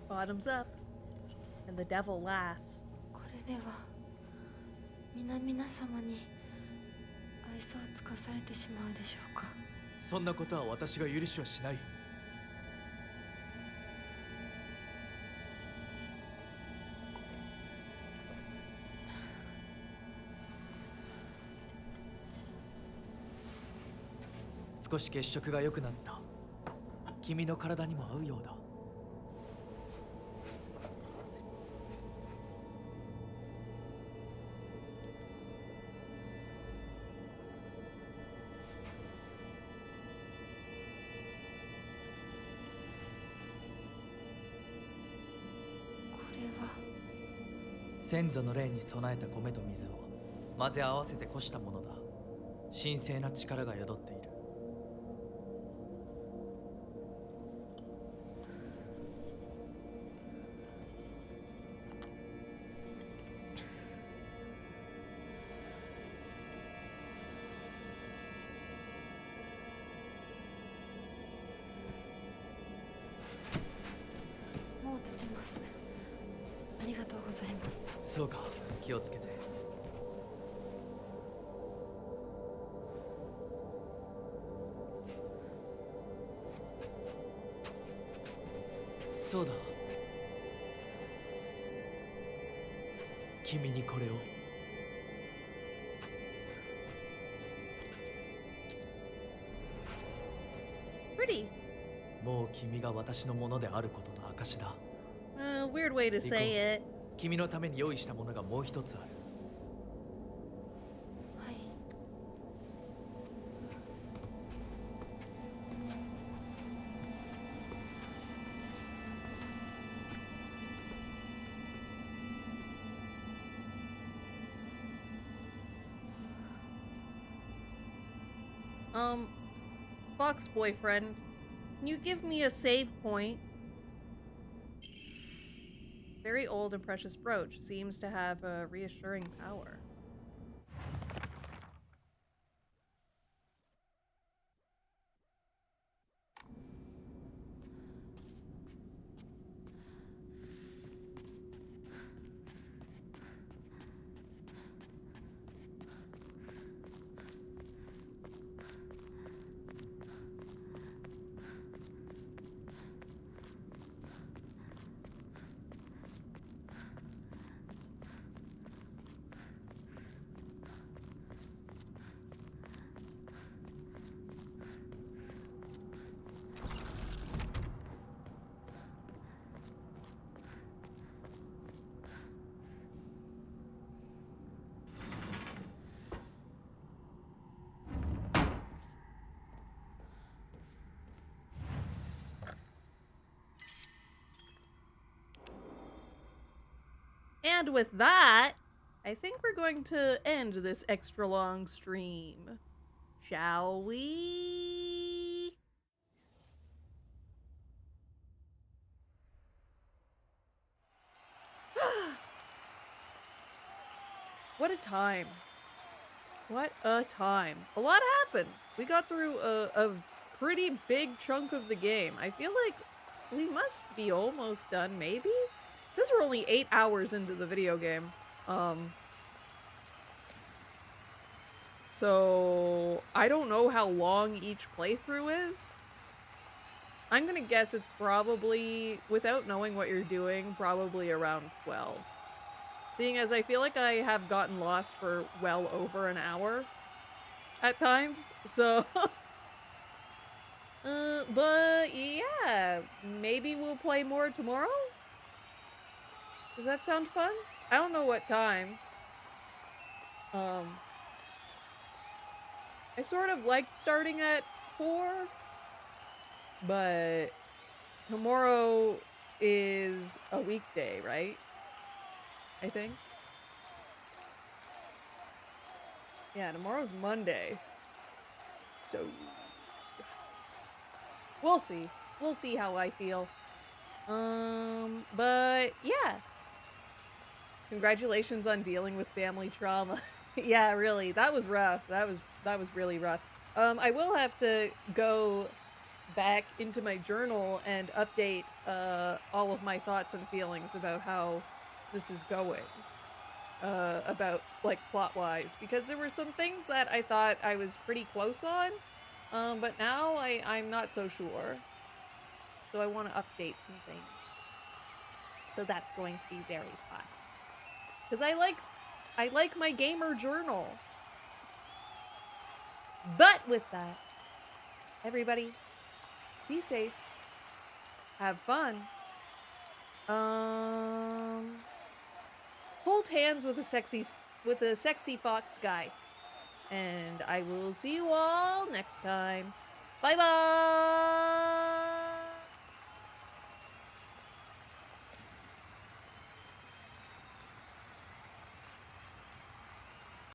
Bottoms up. And the devil laughs. これでは皆々様に愛想を尽かされてしまうでしょうか。そんなことは私が許しはしない。少し血色が良くなった。君の体にも合うようだ。先祖の霊に備えた米と水を混ぜ合わせてこしたものだ。神聖な力が宿っている。もう立てます。ありがとうございます。そうか、気をつけて。そうだ。君にこれを。Pretty. もう君が私のものであることの証だ。Weird way to say it. 君のために用意したものがもう一つある。はい。Fox boyfriend, can you give me a save point? Very old and precious brooch. Seems to have a reassuring power. And with that, I think we're going to end this extra long stream. Shall we? What a time. What a time. A lot happened. We got through a pretty big chunk of the game. I feel like we must be almost done, maybe? It says we're only 8 hours into the video game. So I don't know how long each playthrough is. I'm gonna guess it's probably, without knowing what you're doing, probably around 12. Seeing as I feel like I have gotten lost for well over an hour at times, so... but yeah, maybe we'll play more tomorrow? Does that sound fun? I don't know what time. I sort of liked starting at 4, but tomorrow is a weekday, right? I think. Yeah, tomorrow's Monday. So we'll see. We'll see how I feel. But yeah. Congratulations on dealing with family trauma. Yeah, really. That was rough. That was really rough. I will have to go back into my journal and update all of my thoughts and feelings about how this is going. About, like, plot-wise. Because there were some things that I thought I was pretty close on. But now I'm not so sure. So I want to update some things. So that's going to be very fun. Because I like my gamer journal. But with that, everybody, be safe. Have fun. Hold hands with a sexy fox guy. And I will see you all next time. Bye-bye!